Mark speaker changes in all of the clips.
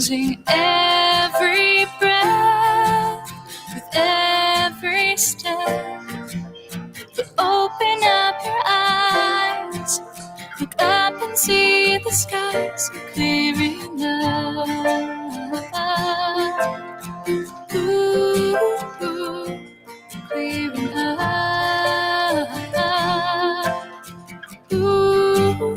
Speaker 1: losing every breath with every step. But open up your eyes, look up and see the skies are clear enough. Ooh, clear enough. Ooh.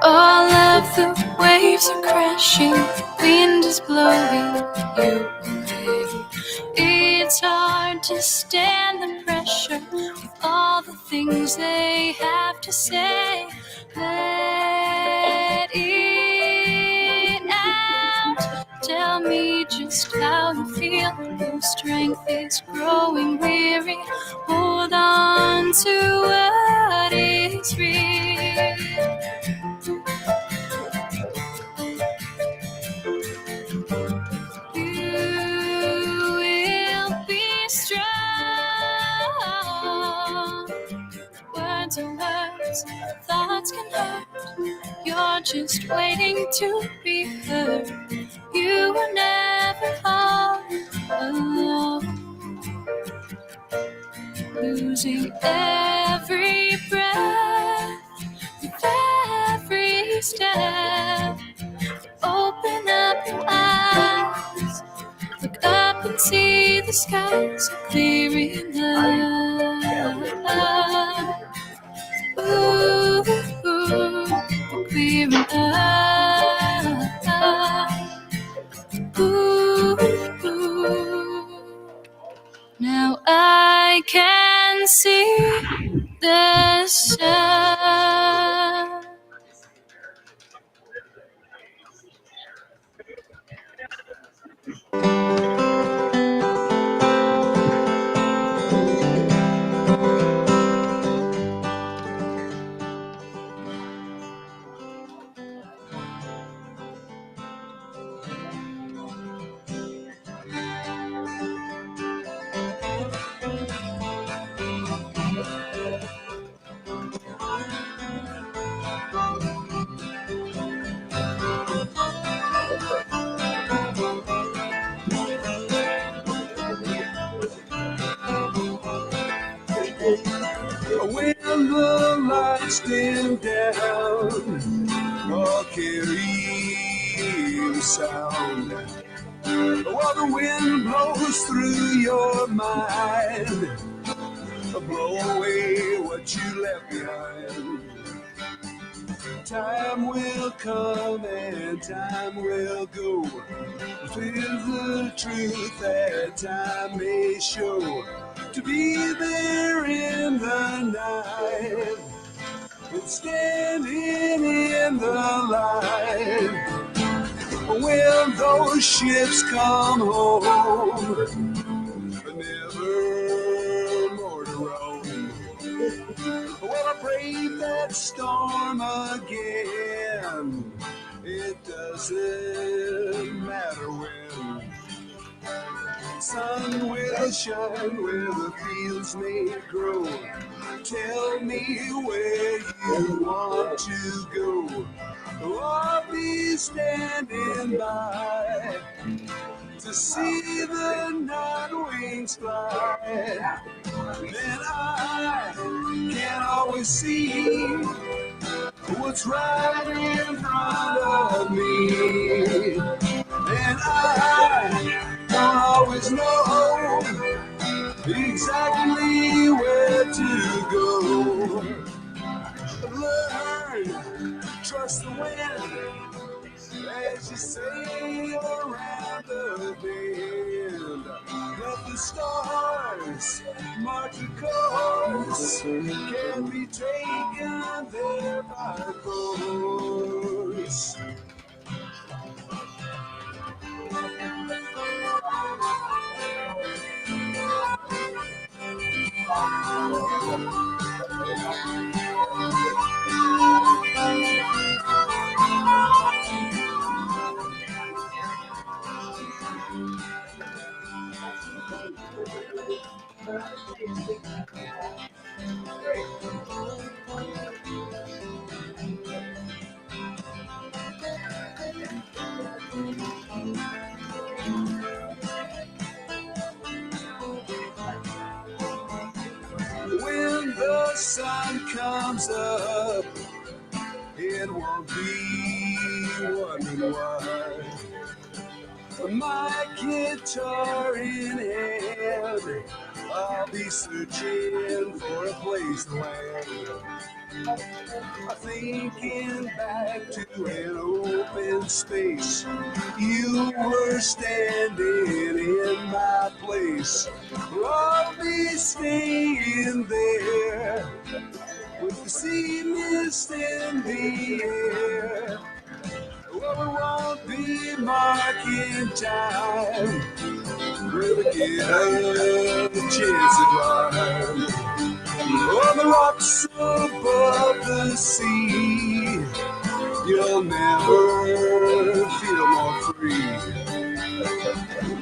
Speaker 1: All of the waves are crashing, wind is blowing you away. It's hard to stand the pressure with all the things they have to say. Let it out. Tell me just how you feel. Your strength is growing weary. Hold on to what is real. Words are words, thoughts can hurt. You're just waiting to be heard. You will never fall alone. Losing every breath with every step. Open up your eyes, look up and see the skies are clear enough. Ooh, clear enough. Ooh. Now I can see the sun.
Speaker 2: When the lights dim down, or carry sound, while the wind blows through your mind, blow away what you left behind. Time will come and time will go. With the truth that time may show. To be there in the night and standing in the light. When those ships come home, never more to roam. Well, I brave that storm again. It doesn't matter when. Sun will shine where the fields may grow. Tell me where you want to go. I'll be standing by to see the night wings fly. Then I can always see what's right in front of me. And I don't always know exactly where to go. Learn, trust the wind as you sail around the bend. Let the stars mark the course, can be taken there by force. it comes up, it won't be wondering why. My guitar in hand, I'll be searching for a place to land. Thinking back to an open space, you were standing in my place. I'll be staying there with the sea mist in the air. Well, it won't be marking time. We'll get a chance to climb on the rocks above the sea. You'll never feel more free.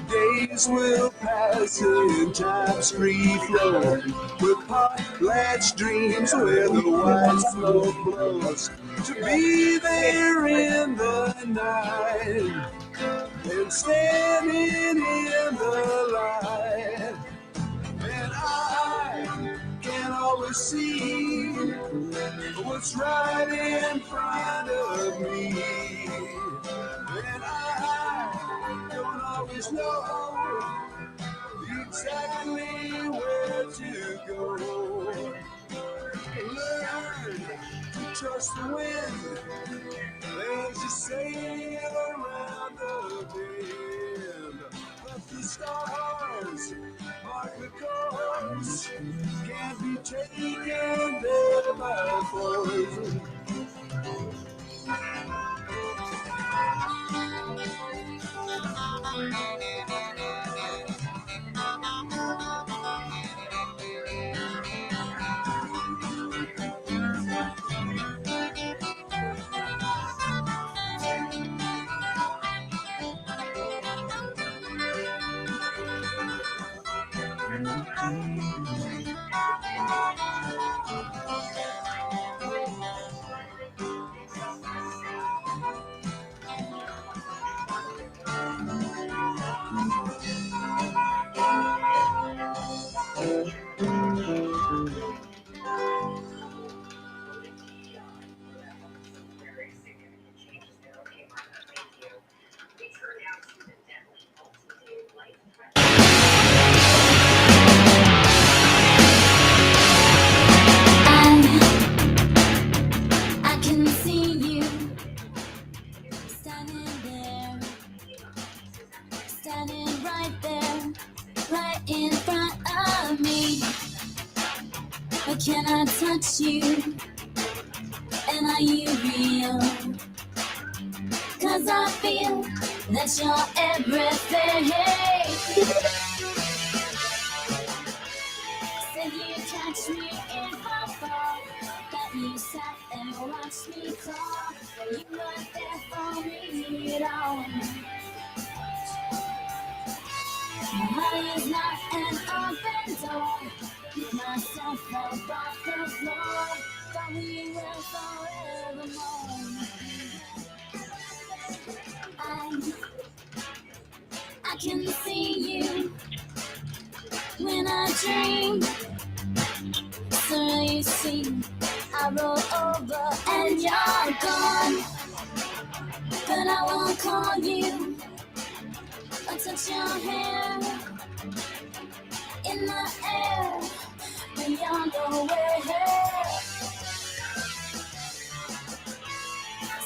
Speaker 2: Days will pass in time's free flow with potlatch dreams where the white smoke blows. To be there in the night and standing in the light, and I can always see what's right in front of me, and I don't always know exactly where to go. Learn to trust the wind as you sail around the bend. But the stars mark the course, can't be taken there by force.
Speaker 1: I can see you standing there, standing right there, right in front of me. But can I touch you? And are you real? 'Cause I feel that you're everything. Said you catch me if I fall, that you sat and watched me crawl. You weren't there for me at all. My heart is not an open door. Keep myself up off the floor. Thought we were forevermore. I can see you when I dream. So you see, I roll over and you're gone. But I won't call you or touch your hair in the air when you're nowhere.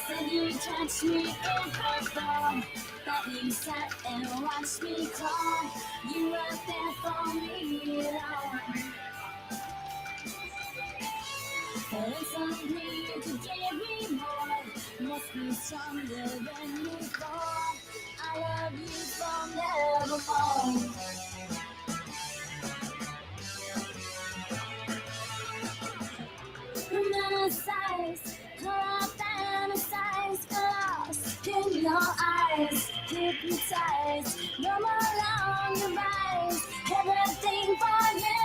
Speaker 1: Said you catch me if I fall, that you sat and watched me crawl. You weren't there for me at all. But it's only you could give me more. Must be stronger than before. I love you forevermore. Romanticize, how I fantasize, lost in your eyes, hypnotized, no more long goodbyes, everything for you.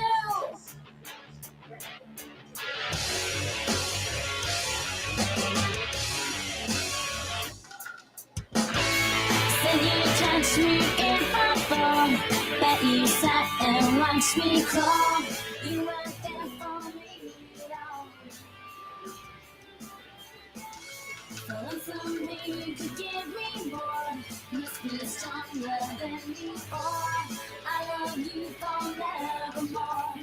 Speaker 1: Said you catch me if I fall, that you sat and watched me crawl. You weren't there for me at all. something to give me more. Must be stronger than before. I love you forevermore.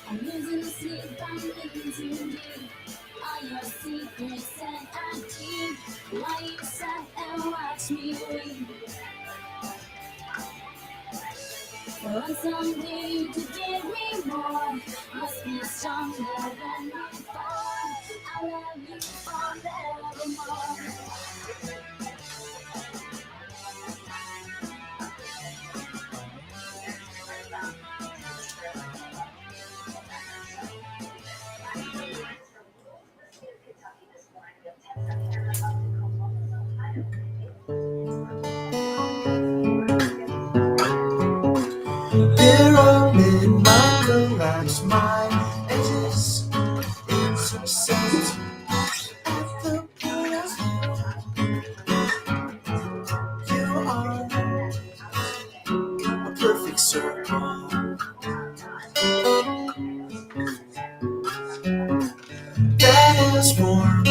Speaker 1: I'm losing sleep, I'm living too deep. All your secrets and I keep. Why you sat and watch me weep? Want something to give me more. Must be stronger than before. I love you forevermore.
Speaker 2: Pyramid, my collapse, my edges intersect at the point you are a perfect circle. That is warmth,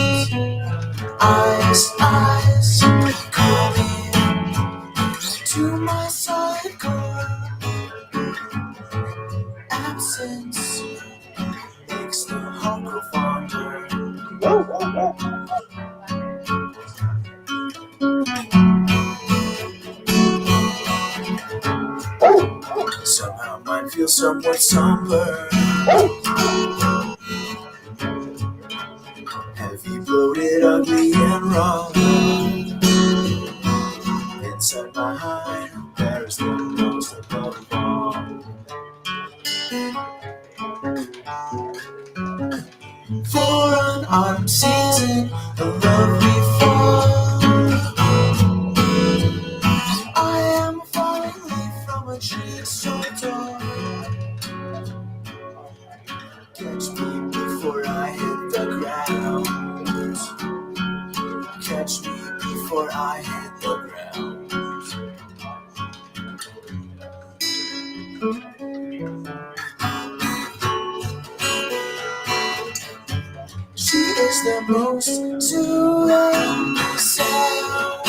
Speaker 2: eyes, calling to my side core. Absence makes the hunger fonder. Somehow mine feels somewhat somber. Heavy, bloated, ugly, and raw. Inside my hide, there's the most above all. For an autumn season, a lovely fall. I am a falling leaf from a tree so tall. Catch me before I hit the ground. Catch me before I hit the ground. She is the most to sound,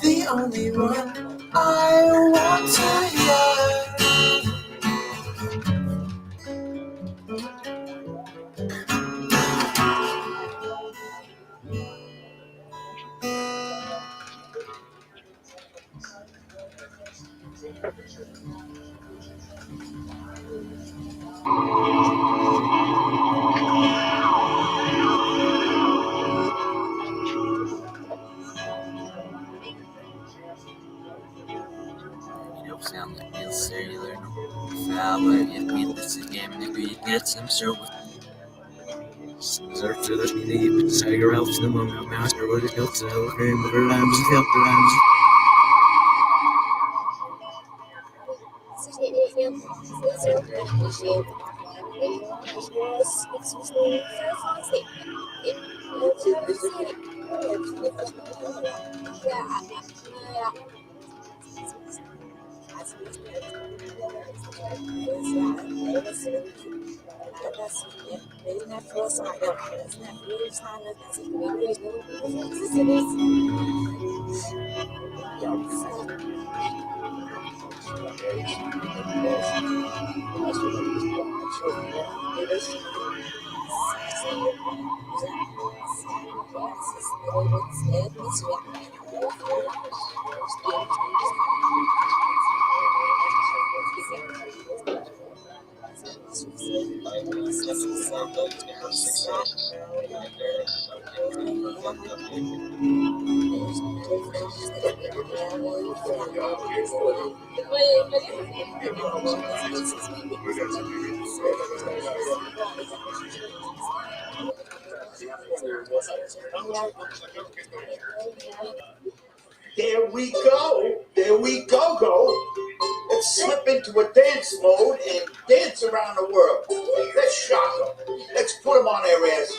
Speaker 2: the only one I want to hear. Sound like it's cellular, foul, but if we this is game, if we get some sort of search for the need, Tiger Elf, the moment, master, what is built, so frame of her lambs, help the lambs.
Speaker 3: There we go. Let's slip into a dance mode and dance around the world. Let's shock them. Let's put them on their ass.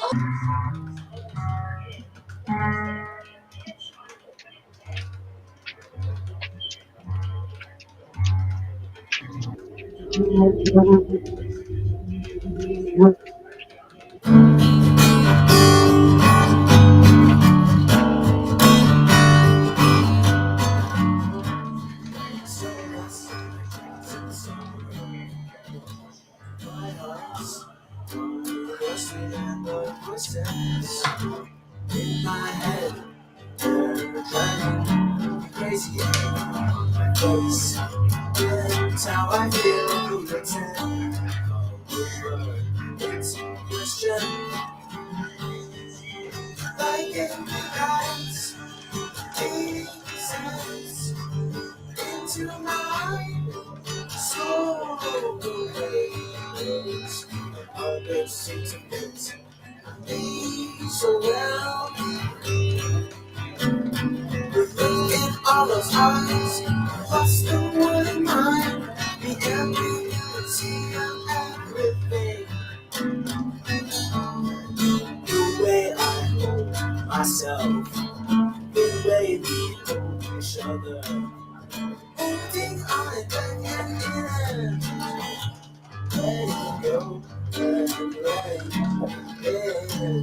Speaker 2: voices in my head. They're driving me crazy. My face. That's how I feel. Who pretend? It's a question. Like in the eyes, Jesus into my soul. Waves, others seem to fit me so well. The look in all those eyes, what's the one in mine? The ambiguity of everything. The way I hold myself, the way we hold each other. Holding on back and in. Let it go, let it go.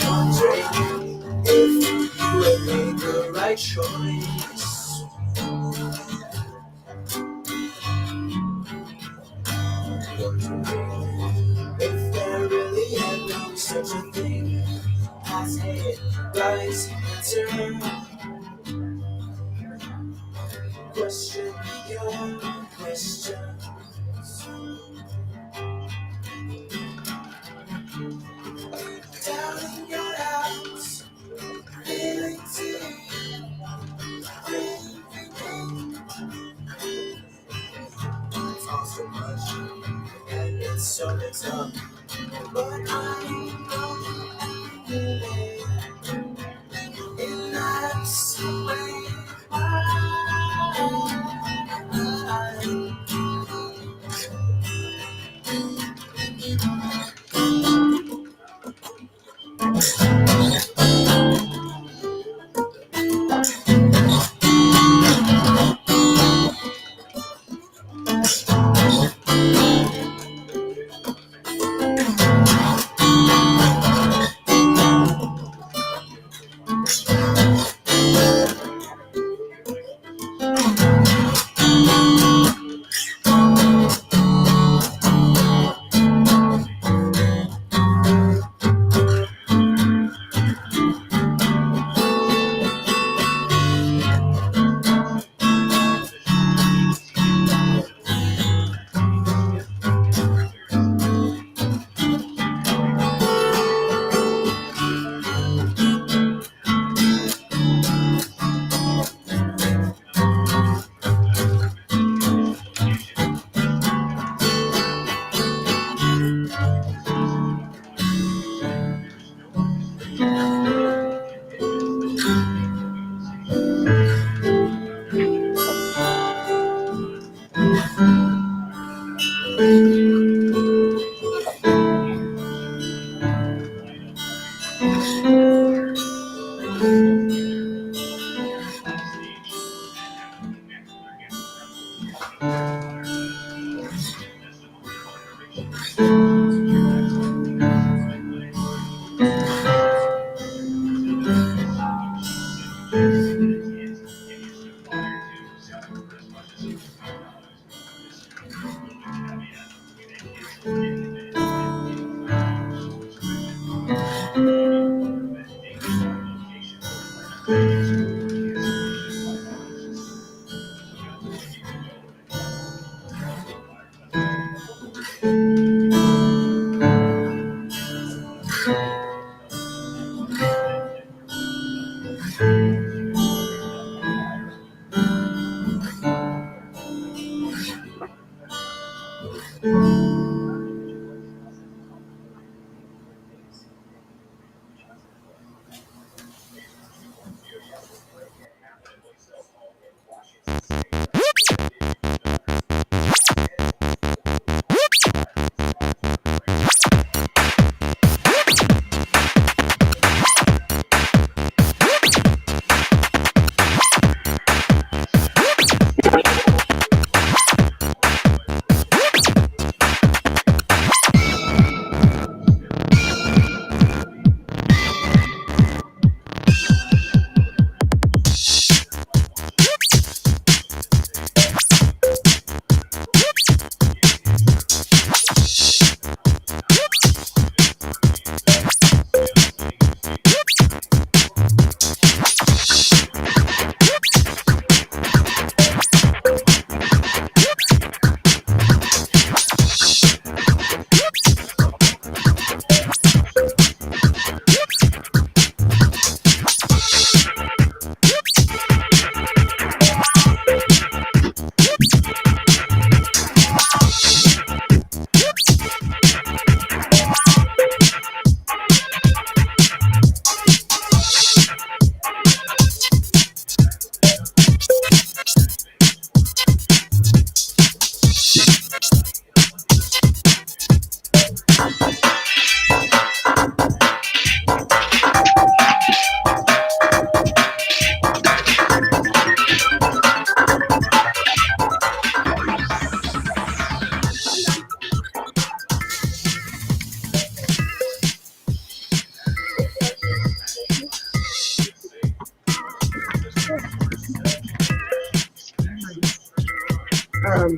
Speaker 2: Wondering if you had made the right choice. Wondering if there really had been such a thing as a right answer. Question beyond questions. Down in your house, feeling deep, breathing. It's all so much, and it's so mixed up. But I know in that same way.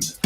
Speaker 2: time.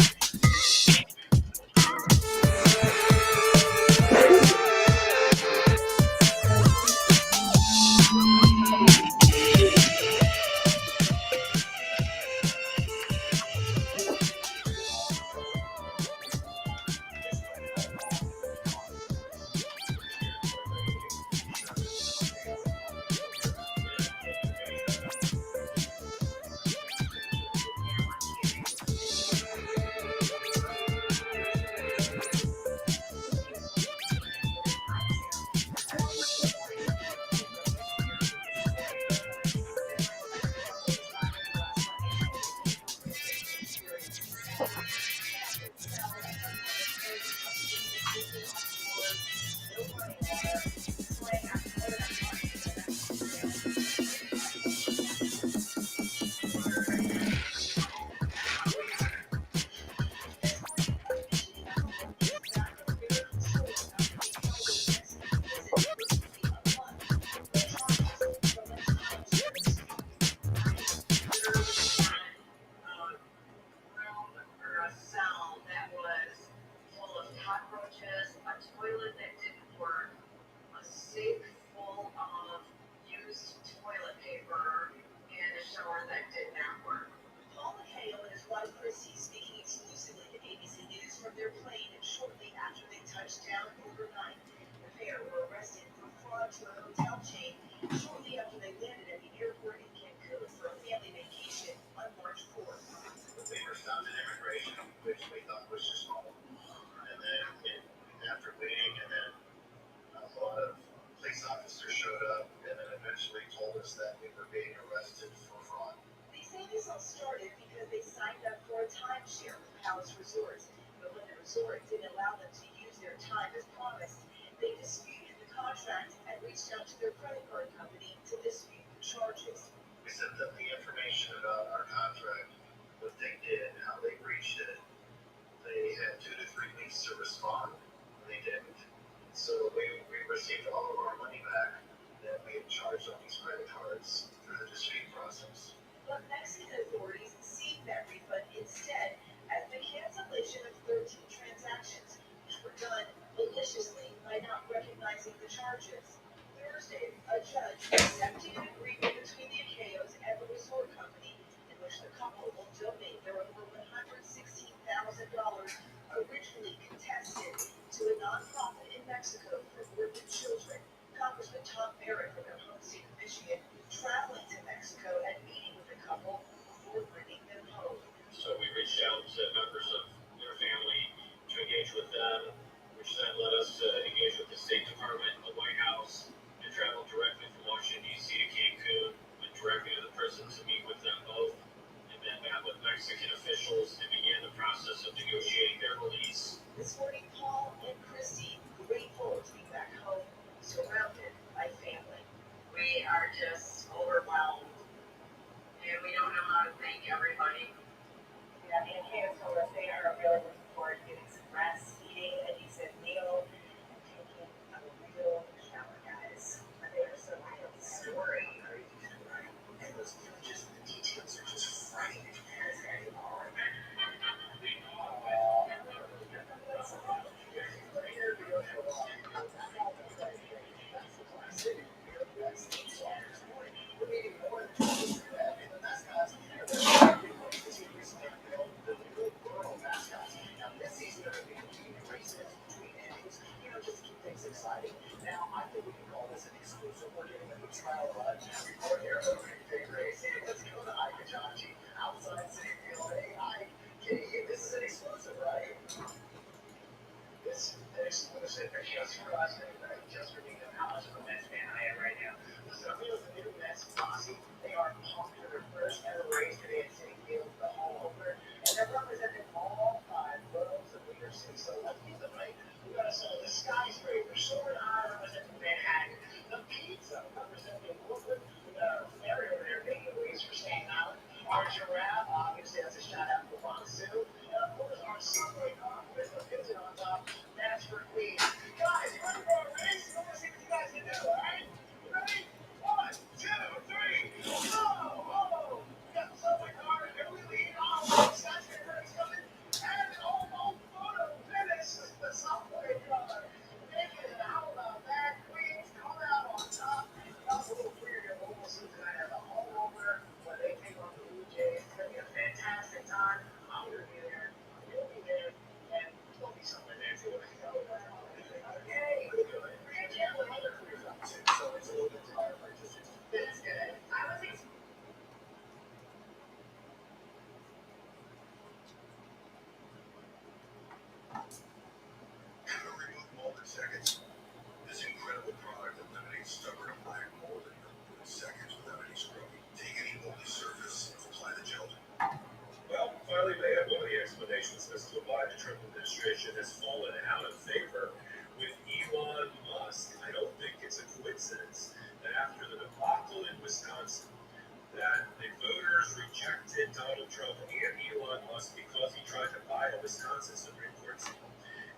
Speaker 2: Donald Trump and Elon Musk because he tried to buy a Wisconsin Supreme Court seat.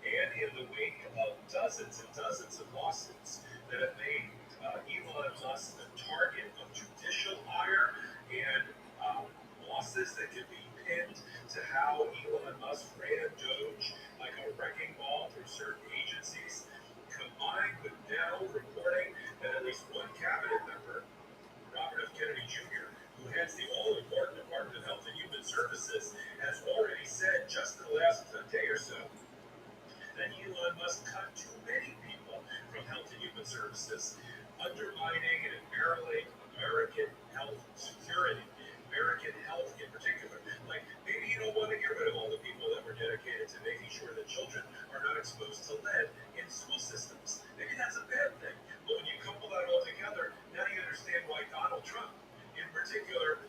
Speaker 2: And in the wake of dozens and dozens of lawsuits that have made Elon Musk the target of judicial ire and losses that can be pinned to how Elon Musk ran Doge like a wrecking ball through certain agencies, combined with now reporting that at least one cabinet member, Robert F. Kennedy Jr., who heads the all-important Department of Health and Human Services, has already said just in the last day or so that Elon Musk cut too many people from Health and Human Services, undermining and imperiling American health security, American health in particular. Like, maybe you don't want to get rid of all the people that were dedicated to making sure that children are not exposed to lead in school systems. Maybe that's a bad thing. But when you couple that all together, now you understand why Donald Trump, in particular,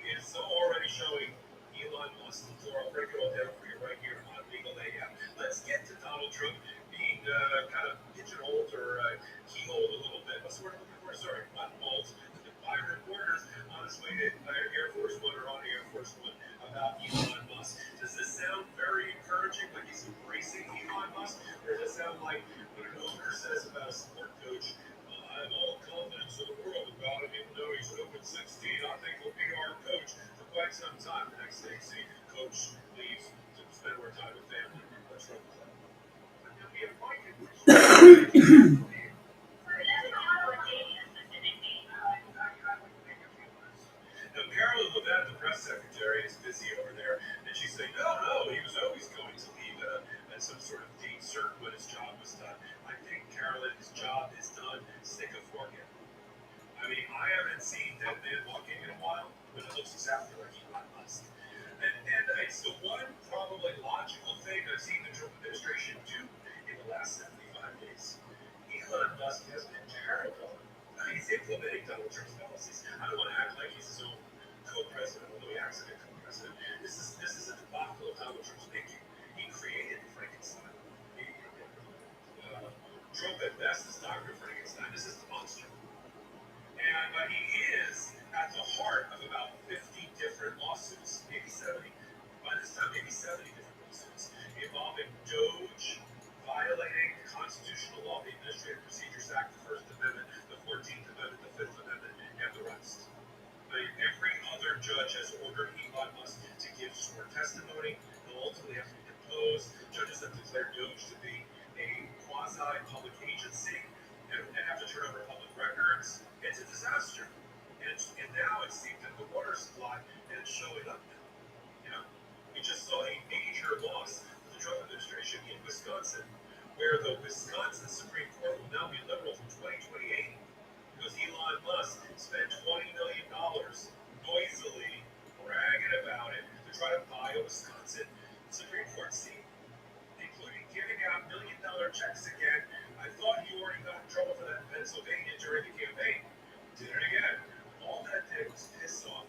Speaker 2: is already showing Elon Musk the floor. I'll break it all down for you right here on Legal AM. Let's get to Donald Trump being kind of pigeonholed or keyholed a little bit. What's the word I'm looking for? Sorry, buttonholed by reporters on his way to Air Force One or on Air Force One about Elon Musk. Does this sound very encouraging, like he's embracing Elon Musk? Or does it sound like what an owner says about a sport coach? I have all confidence in the world about him, even though he's over 16. I think he'll be our coach for quite some time. The next thing, see, coach leaves to spend more time with family. Let's run the play. Now, Carolyn Levin, the press secretary, is busy over there, and she's saying, no, he was always going to leave at some sort of date certain when his job was done. I think, Carolyn, his job is done. Stick a fork in. I mean, I haven't seen that man walking in a while, but it looks exactly like Elon Musk. And it's the one probably logical thing I've seen the Trump administration do in the last 75 days. Elon Musk has been terrible. He's implementing Donald Trump's policies. I don't want to act like he's his own co-president, although he acts like a co-president. This is a debacle of Donald Trump's thinking. He created Frankenstein. Trump at best is Dr. Frankenstein. This is the monster. And he is at the heart of about 50 different lawsuits, maybe 70. By this time, maybe 70 different lawsuits involving Doge, violating the constitutional law, the Administrative Procedures Act, the First Amendment, the 14th Amendment, the Fifth Amendment, and the rest. I mean, every other judge has ordered Elon Musk to give sworn testimony. He'll ultimately have to be deposed. Judges have declared Doge to be a quasi-public agency and have to turn over public records. It's a disaster. And now it seems that the water supply is showing up now. You know, we just saw a major loss to the Trump administration in Wisconsin, where the Wisconsin Supreme Court will now be liberal from 2028 because Elon Musk spent $20 million noisily bragging about it to try to buy a Wisconsin Supreme Court seat, including giving out $1 million checks again. I thought he already got in trouble for that in Pennsylvania during the campaign. Did it again. All that did was piss off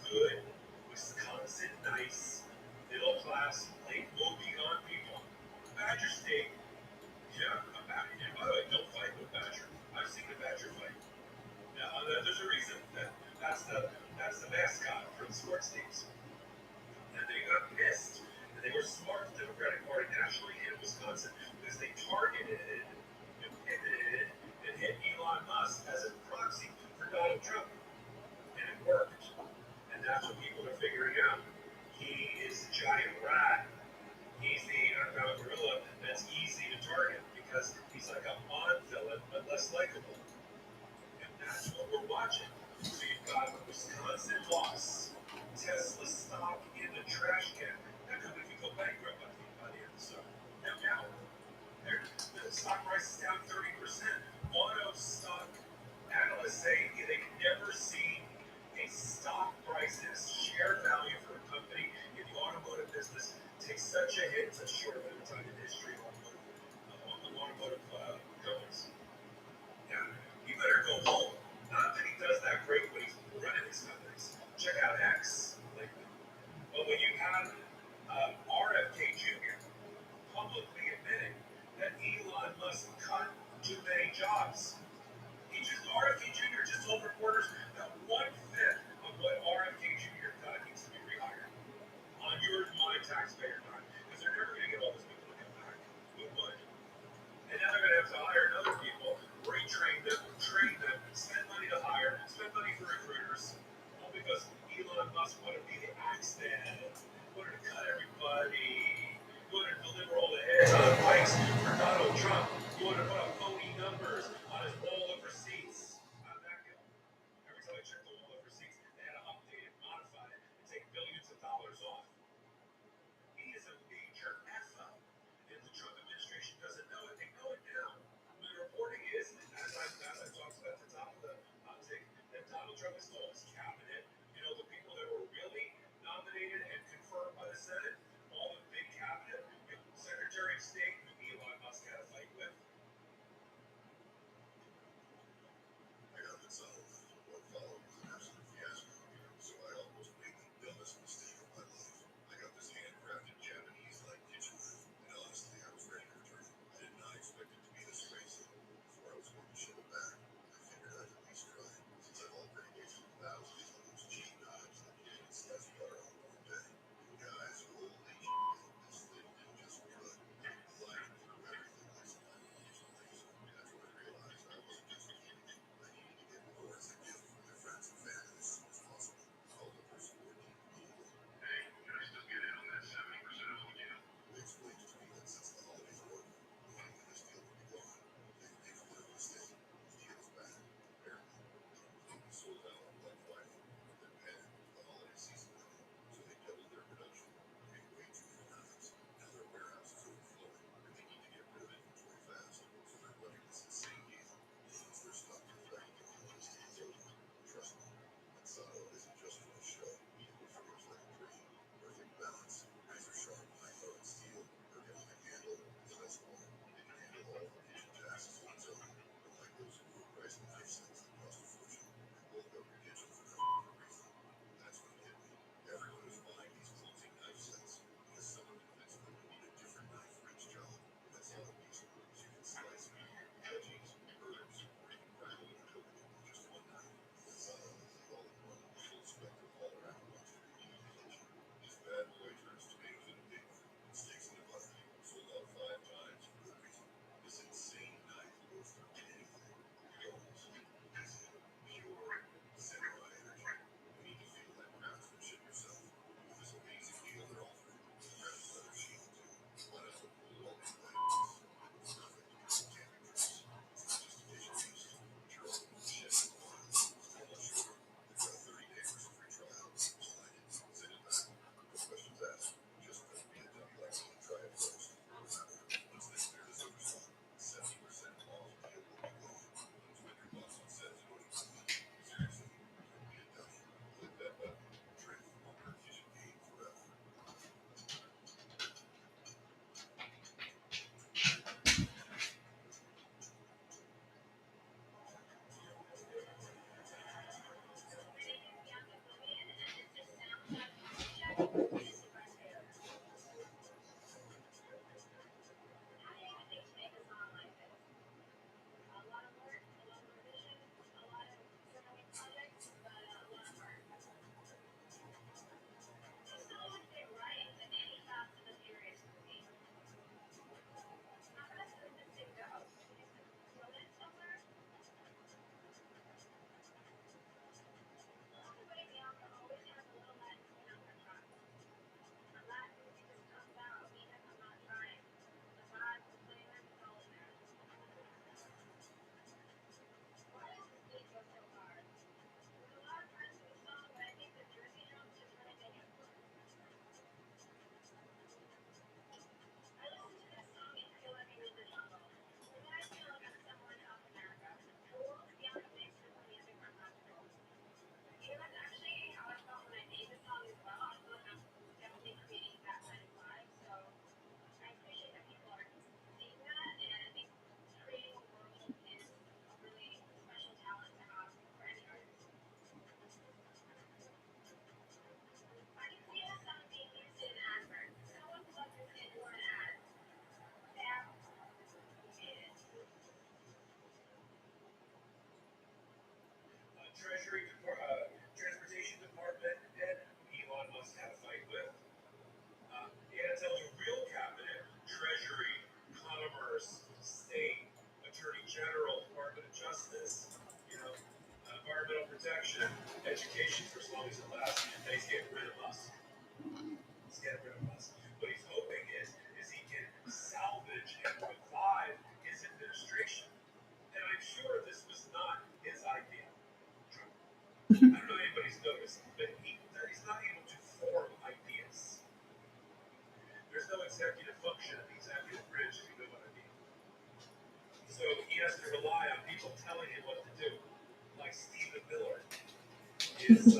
Speaker 2: good, Wisconsin, nice, middle class, late moving on people. Badger State, yeah, and by the way, don't fight with Badger. I've seen the Badger fight. Now, there's a reason that's the mascot for the sports teams. And they got pissed. And they were smart, the Democratic Party nationally and Wisconsin, because they targeted and pivoted and hit Elon Musk as a proxy for Donald Trump. And it worked. And that's what people are figuring out. He is a giant rat. He's the underground gorilla that's easy to target because he's like a Bond villain, but less likable. And that's what we're watching. So you've got a Wisconsin loss, Tesla stock in the trash can. That company could go bankrupt by the end of the summer. Now, the stock price is down 30%. Auto stock analysts say they've never seen a stock price and share value for a company in the automotive business take such a hit in such a short amount of time in history of automotive companies. Now, you better go home. Not that he does that great when he's running these companies. Check out X lately. But when you have RFK Jr. publicly admitting that Elon Musk cut too many jobs, RFK Jr. just told reporters that 1/5 of what RFK Jr. cut wants to be the Axeman, wanted to cut everybody, wanted to deliver all the heads on pikes for Donald Trump, you wanted to put up phony numbers on his wall of receipts. How'd that go? Every time I checked the wall of receipts, they had to update it, modify it, and take billions of dollars off. He is a major F-up. And the Trump administration doesn't know it. They know it now. The reporting is, as I talked about at the top of the uptick, that Donald Trump has told his cabinet, the people that were really nominated and confirmed by the Senate, all the big cabinet, Secretary of State Elon telling him what to do. Like Stephen Miller is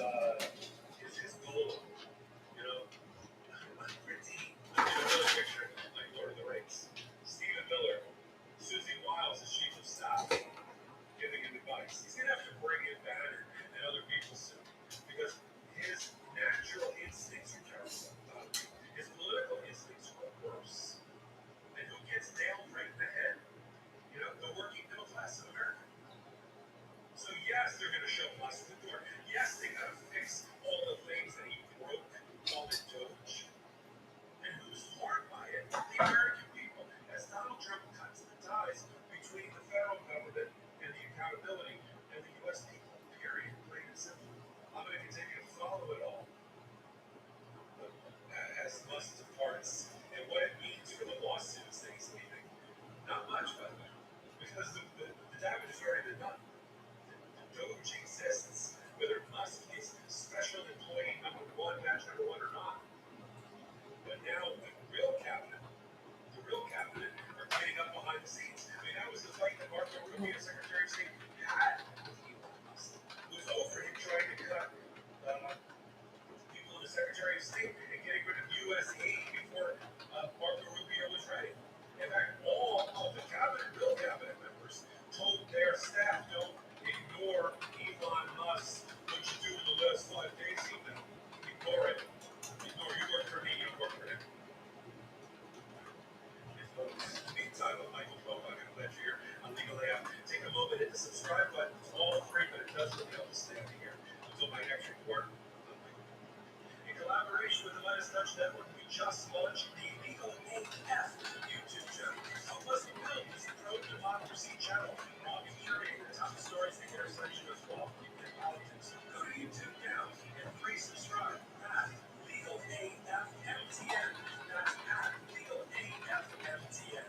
Speaker 2: his goal. You know, like pretty. I mean, a real picture like Lord of the Rings. Stephen Miller, Susie Wiles, as chief of staff, giving him advice. He's gonna have to bring in Banner and other people soon because his natural instincts are terrible. His political instincts are worse. And who gets nailed right in the head? You know, the working middle class of America. So yes, they're going to show us the door. Yes, they got to fix all the things that he broke while in Doge. And who's harmed by it? The American people. As Donald Trump cuts the ties between the federal government and the accountability and the U.S. people. Period. Plain and simple. I'm going to continue to follow it all as must of parts and what it means for the lawsuits that he's leaving. Not much, by the way, because the damage has already been done. Doge exists, whether Musk is special employee number one, batch number one, or not. But now the real cabinet are getting up behind the scenes. I mean, that was the fight that Marco Rubio, Secretary of State, had with Elon Musk. It was over him trying to cut people in the Secretary of State and getting rid of U.S. aid before Marco Rubio was ready. In fact, all of the real cabinet members told their staff, don't ignore Elon Musk. What you do in the last 5 days, ignore it. Ignore you work for me, you work for him. In the meantime, I'm Michael Pope. I'm going to let you here on Legal AF. Take a moment, hit the subscribe button. It's all free, but it does really help us stay here until my next report. In collaboration with the Let Us Touch Network, we just launched the Legal AF YouTube channel. Help us build this pro-democracy channel. I'll be curating the top stories in the intersection of law and politics. Go to YouTube now and please subscribe at Legal AFMTN. That's at Legal AFMTN.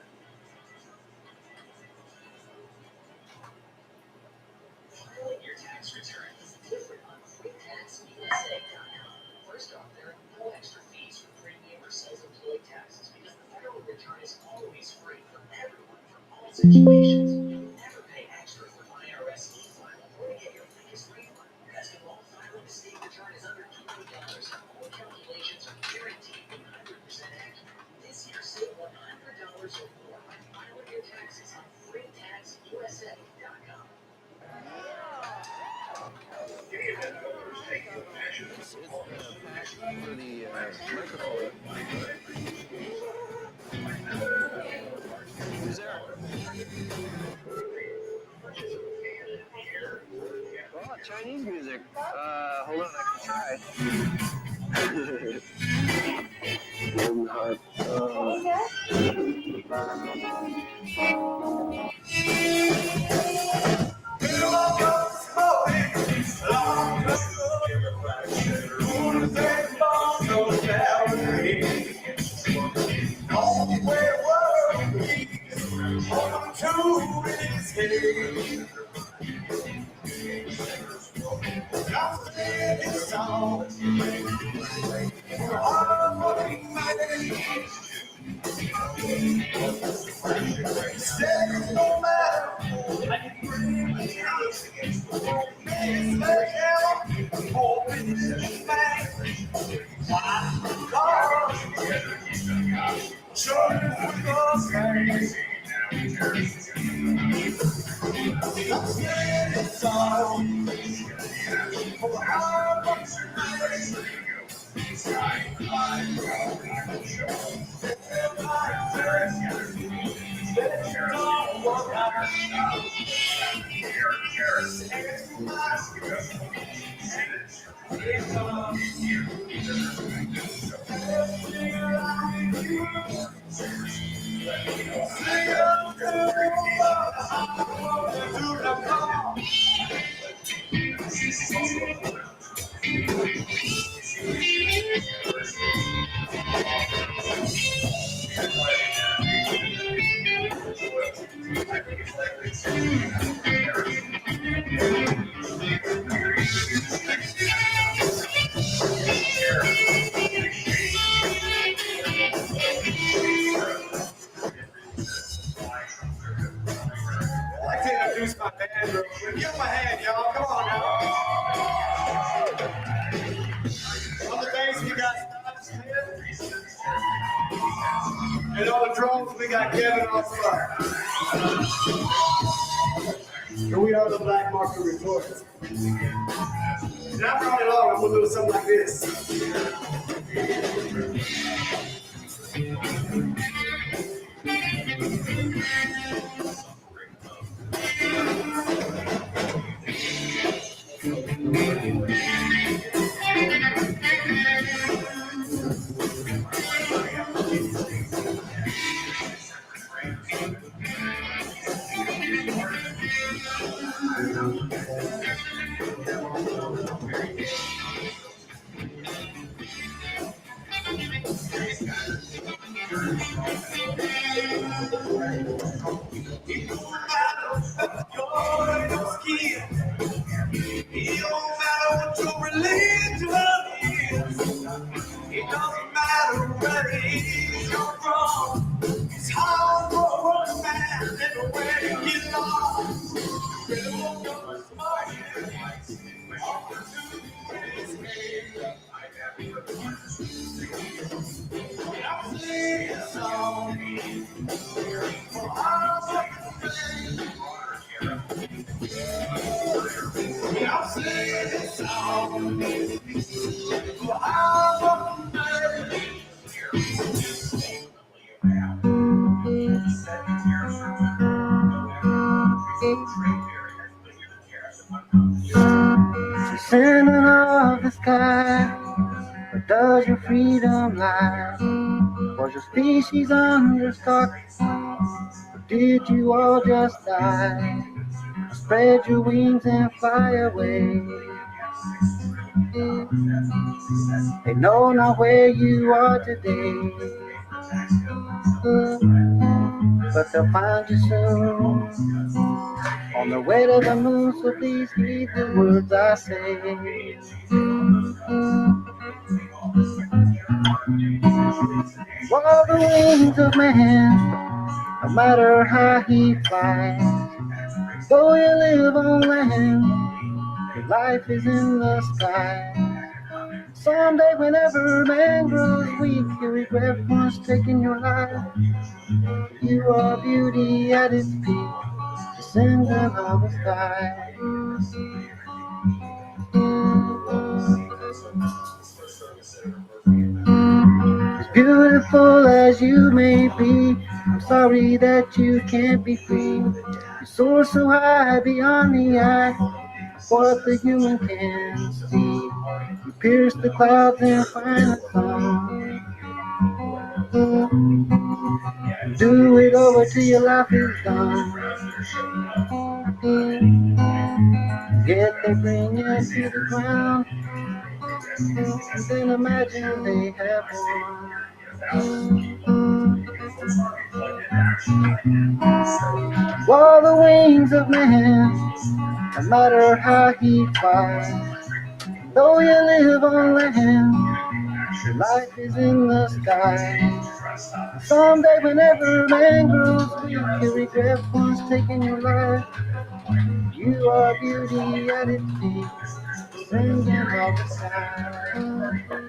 Speaker 2: Filing your tax return is different on FreeTaxUSA.com. First off, there are no extra fees for premium or self-employed taxes because the federal return is always free for everyone from all situations. You never pay extra for IRS e-file or to get your latest refund. Best of all, filing a state return is under $20. All calculations are guaranteed 100% accurate. This year, save $100 or more by filing your taxes on FreeTaxUSA.com.
Speaker 4: For the microphone. Who's there? Oh, Chinese music. Hold on, I can try. Golden Heart.
Speaker 5: I'd like to introduce my band real
Speaker 3: And on the drums, we got Kevin on fire. And we are the Black Market Report. And I brought it on, and we'll do something like this. It don't matter what your religion is. It doesn't matter where it is you're from. It's hard for a man everywhere you get lost. Descendant of the sky, where does your freedom lie? Was your species under stock, or did you all just die? Spread your wings and fly away. They know not where you are today, but they'll find you soon on the way to the moon. So please heed the words I say. While the wings of man, no matter how he flies, though you live on land, your life is in the sky. Someday whenever man grows weak, you regret once taking your life. You are beauty at its peak, descendant of the sky. As beautiful as you may be, I'm sorry that you can't be free. You soar so high beyond the eye, what the human can see. You pierce the clouds and find the sun. Do it over till your life is done. Get they bring you to the ground, and then imagine they have won. While the wings of man, no matter how he flies, though you live on land, your life is in the sky. Someday whenever man grows weak, you regret once taking your life. You are beauty at its peak, singing all the time.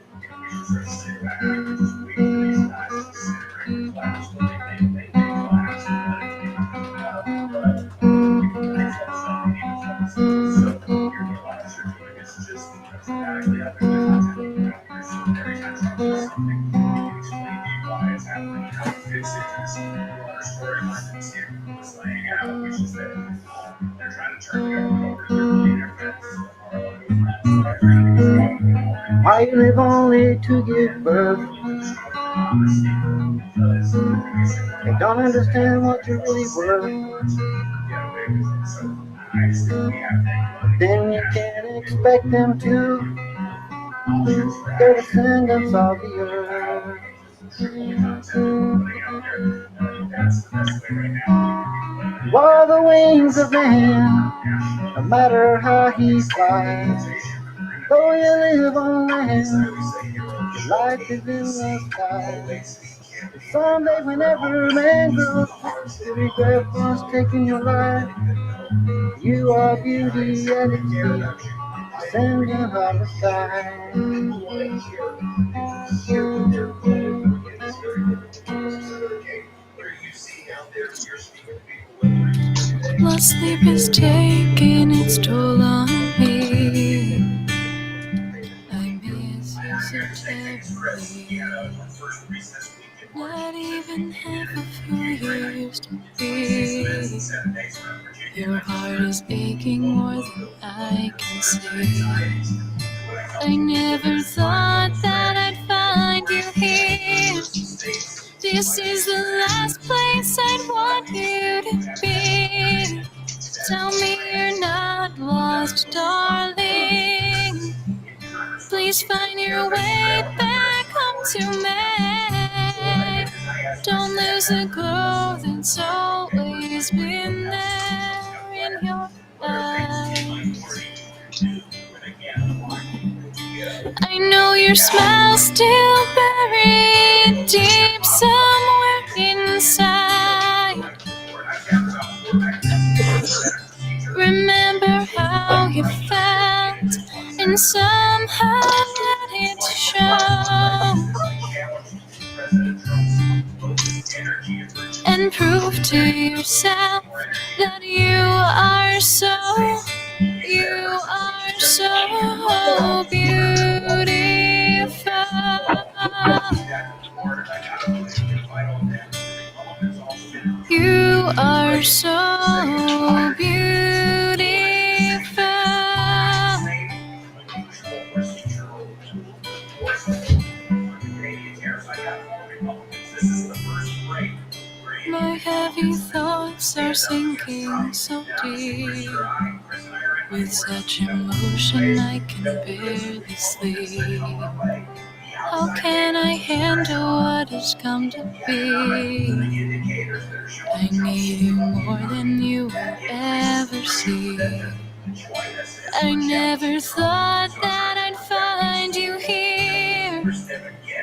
Speaker 3: Why you live only to give birth? They don't understand what you're really worth. Then you can't expect them to. They're descendants of the earth. While the wings of man, no matter how he flies, though you live on land, your life is in the sky. Someday whenever man grows, you regret once taking your life. You are beauty at its peak, descending of the sky.
Speaker 1: Lost sleep has taken its toll on me. I miss you so terribly. Not even half of who you used to be. Your heart is aching more than I can see. I never thought that I'd find you here. This is the last place I'd want you to be. Tell me you're not lost, darling. Please find your way back home to me. Don't lose the glow that's always been there in your eyes. I know your smile's still buried deep somewhere inside. Remember how you felt and somehow let it show. And prove to yourself that you are so beautiful. You are so beautiful. My heavy thoughts are sinking so deep. With such emotion I can barely sleep. How can I handle what has come to be? I need you more than you will ever see. I never thought that I'd find you here.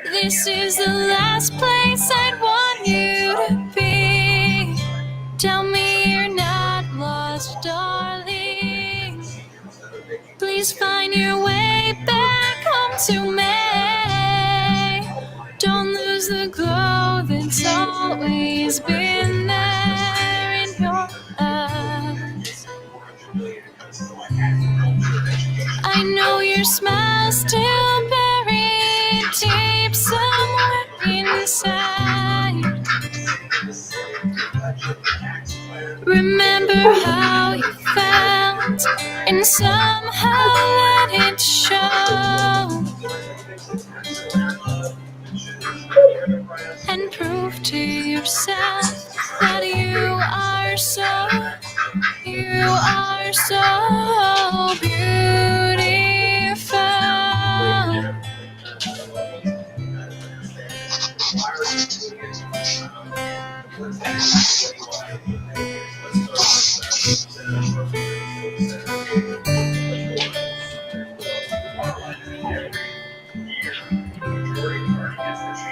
Speaker 1: This is the last place I'd want you to be. Tell me you're not lost, darling. Please find your way back home to me. Don't lose the glow that's always been there in your eyes. I know your smile's still buried deep somewhere inside. Remember how you felt and somehow let it show. And prove to yourself that you are so beautiful.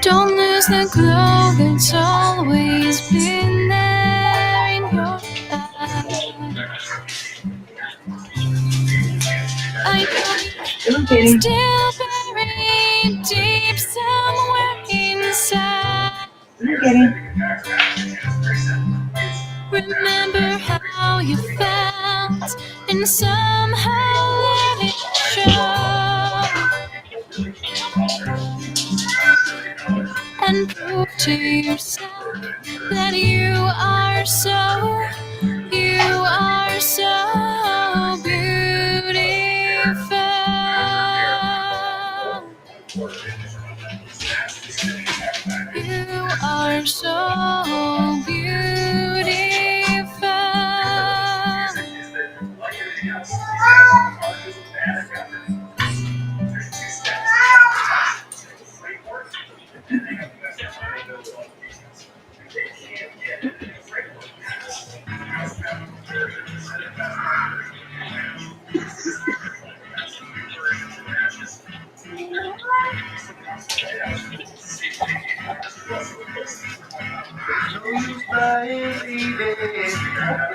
Speaker 1: Don't lose the glow that's always been there in your eyes. I know you're still buried deep somewhere inside. Remember how you felt and somehow let it show. And prove to yourself that you are so beautiful. You are so beautiful.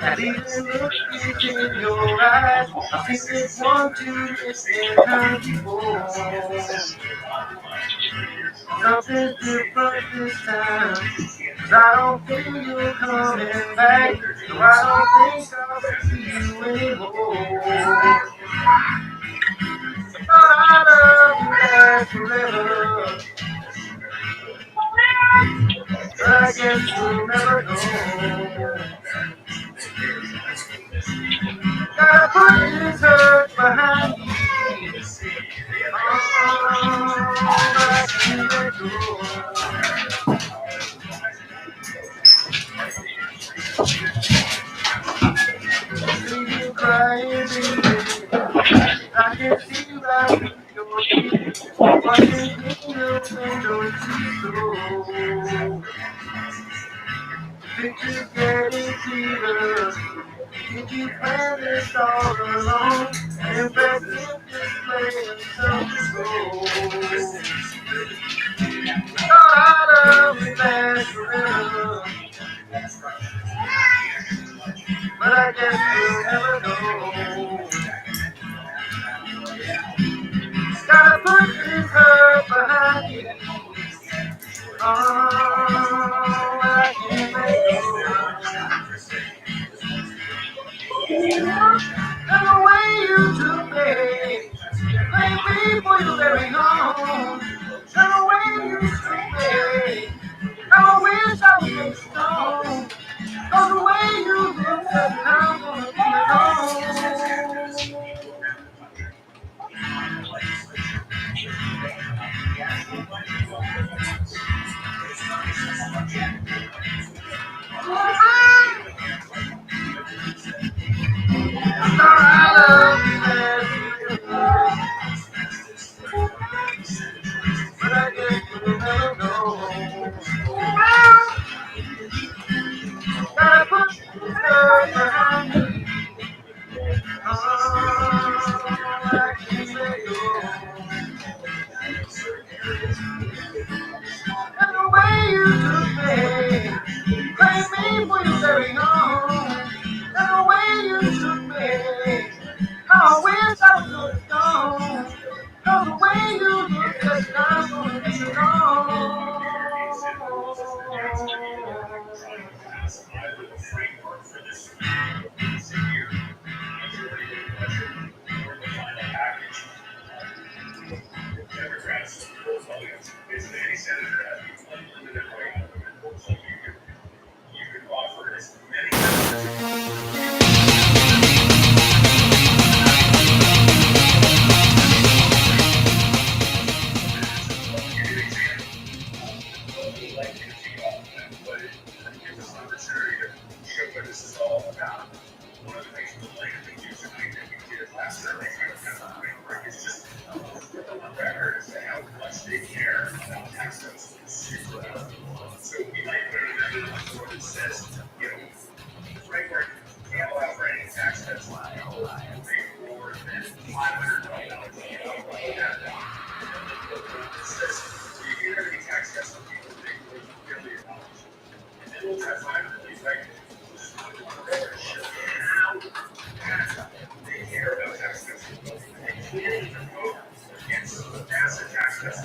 Speaker 3: Not even look in your eyes. I think it's want to listen how before. Something different this time. I don't feel you coming back, so I don't think I'll see you anymore. Thought I love you last forever, but I guess we'll never know. Gotta put this hurt behind me. But I can't let go. See you crying, baby. I can see right through your tears. Watching through your window, see so. Pictures getting clearer. Did you plan this all along? And back in this place, so thought I love you last forever, but I guess you'll never know. Gotta put this hurt behind me. Oh, I can't let go. And the way you took me, made me for your very own. And the way you took me, I wish I was made strong. Cause the way you look at I'm gonna be alone. I love you, but I guess you'll never know. Gotta put this girl behind me. Oh, I can't let go. And the way you took me, claimed me for your very own. And the way you took me, I wish I was so gone. Cause the way you look at I'm gonna be alone.
Speaker 2: Democrats, Republicans, it's any senator has unlimited right. So you can offer as many. What this is all about. One of the things we like to do tonight that we did last Sunday, is just on record as to how much they care about tax cuts. So we might put it in what it says, you know, framework can't allow for any tax cuts. They more than $500 million. It says, so you get any tax cuts on people, they really acknowledge. And then we'll try to find the effect. They care about tax cuts. They can't even vote against asset tax cuts.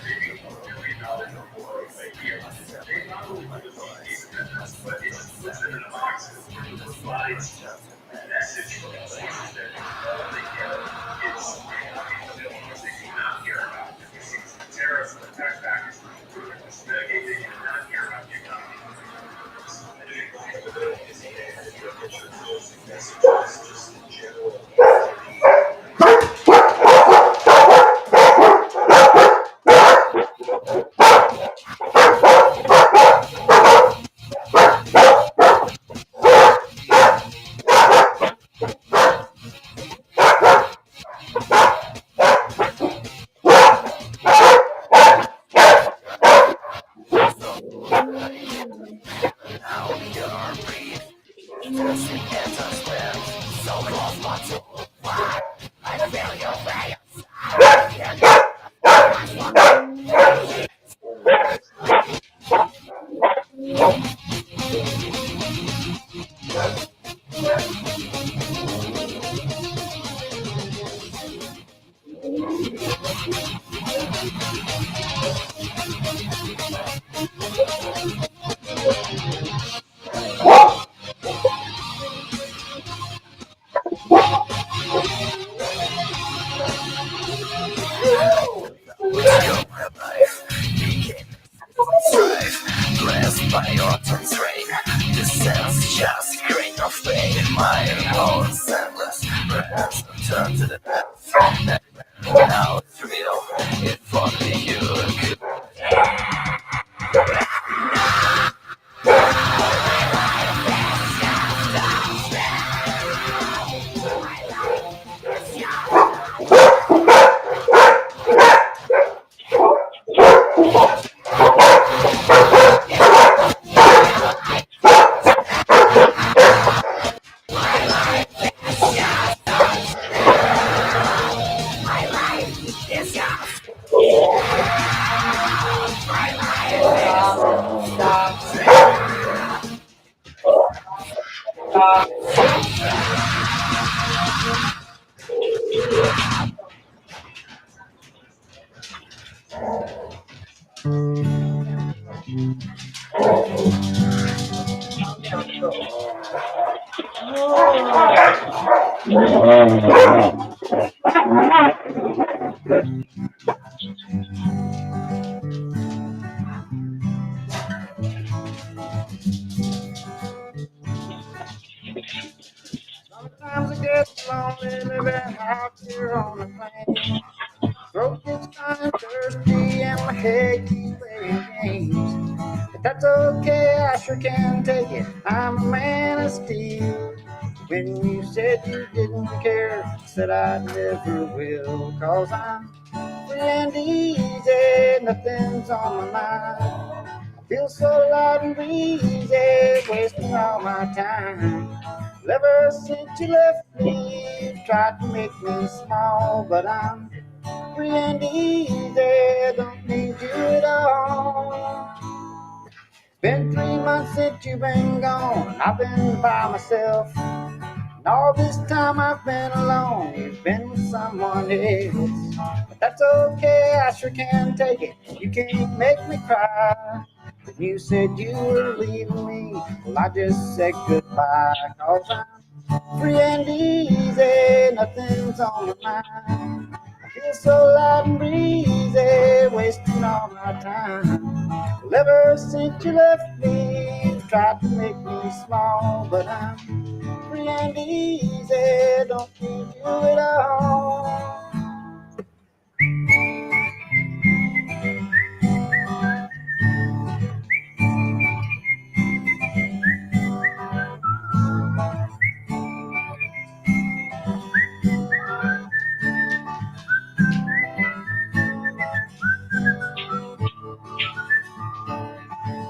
Speaker 2: Maybe $1 billion or more a year. They not only put these amendments, but it just puts them in a box and provides a message for citizens that all they care is a bill which they do not care about. It's the tariffs and the tax package. Medicaid, they do not care about the economy.
Speaker 1: by autumn's rain. The sense just grain of pain. My whole senseless breath turned to the past. Now it's real, if only you could.
Speaker 3: Sometimes I get lonely living out here on the plain. Throat gets kind of thirsty and my head keeps playing games. But that's okay, I sure can take it. I'm a man of steel. When you said you didn't care, I said I never will. Cause I'm free and easy, nothing's on my mind. I feel so light and breezy, wasting all my time. Ever since you left me, you've tried to make me small, but I'm free and easy, don't need you at all. Been 3 months since you've been gone, I've been by myself. And all this time I've been alone, you've been with someone else. But that's okay, I sure can take it, you can't make me cry. When you said you were leaving me, well I just said goodbye. Cause I'm free and easy, nothing's on my mind. I feel so light and breezy, wasting all my time. Well, ever since you left me, you've tried to make me small, but I'm free and easy, don't need you at all.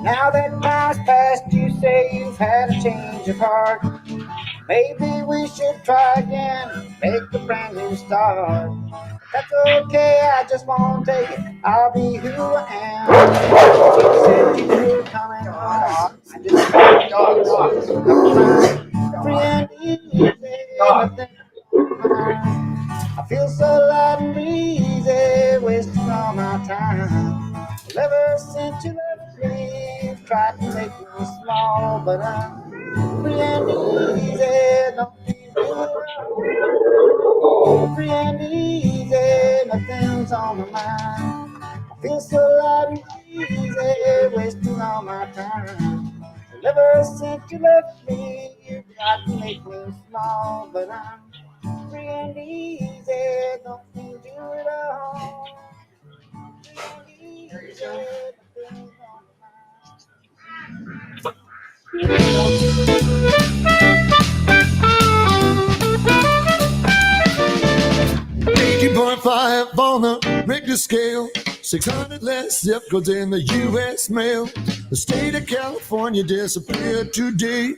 Speaker 3: Now that time's past, you say you've had a change of heart. Maybe we should try again, make a brand new start. That's okay, I just won't take it, I'll be who I am. You said you were coming home, I just free and easy, nothing on my mind. I feel so light and breezy, wasting all my time. Well, ever since you left me, you've tried to make me small, but I'm free and easy, don't need you around. Free and easy, nothing's on my mind. I feel so light and easy, wasting all my time. Well, ever since you left me, you've tried to make me small, but I'm free and easy, don't need you at all. Free and easy, nothing's on
Speaker 5: .5 on the Richter scale, 600 less zip codes in the U.S. mail. The state of California disappeared today.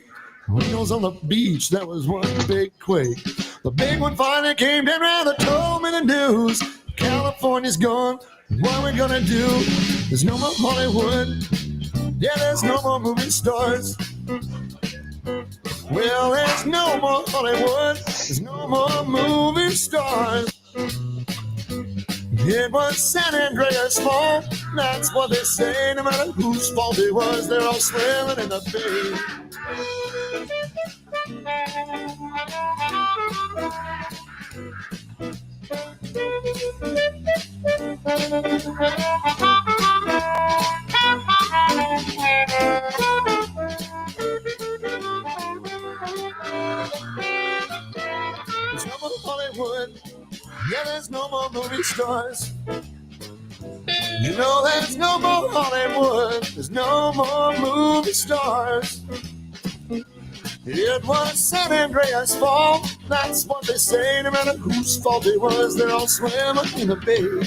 Speaker 5: Wheels on the beach, that was one big quake. The big one finally came down around and told me the news. California's gone, what are we gonna do? There's no more Hollywood, yeah, there's no more movie stars. Well, there's no more Hollywood, there's no more movie stars. It was San Andreas' fault, that's what they say. No matter whose fault it was, they're all swimming in the bay. movie stars. You know there's no more Hollywood, there's no more movie stars. It was San Andreas' fault, that's what they say. No matter whose fault it was, they're all swimming in the bay.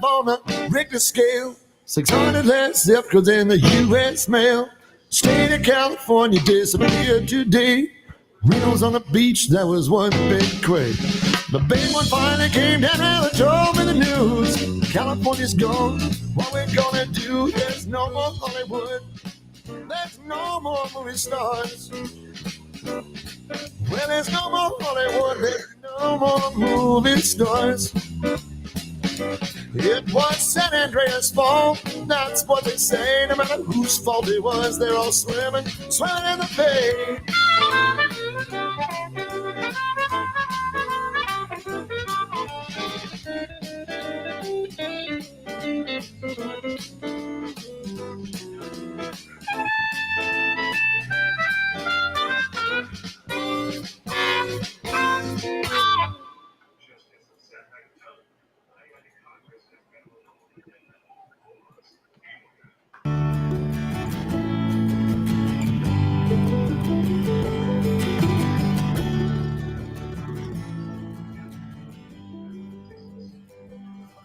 Speaker 5: On a Richter scale, 600 less zip codes in the U.S. mail. State of California disappeared today. Reno's on the beach, that was one big quake. The big one finally came down and they told me the news. California's gone, what we're gonna do? There's no more Hollywood, there's no more movie stars. Well, there's no more Hollywood, there's no more movie stars. It was San Andreas' fault, that's what they say. No matter whose fault it was, they're all swimming in the bay.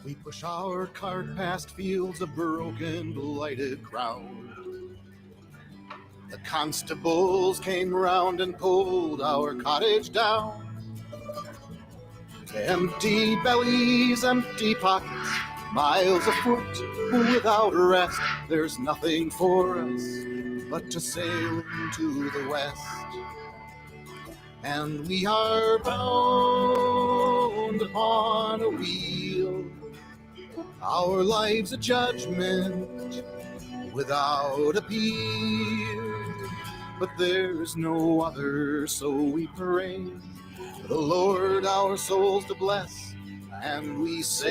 Speaker 5: We push our cart past fields of broken, blighted ground. The constables came round and pulled our cottage down. To empty bellies, empty pockets, miles afoot without rest. There's nothing for us but to sail into the west. And we are bound upon a wheel, our lives a judgment without appeal. But there's no other, so we pray the Lord our souls to bless, and we sail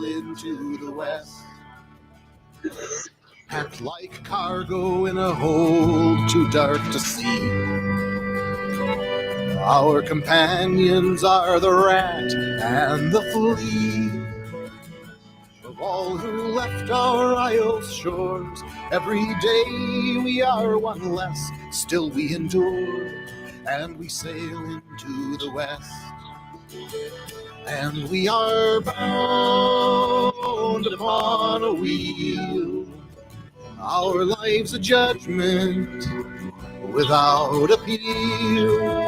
Speaker 5: into the west. Packed like cargo in a hold too dark to see. Our companions are the rat and the flea. Of all who left our isle's shores, every day we are one less. Still we endure, and we sail into the west. And we are bound upon a wheel, our lives a judgment without appeal.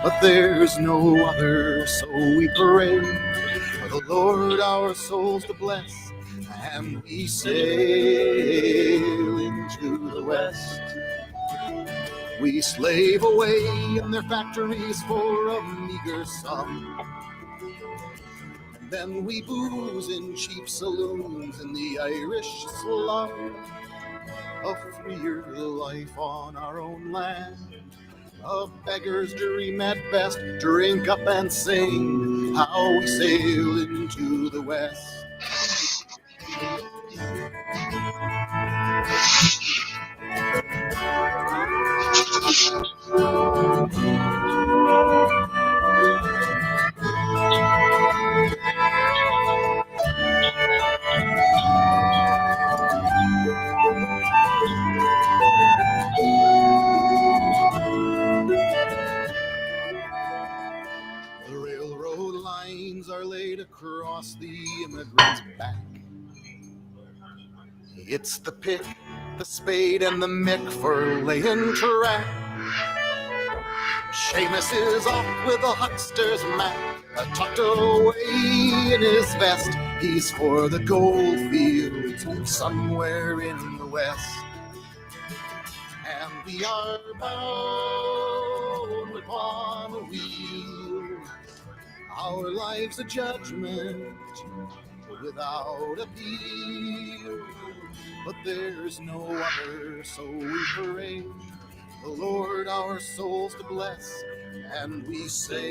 Speaker 5: But there's no other, so we pray for the Lord our souls to bless, and we sail into the west. We slave away in their factories for a meager sum, and then we booze in cheap saloons in the Irish slum. A freer life on our own land, a beggar's dream at best. Drink up and sing how we sail into the west. The railroad lines are laid across the
Speaker 6: cigarettes back. It's the pick, the spade, and the mick for laying track. Seamus is off with a huckster's map, tucked away in his vest. He's for the gold fields somewhere in the west. And we are bound upon a wheel, our life's a judgment without appeal. But there's no other, so we pray the Lord our souls to bless, and we sail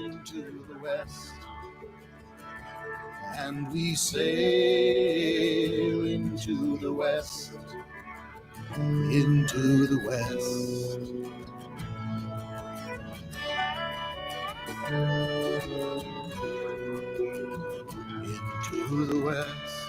Speaker 6: into the west. And we sail into the west, into the west. Into the west.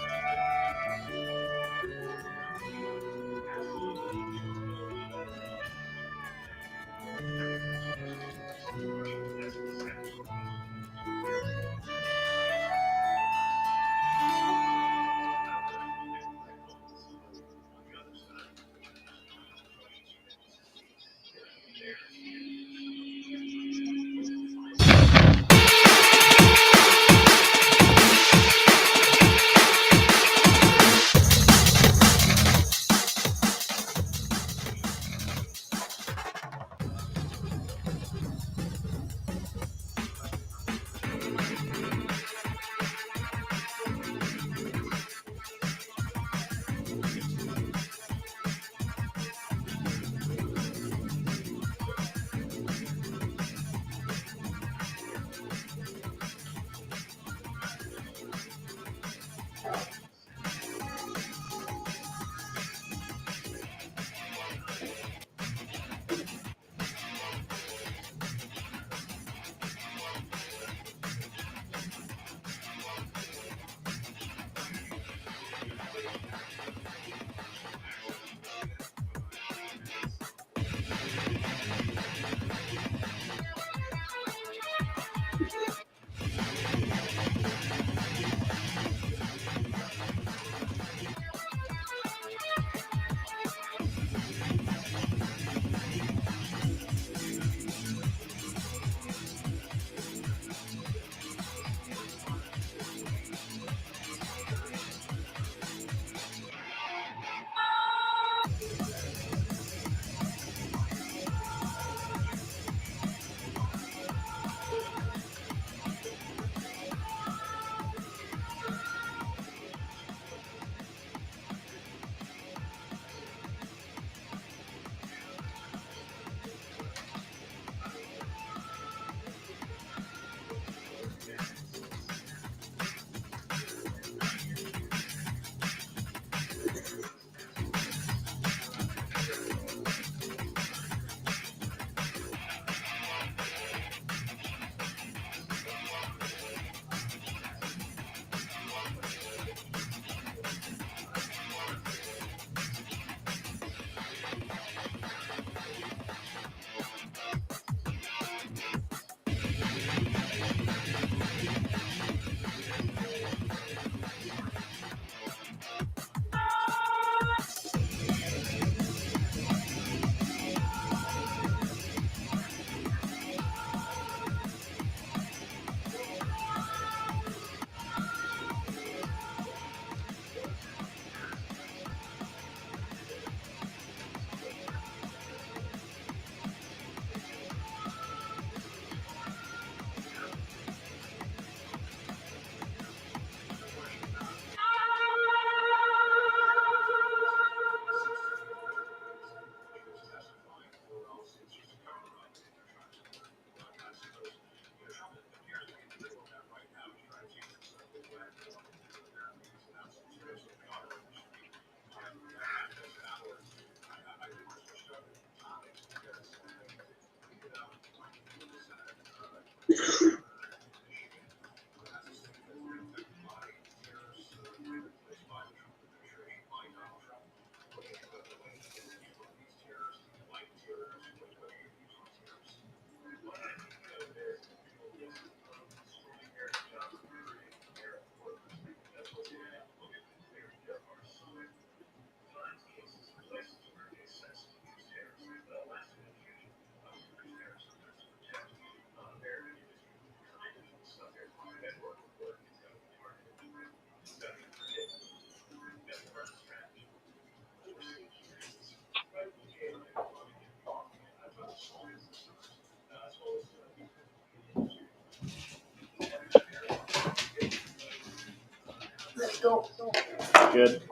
Speaker 2: Good.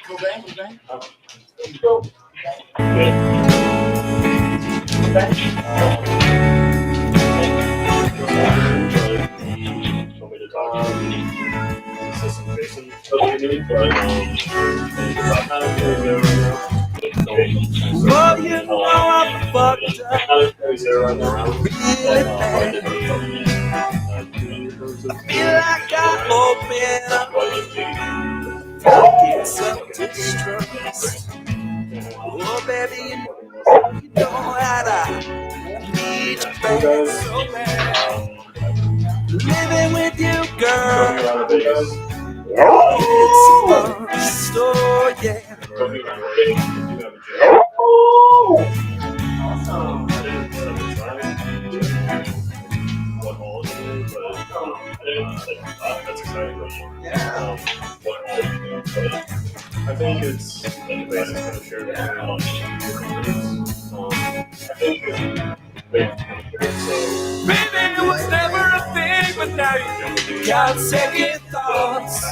Speaker 3: Go bang, go bang.
Speaker 2: Want me to talk to Assistant Jason? Okay, but well, you know I'm fucked up. He's there right now. Really bad. Feel like I open up. Get some distrust. Oh, baby, you know that I need you bad, so bad. Living with you, girl. It's a fun story, yeah. That's exciting.
Speaker 3: Yeah.
Speaker 2: I think it's basically going to share the I think so. Maybe it was never a thing, but now you got second thoughts.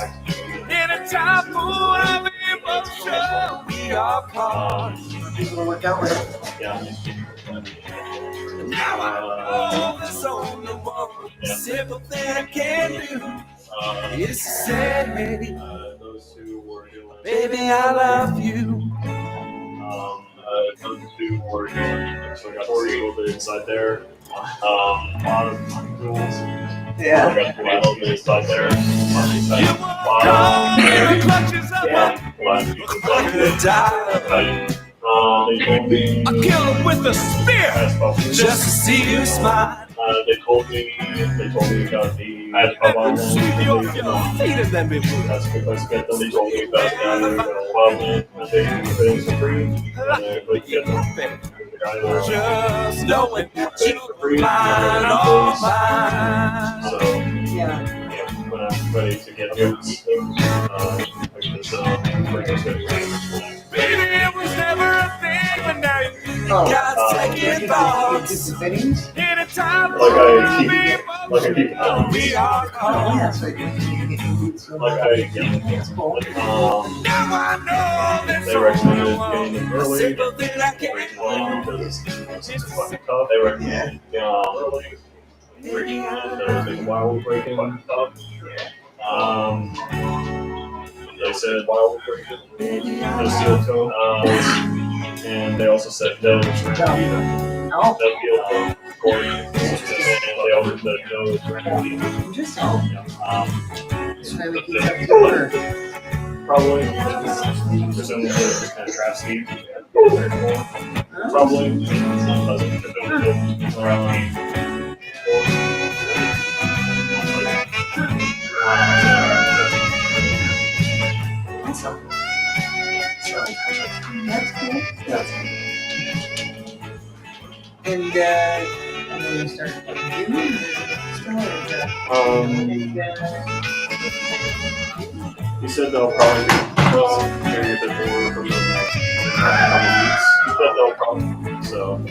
Speaker 2: In a time full of emotion, we are caught.
Speaker 3: People to work out with.
Speaker 2: Yeah. Now I know there's only one simple thing I can do. Is to say, those two were doing. Baby, I love you. Those two were doing. So I got to see a little bit inside there. A lot of rules.
Speaker 3: Yeah.
Speaker 2: I got to see a little bit inside there. They told me I kill him with a spear just to see you smile. They told me about the sweep your feet and then be moved. That's because they told me about the and they put in some free and they get them. Just knowing that you're mine, all mine. So
Speaker 3: Yeah.
Speaker 2: when I'm ready to get boots, I can just bring us in. Baby, it was never a thing, but now you got second thoughts.
Speaker 3: Fittings?
Speaker 2: In a time like I keep
Speaker 3: Oh, yeah, so you can get your boots.
Speaker 2: like I
Speaker 3: That's cool.
Speaker 2: now I know they recommended getting them early. Because it's fucking tough. They recommended while we're breaking up. They said while we're breaking no steel toe. And they also said no
Speaker 3: Oh,
Speaker 2: heel cord. And they also said no
Speaker 3: interesting. So maybe keep up to order.
Speaker 2: probably presumably the kind of trap speed. Probably
Speaker 3: Awesome. That's cool. And then you started doing
Speaker 2: he said they'll probably be hearing a bit more from the next couple weeks. He said they'll probably so.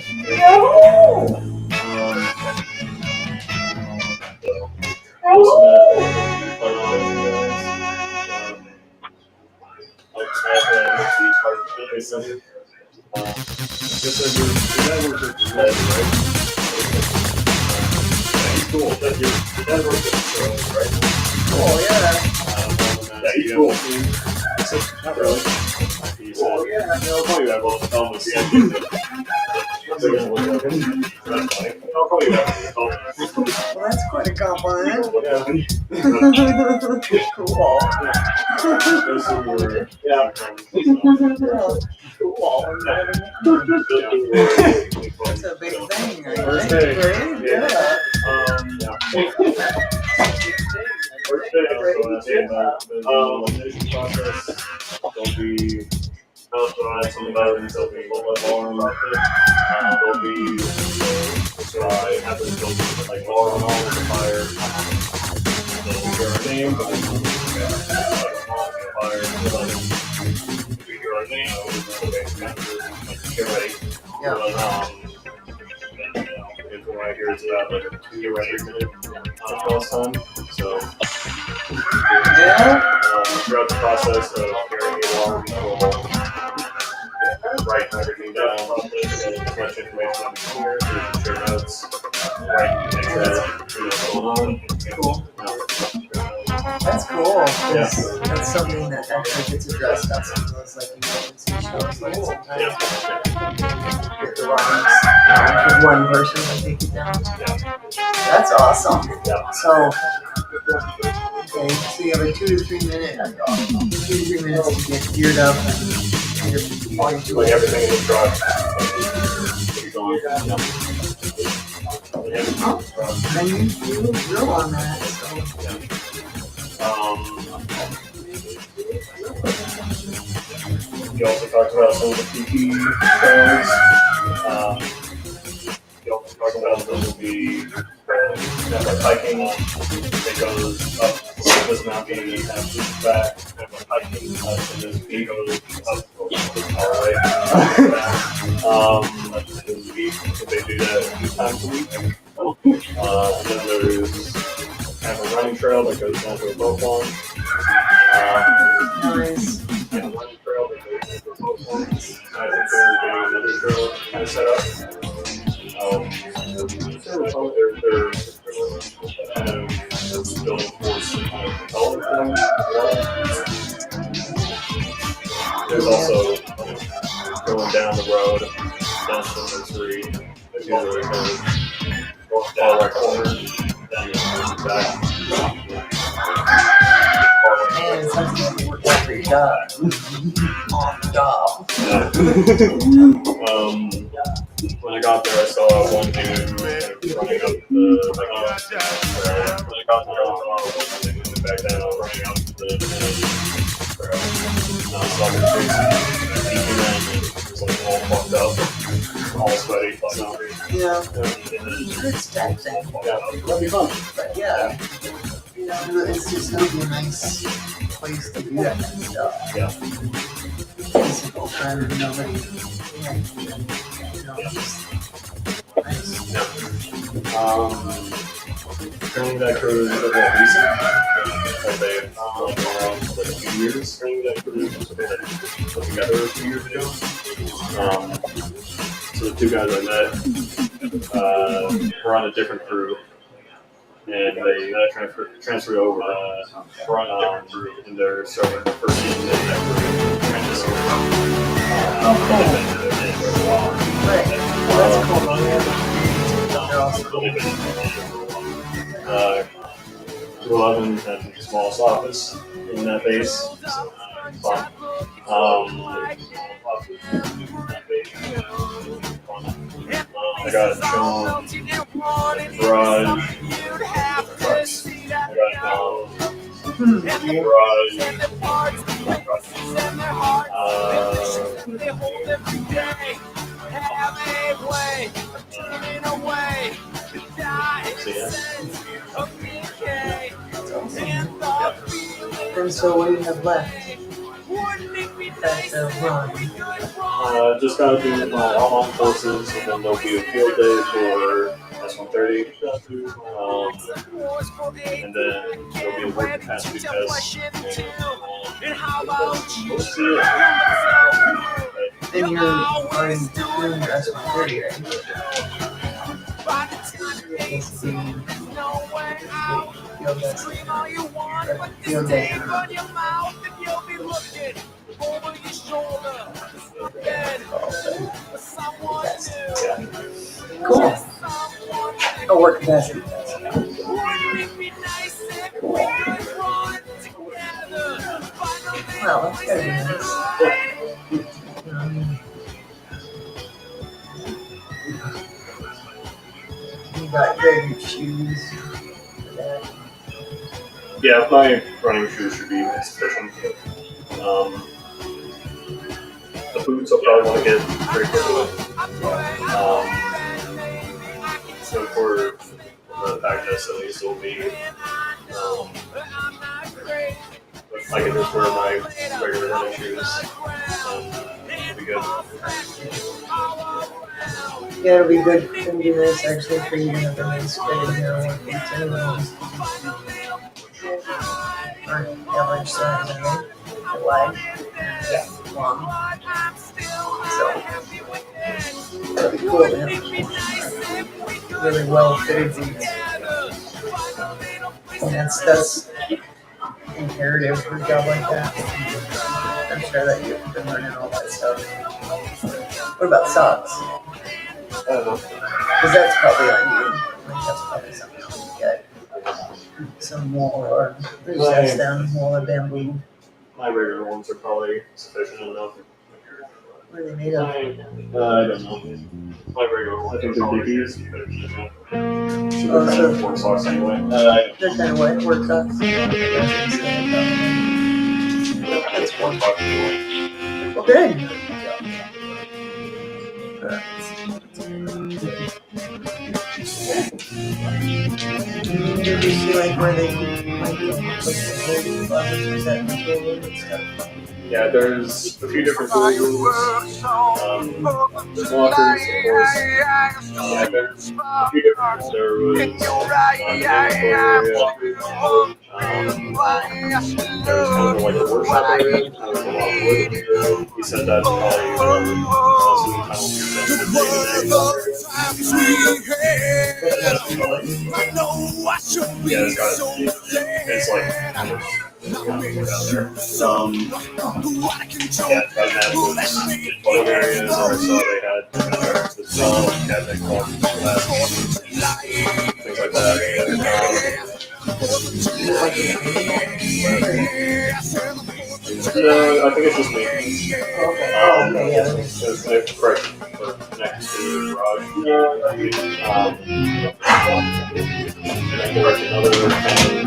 Speaker 2: Cool. Your dad works at the right?
Speaker 3: Oh, yeah.
Speaker 2: Yeah, he's cool. Not really. He said,
Speaker 3: Oh, yeah.
Speaker 2: I'll call you back. Well, almost. That's funny. I'll call you back.
Speaker 3: Well, that's quite a compliment.
Speaker 2: Yeah.
Speaker 3: Cool.
Speaker 2: Those two were, yeah.
Speaker 3: Cool. That's a big thing.
Speaker 2: First day.
Speaker 3: Yeah.
Speaker 2: First day. Elimination process. There'll be some veterans. There'll be alarm. There'll be happens. There'll be like alarm on the fire. They'll hear our name. Fire. We hear our name. Get ready.
Speaker 3: Yeah.
Speaker 2: What I hear is about like a 2 year record minute last time. So
Speaker 3: Yeah?
Speaker 2: Throughout the process of carrying it along, we'll write everything down, as much information as we can here, so we can share notes, write things down, what's going on.
Speaker 3: Cool. That's cool. That's something that actually gets addressed on some of those like emergency shows. Like sometimes get the rhymes with one person and take it down. That's awesome. So, okay, so you have a 2 to 3 minute, 2 to 3 minutes to get geared up and get going to
Speaker 2: Like
Speaker 3: it.
Speaker 2: everything in the truck.
Speaker 3: And you look real on that. So.
Speaker 2: You also talked about some of the PT trails. You also talked about some of the hiking that goes up this mountain and kind of loops back. Hiking and then it goes up all the way back. They do that a few times a week. And then there's kind of a running trail that goes down to a boat launch.
Speaker 3: Nice.
Speaker 2: And a running trail that goes down to a boat launch. I think they're doing another trail kind of set up. They're kind of building towards some kind of development. There's also going down the road, down to Missouri, if you really kind of walk down that corner, then back.
Speaker 3: Man, it sounds like you work out your job. On the job.
Speaker 2: When I got there, I saw one dude running up the when I got there, I saw one dude back then running up the trail. And I saw him chasing, he was like all fucked up, all sweaty, so
Speaker 3: Yeah. It's taxing.
Speaker 2: that'll be fun.
Speaker 3: But yeah. It's just gonna be a nice place to do that kind of stuff.
Speaker 2: Yeah.
Speaker 3: Physical time and nobody. Nice.
Speaker 2: Currently that crew is a bit more recent. Like they've been around for like a few years. Currently that crew is put together a few years ago. So the two guys I met were on a different crew. And they transferred over and they're starting the first season in that crew.
Speaker 3: Right. That's cool. They're awesome.
Speaker 2: 211 had the smallest office in that base. So, fun. I got shown garage. I got garage.
Speaker 3: And so what do you have left? That's a run.
Speaker 2: Just gotta do my online courses, and then there'll be a field day for S130. And then there'll be a work capacity test.
Speaker 3: Then you're already doing your S130, right? Field day. Cool. Oh, work capacity. Well, that's gotta be nice. You got your shoes for that.
Speaker 2: Yeah, my running shoes should be sufficient. The boots I'll probably want to get very quickly. So for the back test at least, it'll be I can just wear my regular running shoes. It'll be good.
Speaker 3: Yeah, it'll be good. It'll be nice actually for you to have a nice fit in your work boots anyways.
Speaker 7: average size, I think. Wide. Yeah, long. So, that'd be cool, man. Really well fitted boots. And that's imperative for a job like that. I'm sure that you've been learning all that stuff. What about socks? Because that's probably on you. Like, that's probably something you get. Some wool or recessed down wool or bamboo.
Speaker 2: My regular ones are probably sufficient enough.
Speaker 7: What are they made of?
Speaker 2: I don't know. My regular ones are probably sufficient enough.
Speaker 7: Oh, so
Speaker 2: Work socks anyway.
Speaker 7: they're kind of what? Work socks? That's one. Well, good. Did you see like where they like the closets was that and stuff?
Speaker 2: Yeah, there's a few different tools. There's lockers, of course. Yeah, there's a few different ones. There was the area. There's kind of like the workshop area. There's a lot of wood. He said that's probably also kind of sensitive yeah, it's got it's like other areas where I saw they had the tub, cabinet closet, things like that. No, I think it's just maintenance.
Speaker 7: Okay, yeah, that makes sense.
Speaker 2: It's correct for next to the garage. And then there's another kind of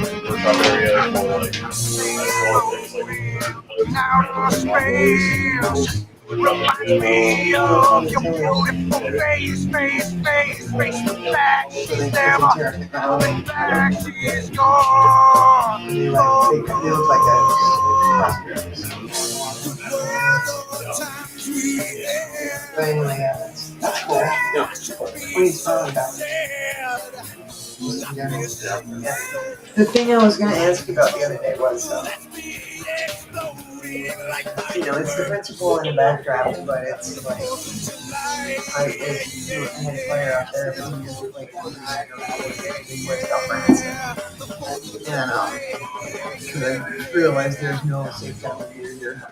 Speaker 2: workshop area for like small things like
Speaker 7: But anyway, yeah, that's cool. What are you talking about? Yeah. The thing I was going to ask you about the other day was, it's the principle in the backdraft, but it's like, I had a fire out there, but we just like West France, and because I realized there's no safe time of year here.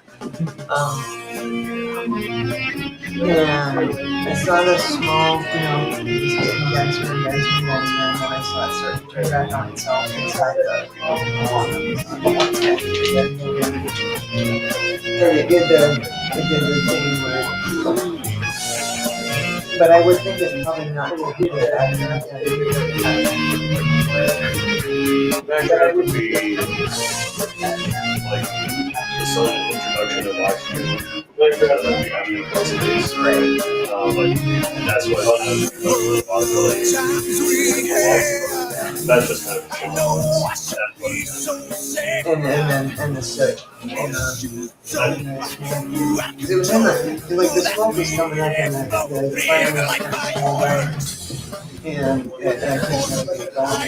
Speaker 7: And I saw this small, just getting denser and denser and denser, and then I saw it start to turn back on itself inside the and it did the thing where, but I would think it's probably not going to do that.
Speaker 2: that would be like the sudden introduction of oxygen. Like that would be happening across the base.
Speaker 7: Right.
Speaker 2: And that's what that's just kind of
Speaker 7: and the soot and the smoke. It was in the smoke was coming up and the fire was kind of and I couldn't get gone.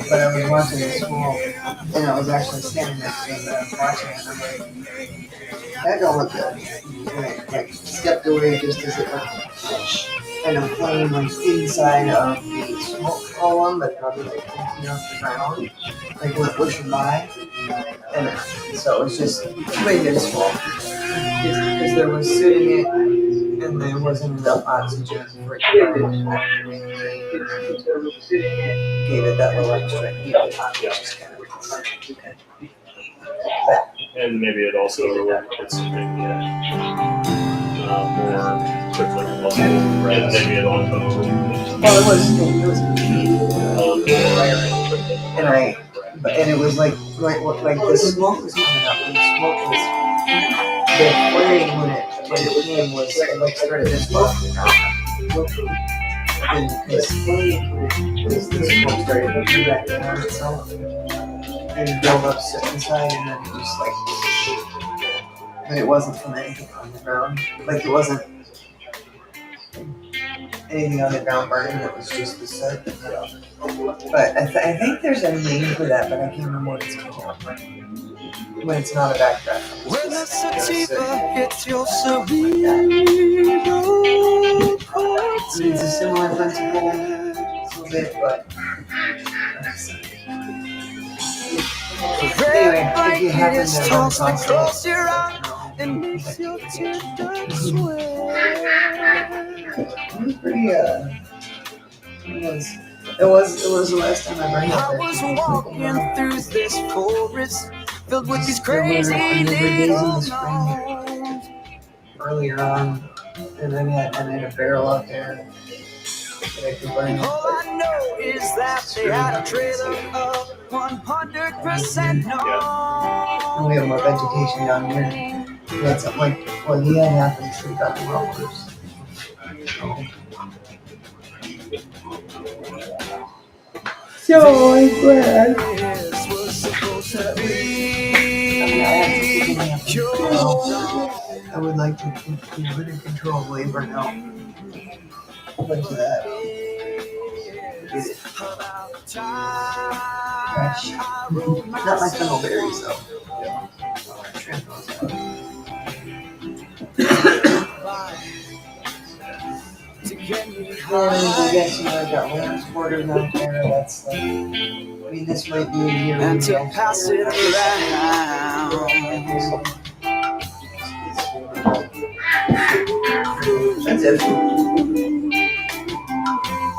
Speaker 7: But I was watching the smoke and I was actually standing next to him watching it and I'm like, that don't look good. And I stepped away just as it went and a flame like inside of the smoke column, but probably like off the ground, like what pushing by, and so it was just really smoke because there was soot in it and there wasn't enough oxygen for it to burn. Gave it that little extra heat, which is kind of
Speaker 2: and maybe it also it's something more quickly possible, right? Maybe it also
Speaker 7: well, it was and it was like the smoke was coming up, and the smoke was the flame when it came was it like started to smoke and because the smoke started to do that on itself and build up soot inside and then it just like, but it wasn't from anything on the ground, like it wasn't. anything underground burning. It was just the soot. But I think there's a name for that, but I can't remember what it's called. When it's not a backdraft.
Speaker 1: When the sativa hits your
Speaker 7: It's
Speaker 1: cerebral
Speaker 7: a similar principle, a little bit, but anyway, if you happen to run across it,
Speaker 1: and makes your teardrops swell.
Speaker 7: it was pretty. It was the last time I burned
Speaker 1: I
Speaker 7: it.
Speaker 1: was walking through this forest filled with these
Speaker 7: There were
Speaker 1: crazy
Speaker 7: a number of days in
Speaker 1: little
Speaker 7: the spring
Speaker 1: gnomes.
Speaker 7: earlier on, and I had a barrel out there that I could burn.
Speaker 1: All I know is that they had a trailer of 100% no.
Speaker 7: And we have more vegetation down here. We had something like, well, he had half of the tree cut in rollers. So I'm glad.
Speaker 1: This was supposed to be
Speaker 7: I would like to keep it in control of labor now. But to that. Get it fresh. Not my tunnelberries though. Trim those out. And I guess I got lamb's quarters out there. That's like, I mean, this might be a year.
Speaker 1: and to pass it around.
Speaker 7: That's it.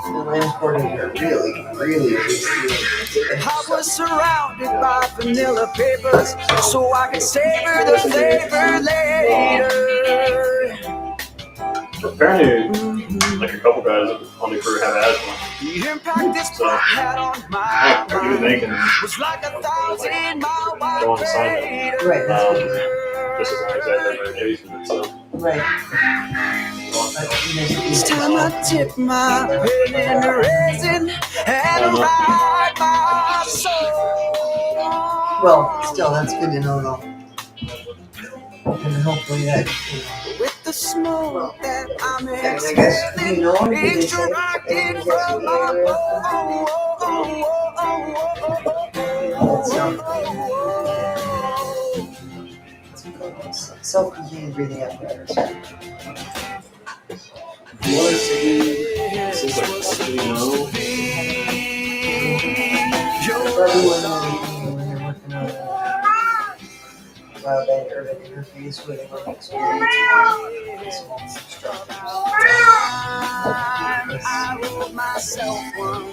Speaker 7: The lamb's quarters are really a big deal.
Speaker 1: I was surrounded by vanilla papers so I could savor the flavor later.
Speaker 8: Apparently, like a couple guys on the crew have asthma.
Speaker 1: The impact this
Speaker 8: So,
Speaker 1: plant had on my
Speaker 8: even they can
Speaker 1: was like 1,000-mile
Speaker 8: go on assignment.
Speaker 7: Right, that's good.
Speaker 8: Just as long as they have their medication. So,
Speaker 7: Right.
Speaker 1: Each time I dip my pen in the resin and write my soul.
Speaker 7: Well, still, that's good to know though. And hopefully that,
Speaker 1: With the smoke that I'm
Speaker 7: I guess, you know, they say
Speaker 1: extracted
Speaker 7: everybody gets
Speaker 1: from
Speaker 7: the
Speaker 1: my
Speaker 7: self-contained breathing apparatus.
Speaker 8: seems like you know,
Speaker 7: For everyone when they're working on that urban interface with an experience
Speaker 1: I wrote myself one.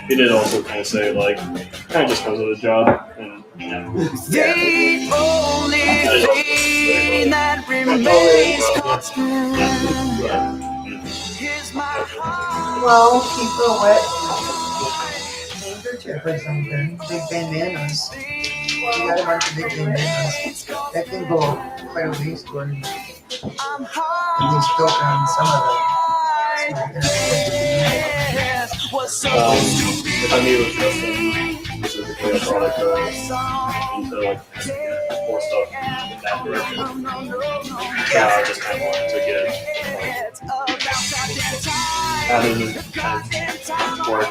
Speaker 8: he did also kind of say, like, kind of just comes with a job. And, yeah.
Speaker 1: The only thing that remains constant is my heart.
Speaker 7: Well, keep it wet. Handkerchief or something. Big bandanas. You got a bunch of big bandanas. That can go quite a ways toward at least filter on some of them.
Speaker 8: If I knew it was just specifically a product to like more stuff in that direction. Yeah, I just kind of wanted to get having kind of work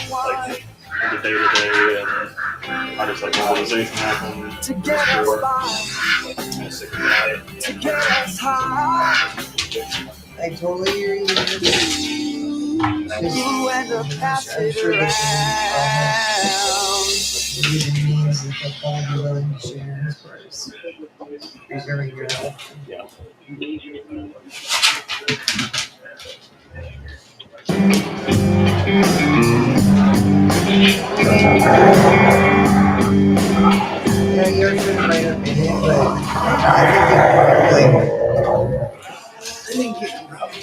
Speaker 8: like in the day-to-day and how does like mobilization happen before kind of sick of that.
Speaker 7: I totally hear you.
Speaker 1: You and the passage
Speaker 7: sure
Speaker 1: around.
Speaker 7: It means that they'll probably be willing to share as far as preserving your health.
Speaker 8: Yeah.
Speaker 7: Yeah, you're doing right up in it, but I think you can probably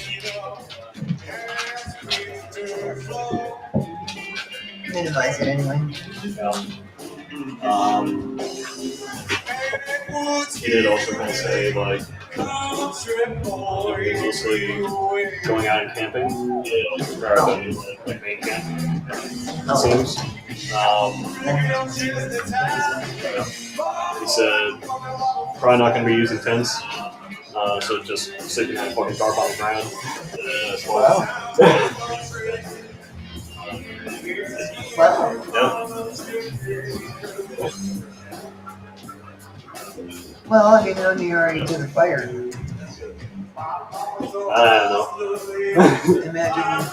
Speaker 7: minimize it anyway.
Speaker 8: He did also kind of say, like, he's mostly going out and camping rather than like main camp. It seems. He said probably not going to be using tents, so just sitting in a fucking tarp on the ground.
Speaker 7: Wow. Wow.
Speaker 8: Yeah.
Speaker 7: Well, I mean, when you already did the fire,
Speaker 8: I don't know.
Speaker 7: imagine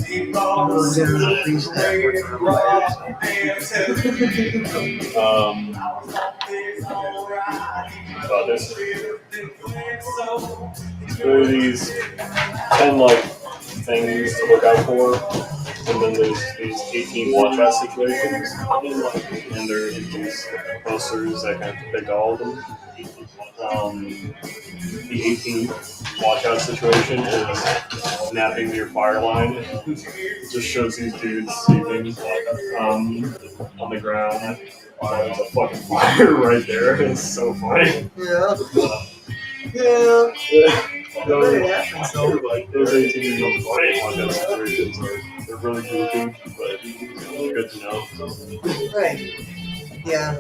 Speaker 7: people doing a priest that working on
Speaker 8: But there's really these 10 like things to look out for, and then there's these 18 watch out situations, and there are these posters that kind of depict all of them. The 18th watch out situation is napping near fire line. It just shows these dudes sleeping on the ground. There's a fucking fire right there. It's so funny.
Speaker 7: Yeah. Yeah.
Speaker 8: Those 18 watch out situations they're really goofy, but good to know.
Speaker 7: Right. Yeah.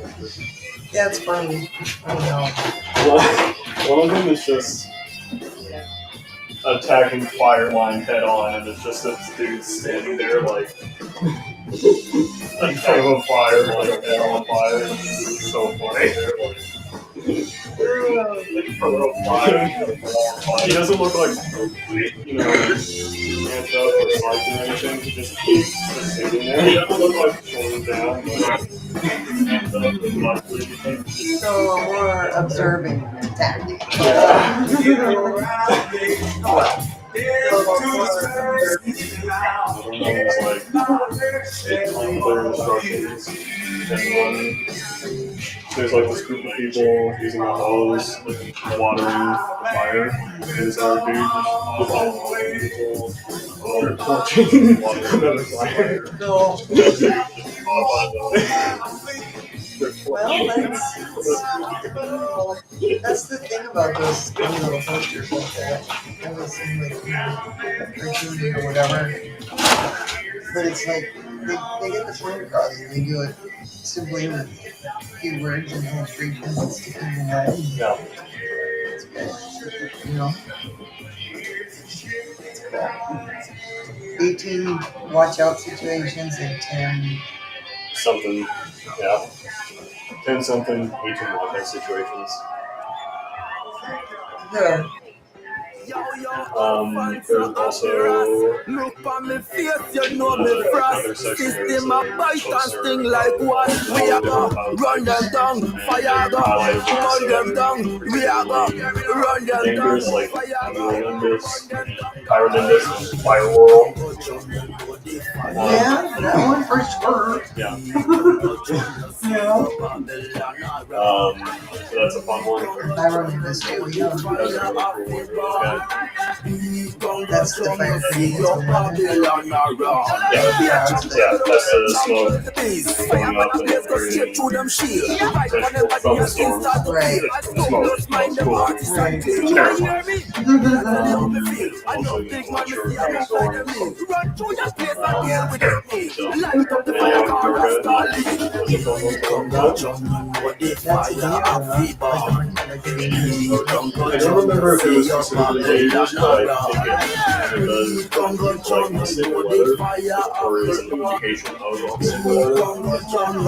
Speaker 7: Yeah, it's funny. I don't know.
Speaker 8: One of them is just attacking fire line head on, and it's just this dude standing there like in front of a fire, like head on fire. It's so funny. He doesn't look like, ramped up or psyched or anything. He's just sitting there. He doesn't look like shoulders down.
Speaker 7: So a more observing tactic.
Speaker 8: There's like this group of people using a hose, watering the fire. There's our dude watching another fire.
Speaker 7: No. Well, that's the thing about those funny little posters like that. That was seem like cartoony or whatever. But it's like they get the point across. They do it simply with a few words and illustrations and sticking in the head.
Speaker 8: Yeah.
Speaker 7: It's good. You know? It's cool. 18 watch out situations and 10
Speaker 8: something, yeah. 10 something, 18 watch out situations.
Speaker 7: Yeah.
Speaker 8: There's also another section where it's closer
Speaker 9: like what we are gonna run them down, fire go, run them down, we are gonna run them down,
Speaker 8: like Pyronindus, Fire Whirl.
Speaker 7: Yeah, that one for sure.
Speaker 8: Yeah.
Speaker 7: Yeah.
Speaker 8: So that's a fun one.
Speaker 7: Pyronindus, yeah.
Speaker 8: That's a really cool one.
Speaker 7: That's the fire creating.
Speaker 8: Yeah, that's the smoke going up and creating potential from the storm.
Speaker 7: Right.
Speaker 8: Smoke smells cool.
Speaker 7: Right.
Speaker 8: It's terrifying. Also, you can watch your from the storm. I don't remember if it was specifically dangerous, but I think it does like unstable weather, or is an indication of unstable weather.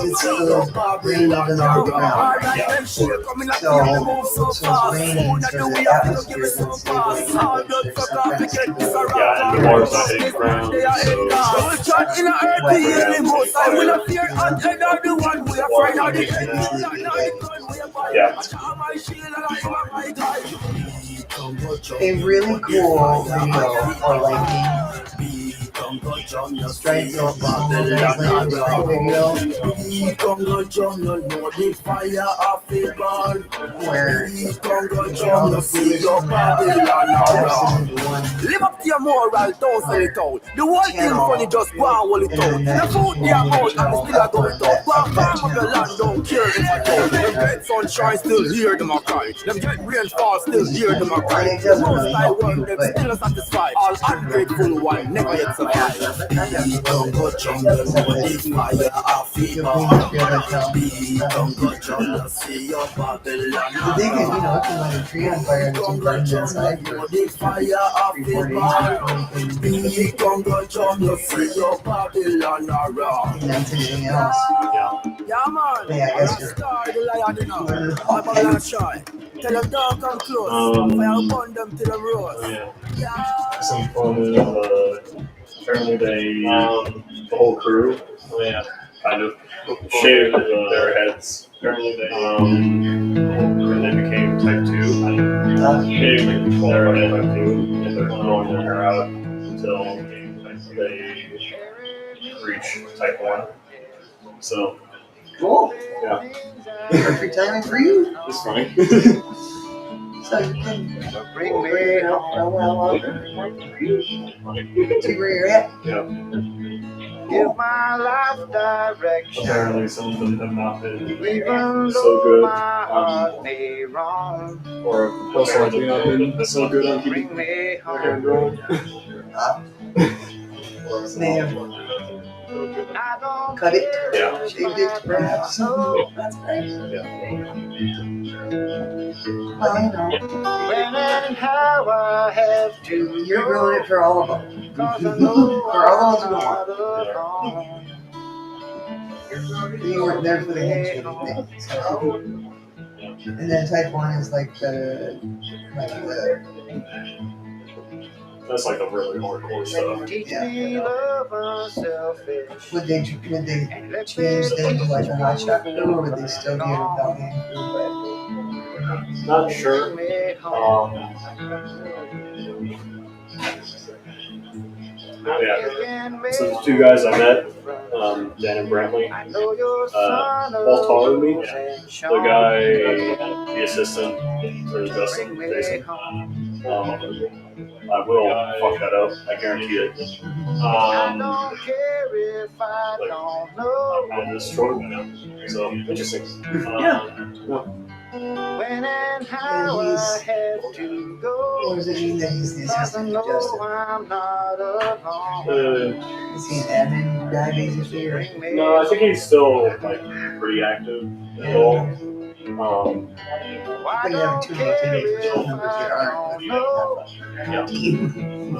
Speaker 7: It's the rain up and underground.
Speaker 8: Yeah.
Speaker 7: So it's raining, so the atmosphere is unstable.
Speaker 8: Yeah, and the water's not hitting the ground, so
Speaker 7: A really cool video or like straight up video where
Speaker 9: live up to your moral, don't sell it out. The whole thing funny, just go and hold it out. The food they are out and the still are going out. Go and farm up your land, don't care if it's out. Them get sunshine, still hear them a cry. Them get rainfall, still hear them a cry. The most I want, them still satisfied. All ungrateful one, never yet survive. Congo jungle, the fire of fever. Congo jungle, see your Babylon.
Speaker 7: The thing is, it can light a tree on fire and it's burned inside for
Speaker 9: The fire of
Speaker 7: 3-4 days before you
Speaker 9: the Congo jungle, see your Babylon around.
Speaker 7: can announce anything else.
Speaker 9: Yeah, man.
Speaker 7: Yeah, I guess you're.
Speaker 9: Star the lion, you know. I'm gonna try. Tell them don't come close. Fire burn them to the rose.
Speaker 8: Yeah. Some fun apparently they, the whole crew, kind of shaved their heads. Apparently they, and they became type 2. Shaved their head type 2, and they're growing their hair out until they reach type 1. So,
Speaker 7: Cool.
Speaker 8: yeah.
Speaker 7: Perfect timing for you.
Speaker 8: It's funny.
Speaker 7: So you can bring me home. See where you're at?
Speaker 8: Yeah.
Speaker 3: Give my life direction.
Speaker 8: Apparently some of them have not been
Speaker 3: Even
Speaker 8: so
Speaker 3: though
Speaker 8: good,
Speaker 3: my heart may wrong.
Speaker 8: or most likely not been so good on keeping
Speaker 3: Bring me
Speaker 8: their hair growing.
Speaker 7: Man,
Speaker 3: I don't
Speaker 7: cut it.
Speaker 8: Yeah.
Speaker 7: Shaved it, perhaps. That's great. Well,
Speaker 3: when and how I have to.
Speaker 7: you're growing it for all of them.
Speaker 3: Cause I know
Speaker 7: For all those
Speaker 3: I'm
Speaker 7: who
Speaker 3: not
Speaker 7: want.
Speaker 3: alone.
Speaker 7: You weren't there for the handshake thing. So. And then type 1 is like the
Speaker 8: That's like the really hardcore stuff.
Speaker 3: Teach me love unselfish.
Speaker 7: would they change them to like a hot shot crew, or would they still be a rebellion crew?
Speaker 8: Not sure. Yeah. So the two guys I met, Dan and Brantley, both taller than me. The guy, the assistant, or Justin, Jason. I will fuck that up. I guarantee it.
Speaker 3: I don't care if I don't know.
Speaker 8: I'm kind of destroyed by now. So interesting.
Speaker 3: When and how I have to go.
Speaker 7: Or does it mean that he's the
Speaker 3: Cause I
Speaker 7: assistant to
Speaker 3: know
Speaker 7: Justin?
Speaker 3: I'm not alone.
Speaker 7: Is he an admin guy basically? Or?
Speaker 8: No, I think he's still like pretty active at all.
Speaker 3: I
Speaker 7: But you have
Speaker 3: don't
Speaker 7: two
Speaker 3: care
Speaker 7: motivators
Speaker 3: if
Speaker 7: members that
Speaker 3: I
Speaker 7: aren't
Speaker 3: don't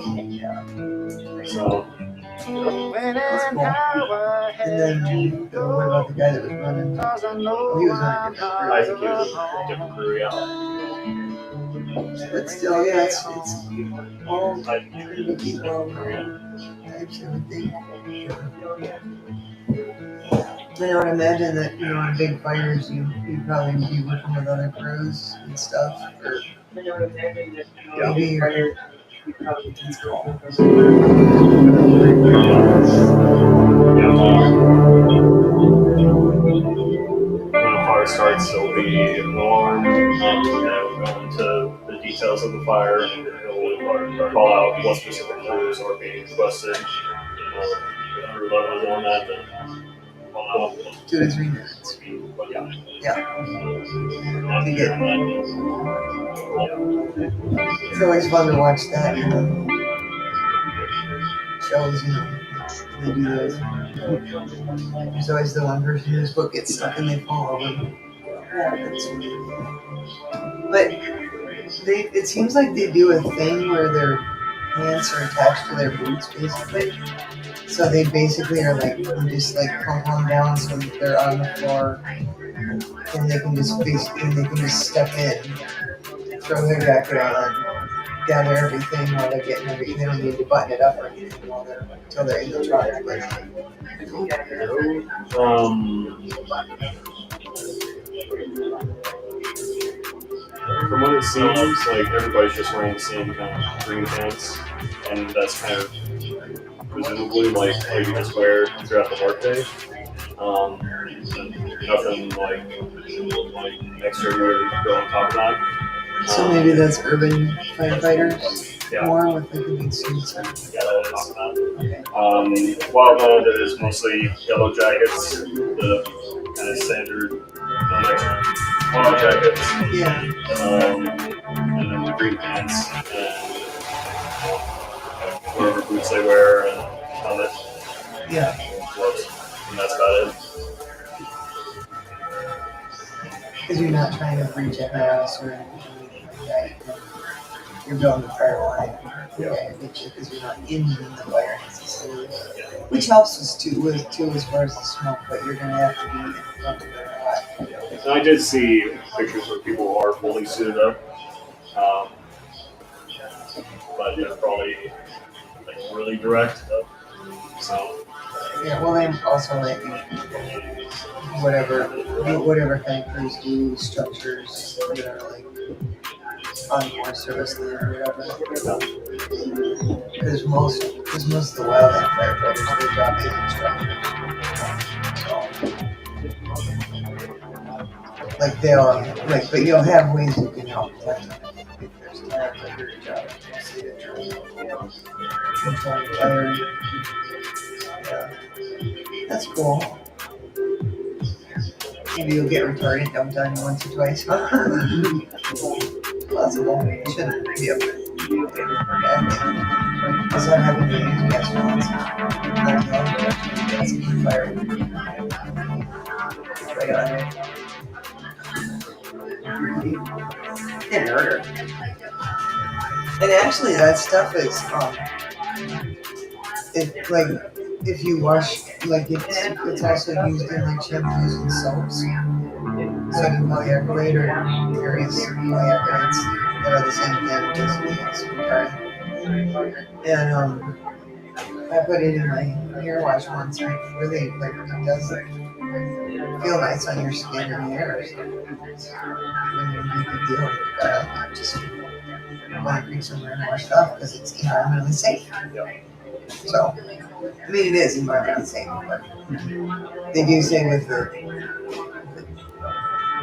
Speaker 3: know.
Speaker 8: So
Speaker 3: When and how I
Speaker 7: And
Speaker 3: have
Speaker 7: then,
Speaker 3: to
Speaker 7: what
Speaker 3: go.
Speaker 7: about the guy that was running?
Speaker 3: Cause I know
Speaker 7: He was
Speaker 3: I'm
Speaker 7: on
Speaker 3: not
Speaker 8: I think he was a different crew, yeah.
Speaker 7: But still, yeah, it's all pretty equal types of thing. I would imagine that, on big fires, you'd probably be working with other crews and stuff. Or maybe you're.
Speaker 8: When a fire starts, there'll be an alarm, and we'll go into the details of the fire, and we'll call out what specific crews are being requested. The crew level is on that, then call out
Speaker 7: 2 to 3 minutes. Yeah. To get. It's always fun to watch that. Shows, they do those. There's always the one person whose book gets stuck and they fall over. But it seems like they do a thing where their hands are attached to their boots, basically. So they basically are like, just like pump them down so that they're on the floor, and they can just step in, throw their jacket on, gather everything while they're getting everything. They don't need to button it up or anything until they're in the truck.
Speaker 8: From what it seems, like everybody's just wearing the same kind of green pants, and that's kind of presumably like what you just wear throughout the workday. Nothing like extra weird to go on top of that.
Speaker 7: So maybe that's urban firefighters
Speaker 8: Yeah.
Speaker 7: more with like the big suits.
Speaker 8: Yeah, that is that. Wildland is mostly yellow jackets, the kind of standard wild jackets,
Speaker 7: Yeah.
Speaker 8: and then the green pants and whatever boots they wear and helmet.
Speaker 7: Yeah.
Speaker 8: And that's about it.
Speaker 7: Because you're not trying to breach a house or anything like that. You're building a fire line. Yeah, because you're not in the fire necessarily. Which helps us too as far as the smoke, but you're gonna have to be in front of it a lot.
Speaker 8: And I did see pictures where people are fully suited up. But they're probably like really direct. So
Speaker 7: yeah, well, they also let you whatever factories do structures that are like on more service land or whatever. Because most of the wildland firefighters they drop in structures. Like they'll but you'll have ways you can help protect them if there's time for your job. See the control fire. Yeah. That's cool. Maybe you'll get retarded dumped once or twice. Possible. You shouldn't be up there. Because I'm having to use gas ones. That's a fire. Right on it. Didn't hurt her. And actually, that stuff is, if you wash, like it's also used in like shampoos and soaps. Sodium polyacrylate or various polyacrylates that are the same thing, basically it's retardant. And I put it in my hair wash once, and it really it does feel nice on your skin and hair. So when you make a deal, you gotta just want to bring somewhere and wash it off because it's environmentally safe. So, I mean, it is environmentally safe, but they do say with the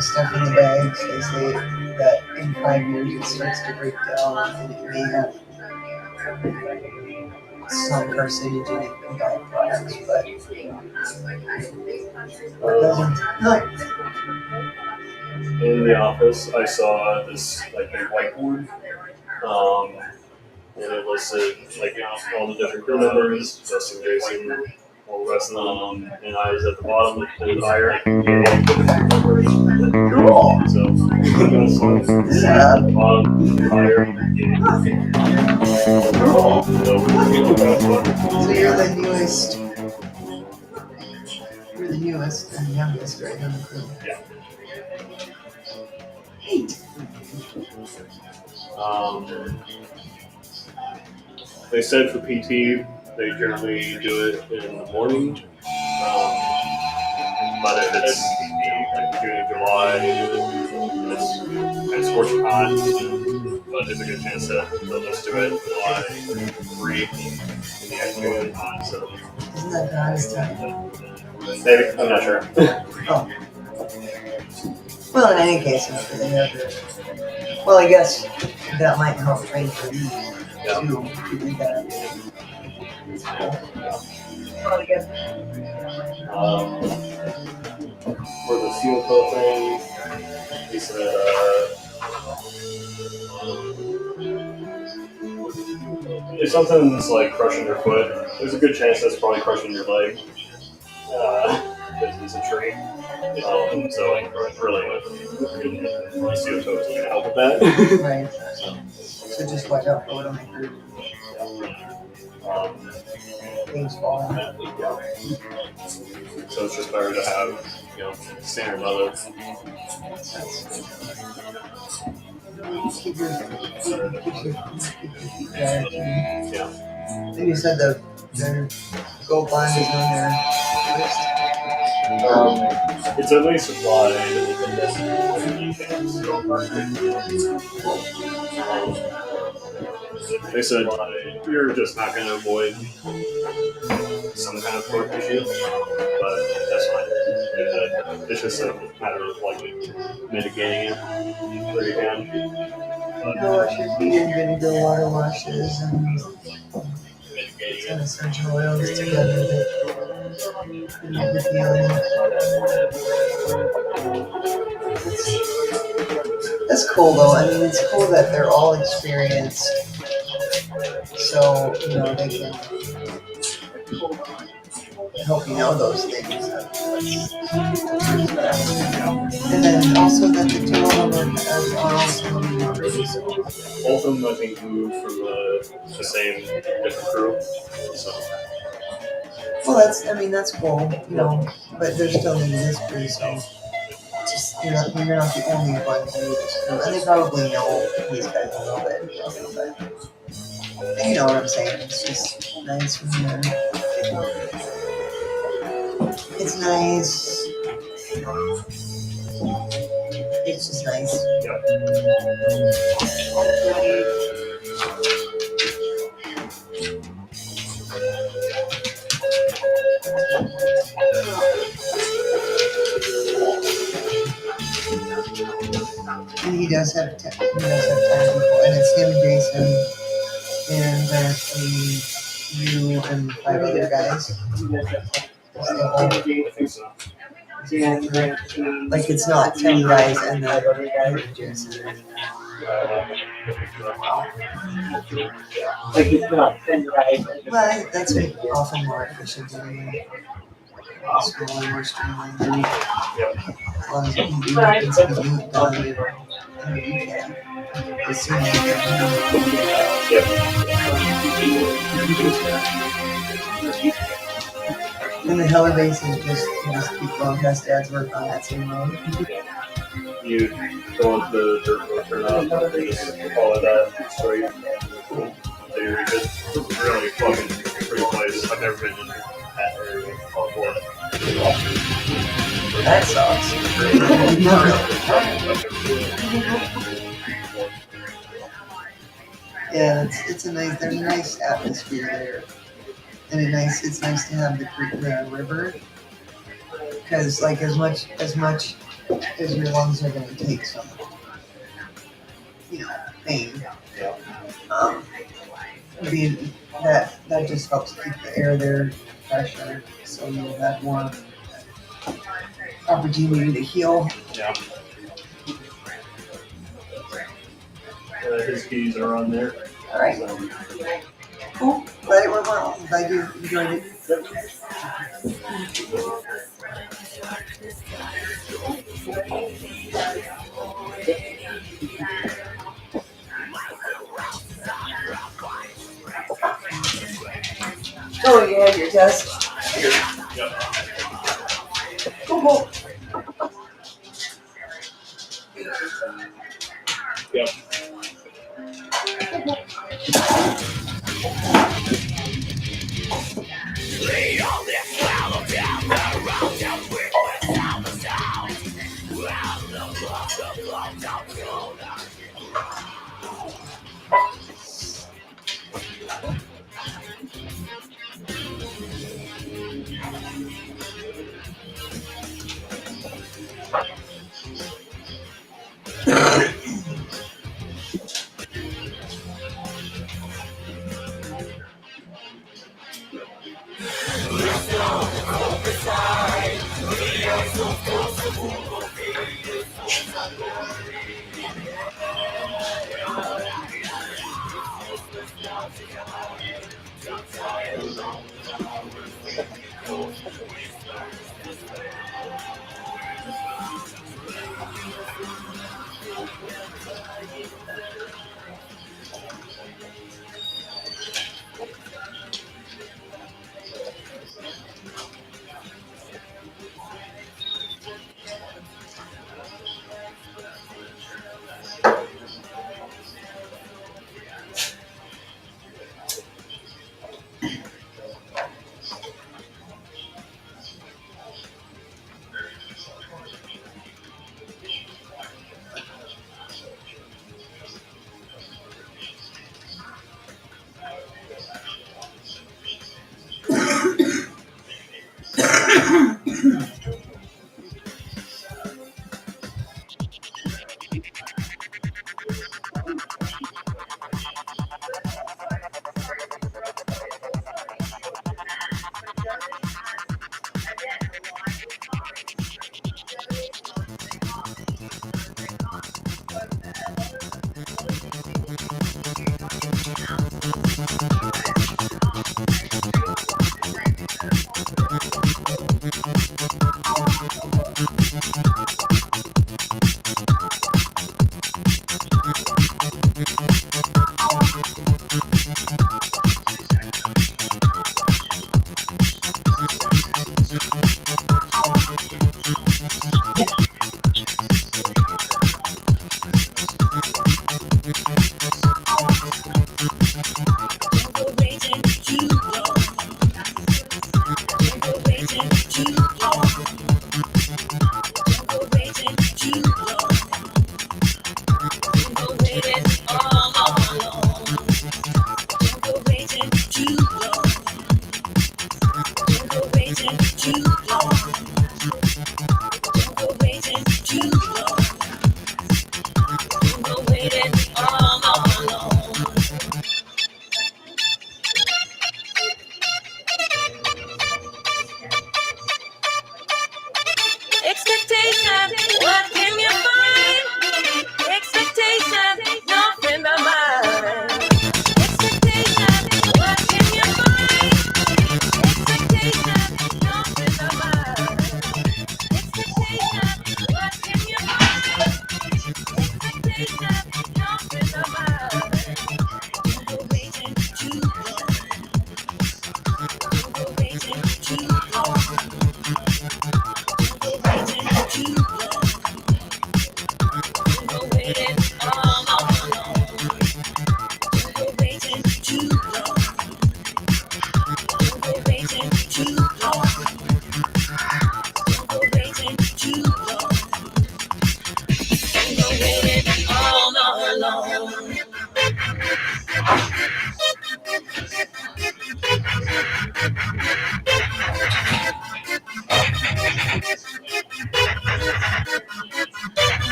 Speaker 7: stuff in the bags, they say that in 5 years it starts to break down and it may have some carcinogenic byproducts, but it doesn't.
Speaker 8: in the office, I saw this like big whiteboard, and it listed like all the different crew members, Justin, Jason, all the rest of them, and I was at the bottom of the higher.
Speaker 7: Cool.
Speaker 8: So at the bottom, higher.
Speaker 7: Cool.
Speaker 8: So
Speaker 7: So you're the newest. You're the newest and youngest right on the crew.
Speaker 8: Yeah.
Speaker 7: Neat.
Speaker 8: They said for PT, they generally do it in the morning. But if it's like June and July, it's scorching hot. But there's a good chance that they'll just do it July 3 in the afternoon. So
Speaker 7: Isn't that the hottest time?
Speaker 8: maybe, I'm not sure.
Speaker 7: Oh. Well, in any case, I'm sure they have it. Well, I guess that might help train for you too, if you do that. Well, I guess.
Speaker 8: For the seal coat thing, he said, if something's like crushing your foot, there's a good chance that's probably crushing your leg. Because it's a tree. So like really seal coat is gonna help with that.
Speaker 7: Right. So just watch out for what I'm through. Things falling.
Speaker 8: So it's just better to have, standard leather.
Speaker 7: Keep your feet dry.
Speaker 8: Yeah.
Speaker 7: And you said the gold bond is on their list.
Speaker 8: It's at least supplied. They said you're just not going to avoid some kind of throat issue, but that's fine. It's just a matter of like mitigating it where you can.
Speaker 7: Wash your feet in vinegar water washes and some essential oils together that make the feeling. That's cool though. I mean, it's cool that they're all experienced. So, they can hope you know those things. And then also that the two of them are also members.
Speaker 8: Both of them, I think, moved from the same different crew. So.
Speaker 7: Well, that's cool, you know, but they're still in this crew, so just, you're not the only one in this crew. And they probably know these guys a little bit, but you know what I'm saying. It's just nice when it's nice. It's just nice. And he does have time people, and it's him, Jason, and you and 5 other guys. Like it's not 10 guys and the Jason.
Speaker 10: Like it's not 10 guys.
Speaker 7: But that's often more efficient anyway. Smaller, more streamlined. As long as you can do it, it's going to be done. And you can. As soon as you can. And the heli base is just, you just keep going past Dad's work on that same road.
Speaker 8: You go into the dirt road, turn off, and just follow that straight. It's really fucking pretty place. I've never been in that area before.
Speaker 7: That sucks. Yeah, it's a nice. There's a nice atmosphere there, and it's nice to have the river, because like as much as your lungs are going to take some, pain. Being that just helps keep the air there fresher, so you'll have more opportunity to heal.
Speaker 8: Yeah. His keys are on there.
Speaker 7: All right. Cool. Glad it went well. Glad you enjoyed it. Oh, you had your test?
Speaker 8: Yep.
Speaker 7: Cool.
Speaker 8: Yep.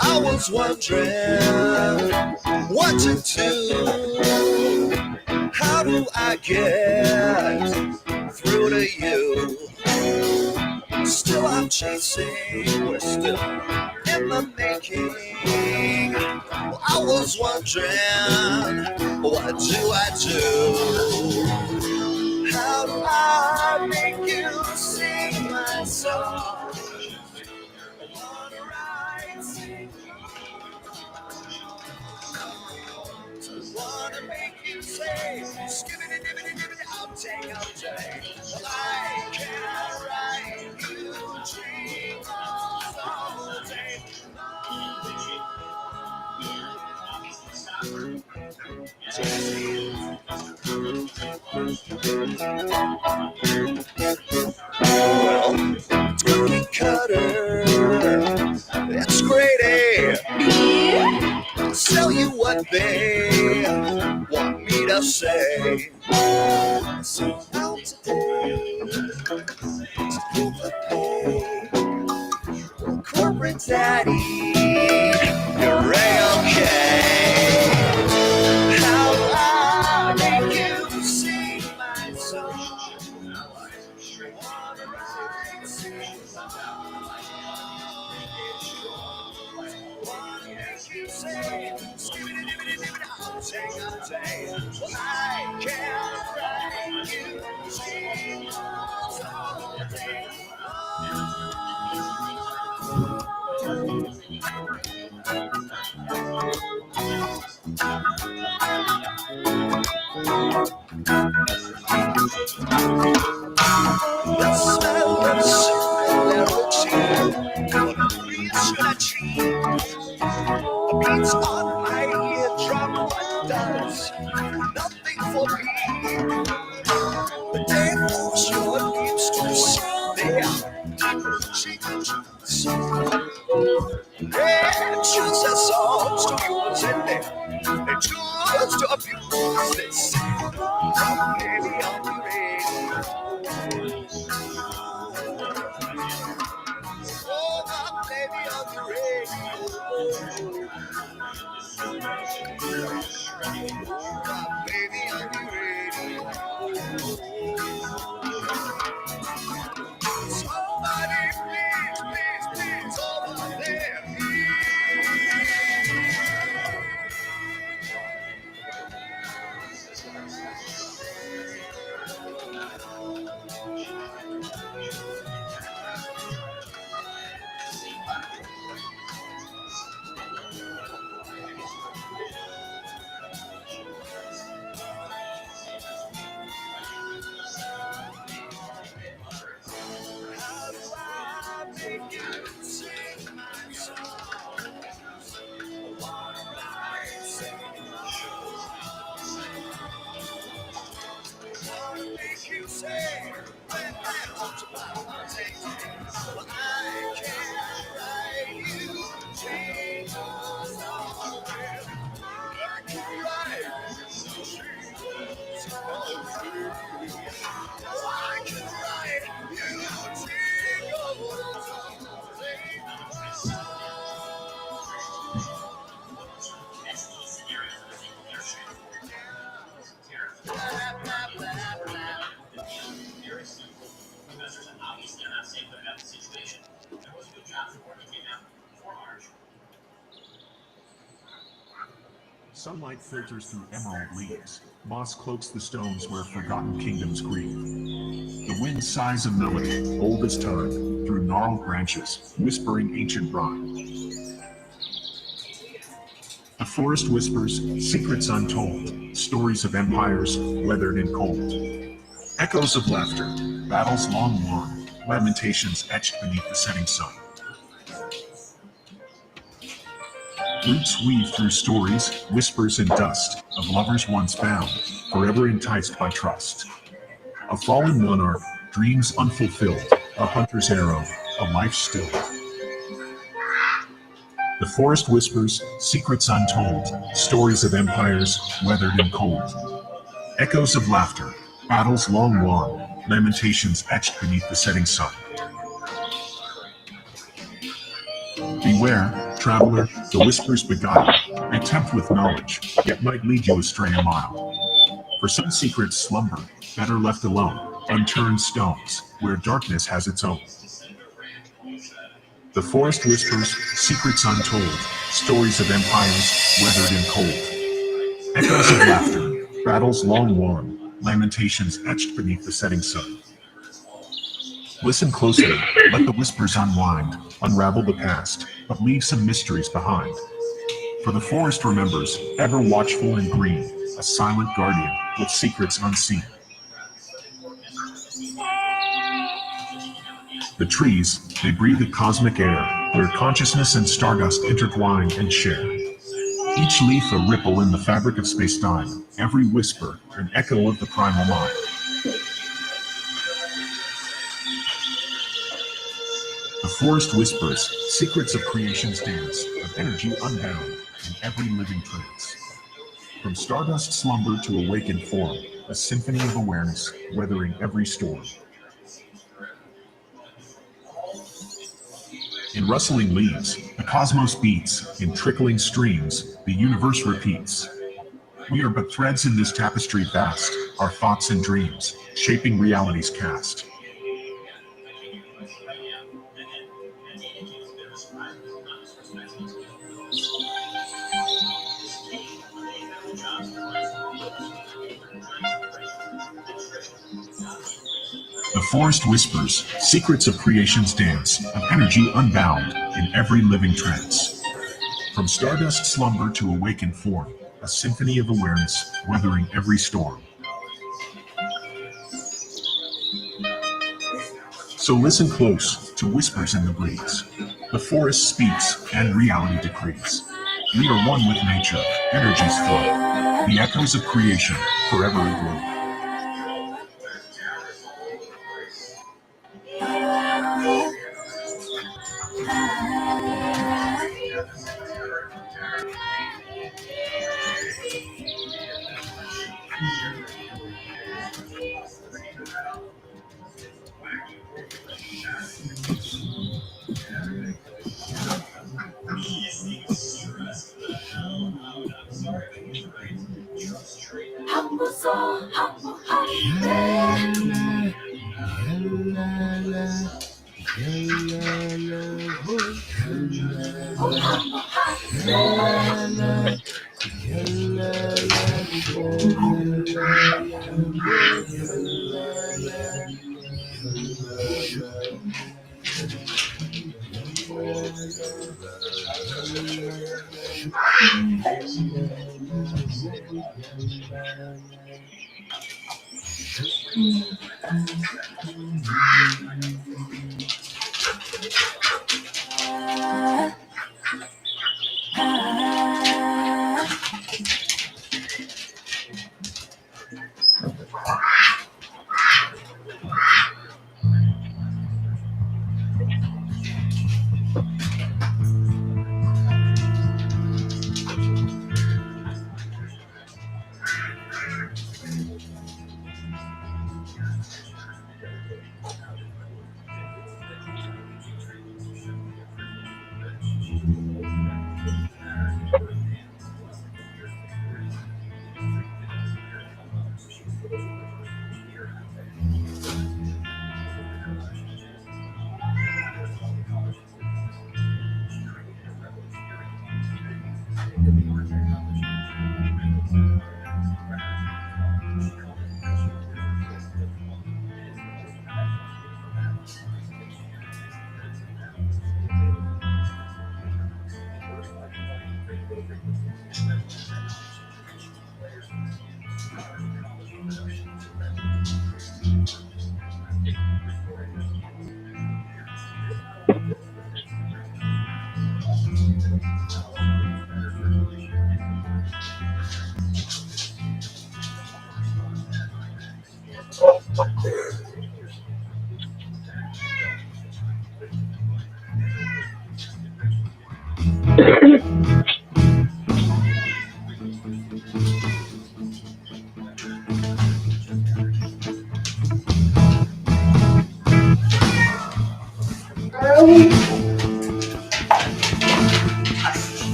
Speaker 6: I was wondering what to do. How do I get through to you? Still I'm chasing, we're still in the making. Well, I was wondering, what do I do? How do I make you sing my song? Wanna make you say, skibbity dibbity dibbity, I'll take all day. Well, I can write you dreams all day. Well, cookie cutter, it's great, eh? Tell you what they want me to say. So out today, to pull the pay. Corporate daddy, you're okay. How I make you sing my song. Wanna write, sing you say, I'll take all day. Well, I can't write you dreams all day. The smell of singularity, what a breeze should I treat? A beats on my eardrum, what does nothing for me? The day falls your lips to see their changes. They choose their songs to use and they choose to abuse this. Baby, I'll be ready. Oh, my baby, I'll be ready. Baby, I'll be ready. Somebody please, please, please,
Speaker 10: Sunlight filters through emerald leaves. Moss cloaks the stones where forgotten kingdoms grieve. The wind sighs a melody, old as time, through gnarled branches, whispering ancient rhyme. The forest whispers, secrets untold, stories of empires weathered and cold. Echoes of laughter, battles long won, lamentations etched beneath the setting sun. Roots weave through stories, whispers and dust, of lovers once bound, forever enticed by trust. A fallen monarch, dreams unfulfilled, a hunter's arrow, a life stilled. The forest whispers, secrets untold, stories of empires weathered and cold. Echoes of laughter, battles long won, lamentations etched beneath the setting sun. Beware, traveler, the whispers beguile. They tempt with knowledge, yet might lead you astray a mile. For some secrets slumber, better left alone, unturned stones, where darkness has its own. The forest whispers, secrets untold, stories of empires weathered and cold. Echoes of laughter, battles long won, lamentations etched beneath the setting sun. Listen closely, let the whispers unwind, unravel the past, but leave some mysteries behind. For the forest remembers, ever watchful and green, a silent guardian with secrets unseen. The trees, they breathe a cosmic air, where consciousness and stardust intertwine and share. Each leaf a ripple in the fabric of space-time, every whisper an echo of the primal mind. The forest whispers, secrets of creation's dance, of energy unbound in every living trance. From stardust slumber to awakened form, a symphony of awareness weathering every storm. In rustling leaves, the cosmos beats, in trickling streams, the universe repeats. We are but threads in this tapestry vast, our thoughts and dreams, shaping reality's cast. The forest whispers, secrets of creation's dance, of energy unbound in every living trance. From stardust slumber to awakened form, a symphony of awareness weathering every storm. So listen close to whispers in the breeze. The forest speaks and reality decrees. We are one with nature, energies flow, the echoes of creation forever aglow.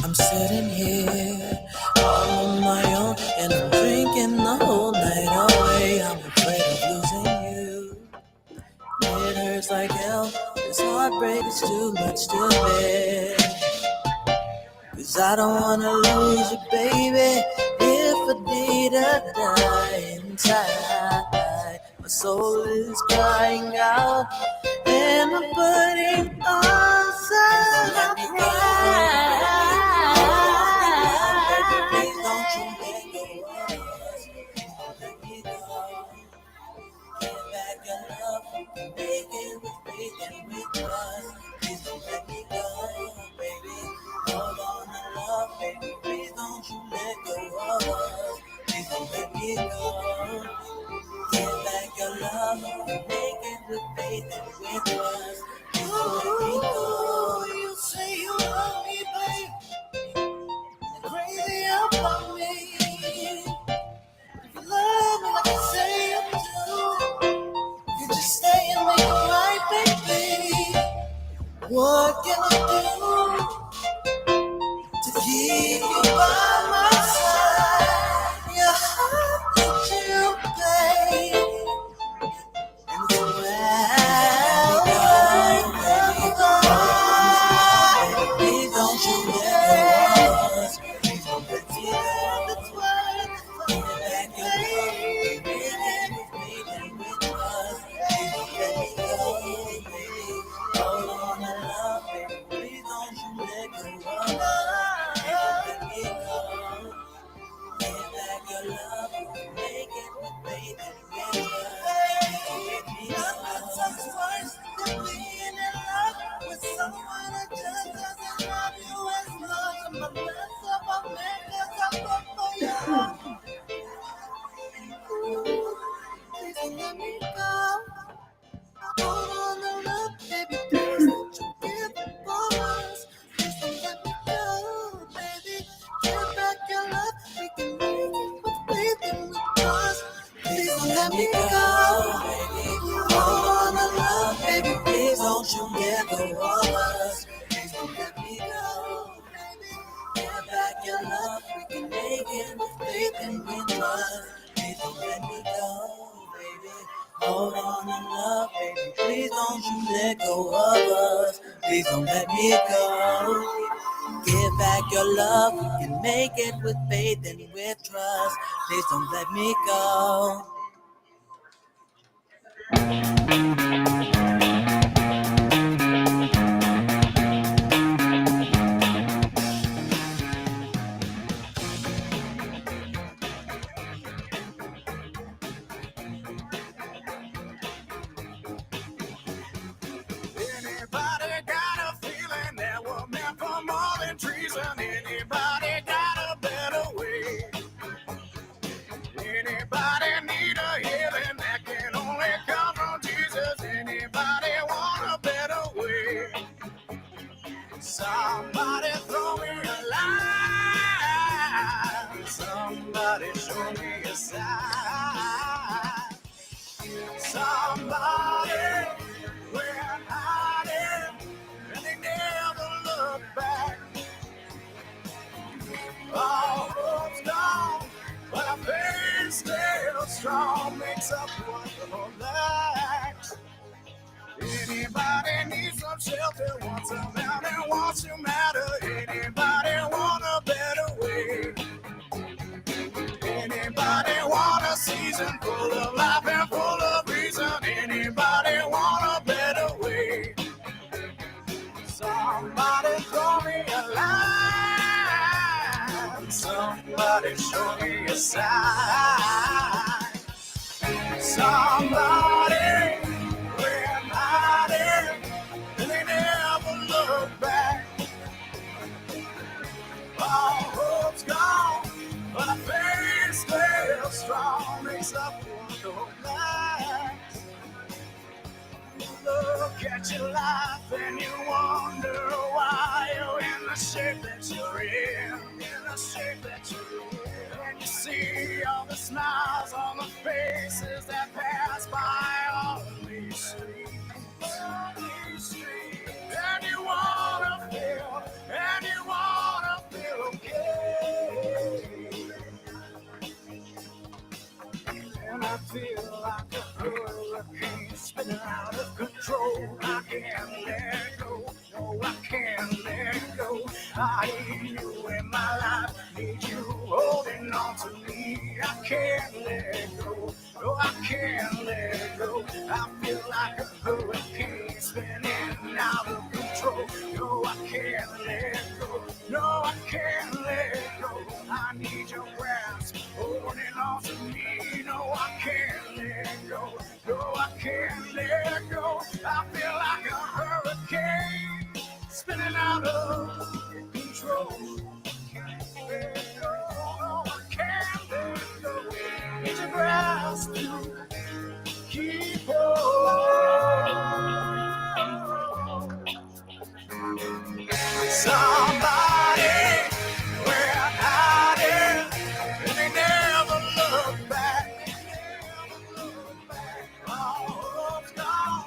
Speaker 1: I'm sitting here all on my own, and I'm drinking the whole night away. I'm afraid of losing you. It hurts like hell. This heartbreak is too much to bear. 'Cause I don't wanna lose you, baby. If I did, I'd die inside. My soul is crying out, and I'm putting on some pride. Please don't you let go of us. Let me go. Get back your love, make it with faith and with trust. Please don't let me go, baby. Hold on to love, baby. Please don't you let go of us. Please don't let me go. Get back your love, make it with faith and with trust. Please don't let me go. You say you love me, babe. You're crazy about me. If you love me like you say you do, you just stay and make it right, baby. What can I do to keep you by my side? Your heart needs you, babe. And it's please don't you let go of us. Please don't let me go. That's why get back your love, baby. With me and with us. Please don't let me go, baby. Hold on to love, baby. Please don't you let go of us. Please don't let me go. Get back your love, make it with faith and with trust. Nothing such worse than being in love with someone that just doesn't love you as much. I'm a mess up, I'm mad 'cause I fuck for you. Please don't let me go. Hold on to love, baby, please don't you give up on us. Please don't let me go, baby. Give back your love, we can make it with faith and with trust. Please don't let me go, baby. Hold on to love, baby, please don't you give up on us. Please don't let me go, baby. Give back your love, we can make it with faith and with trust. Please don't let me go, baby. Hold on to love, baby. Please don't you let go of us. Please don't let me go. Give back your love. We can make it with faith and with trust. Please don't let me go.
Speaker 6: Anybody got a feeling that we're meant for more than treason? Anybody got a better way? Anybody need a healing that can only come from Jesus? Anybody want a better way? Somebody throw me a line. Somebody show me a sign. Somebody went hiding and they never look back. All hope's gone, but our faith still strong. Makes up wonderful lives. Anybody need some shelter? Want some out and wants to matter? Anybody want a better way? Anybody want a season full of life and full of reason? Anybody want a better way? Somebody throw me a line. Somebody show me a sign. Somebody went hiding
Speaker 9: then you wonder why you're in the shape that you're in the shape that you're in. And you see all the smiles on the faces that pass by all of these streets. And you wanna feel okay. And I feel like a hurricane spinning out of control. I can't let go, no, I can't let go. I need you in my life, need you holding on to me. I can't let go, no, I can't let go. I feel like a hurricane spinning out of control. No, I can't let go, no, I can't let go. I need your grasp, holding on to me. No, I can't let go, no, I can't let go. I feel like a hurricane spinning out of control. Can't let go, no, I can't let go. Need your grasp to keep on. Somebody we're hiding, and they never look back. All hope's gone,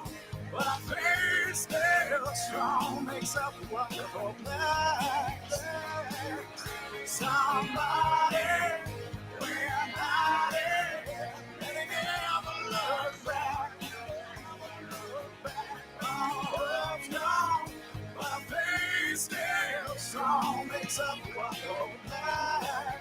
Speaker 9: but our faith still strong. Makes up a wonderful plan. Somebody we're hiding, and they never look back. All hope's gone, but our faith still strong. Makes up a wonderful plan.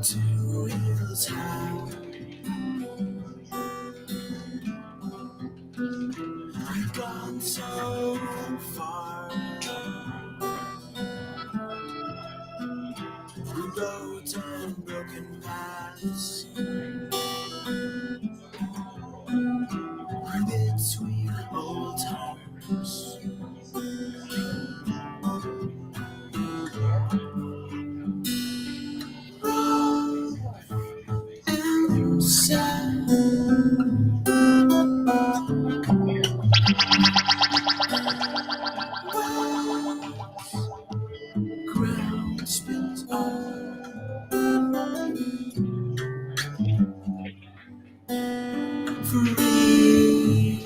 Speaker 1: Two wheels high, I've gone so far. Through roads and broken paths, between old homes. Wrong and sad. Ground spins on. Free,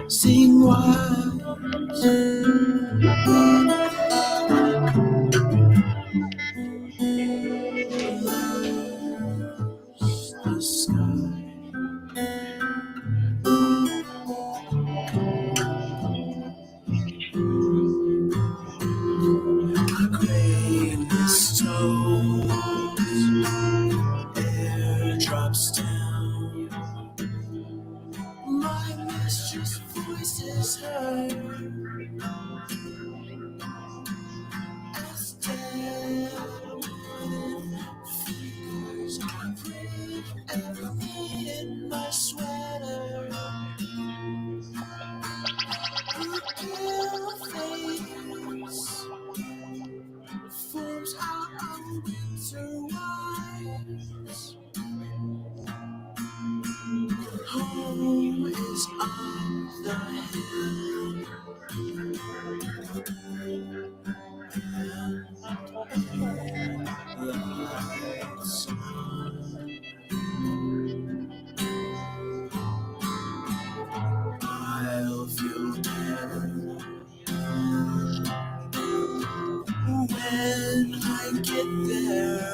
Speaker 1: sing wild. The sky. Greatness tones, air drops down. My mistress voice is heard as dead fingers prick everything in my sweater. Her pale face forms out of winter white. Home is on the hill. Lights on. I'll feel better when I get there.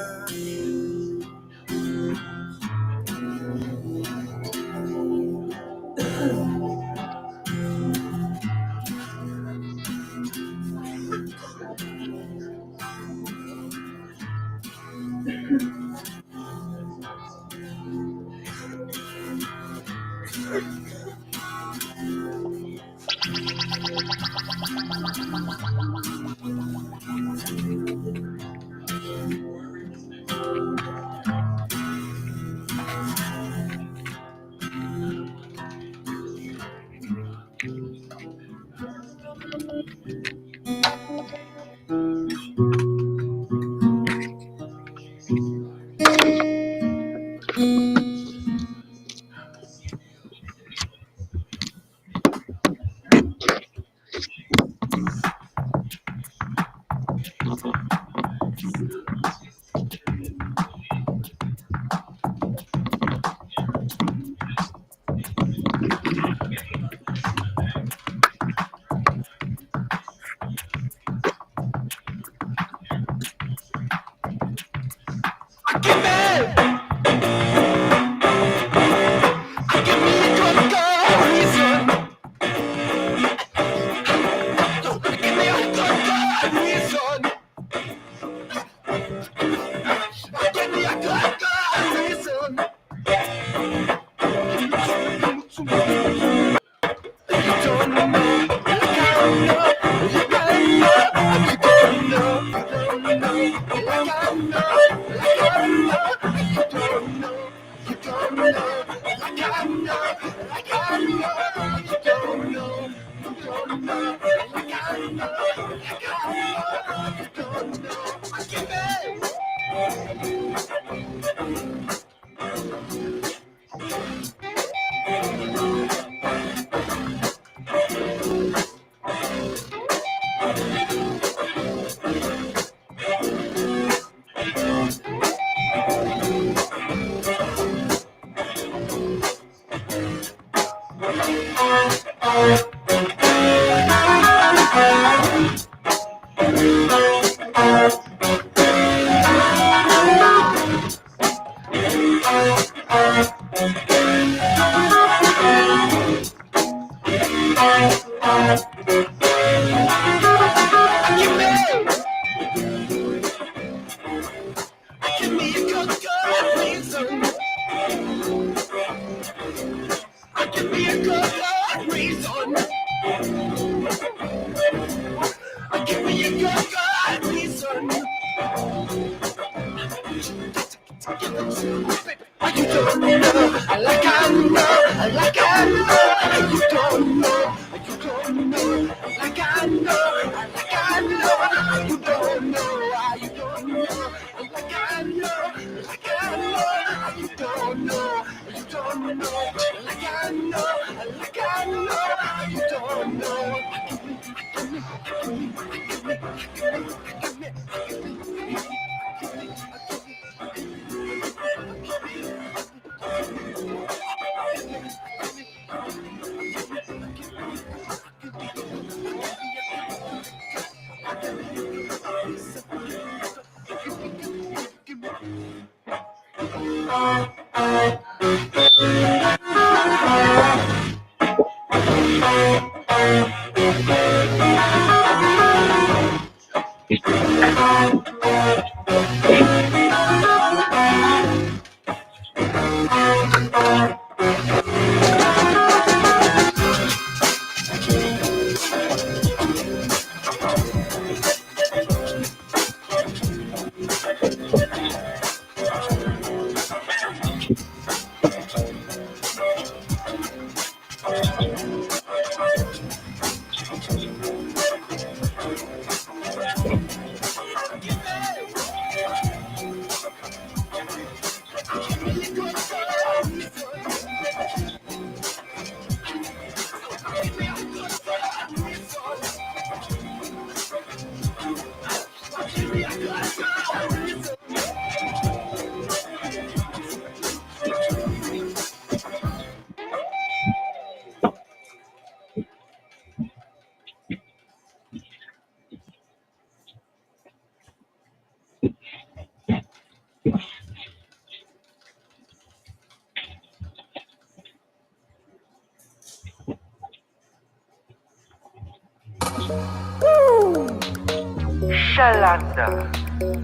Speaker 11: Shalander,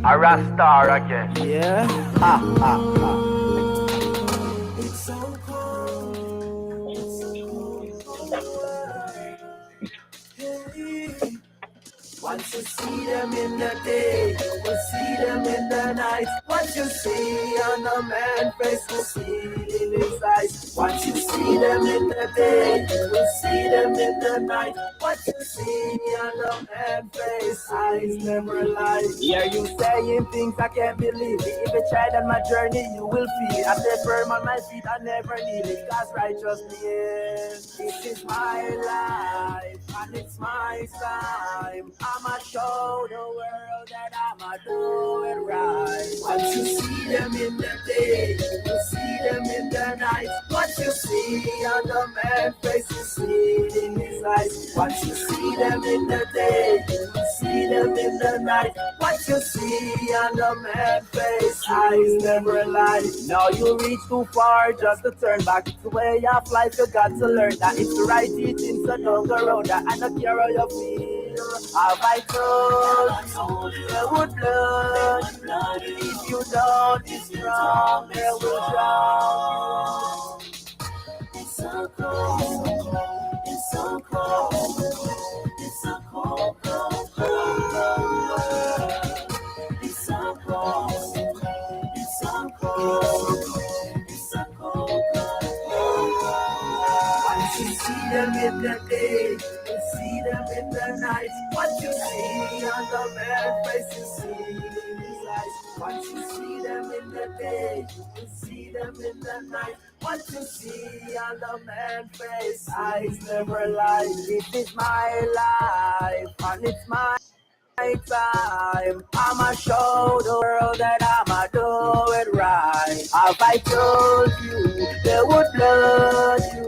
Speaker 11: a Rastar again. Yeah. Ha ha ha. It's so cold. It's so cold. Hey. Once you see them in the day, you will see them in the night. What you see on a man's face, you see it in his eyes. Once you see them in the day, you will see them in the night. What you see on a man's face, eyes never lie. Hear you saying things I can't believe. If you tried on my journey, you will feel. I stay firm on my feet, I never need it. God's righteousness, this is my life, and it's my time. I'ma show the world that I'ma do it right. Once you see them in the day, you see them in the night. What you see on the man's face, you see it in his eyes. Once you see them in the day, you see them in the night. What you see on the man's face, eyes never lie. Now you reach too far just to turn back. It's the way of life, you got to learn that it's the right teaching, so don't go around that. I don't care how you feel. Have I told you there would blood? If you don't be strong, they will drown. It's so cold, it's so cold, it's so cold, cold, cold. It's so cold, it's so cold, it's so cold, cold. Once you see them in the day, you see them in the night. What you see on the man's face, you see in his eyes. Once you see them in the day, you see them in the night. What you see on the man's face, eyes never lie. This is my life, and it's my time. I'ma show the world that I'ma do it right. Have I told you they would blood you?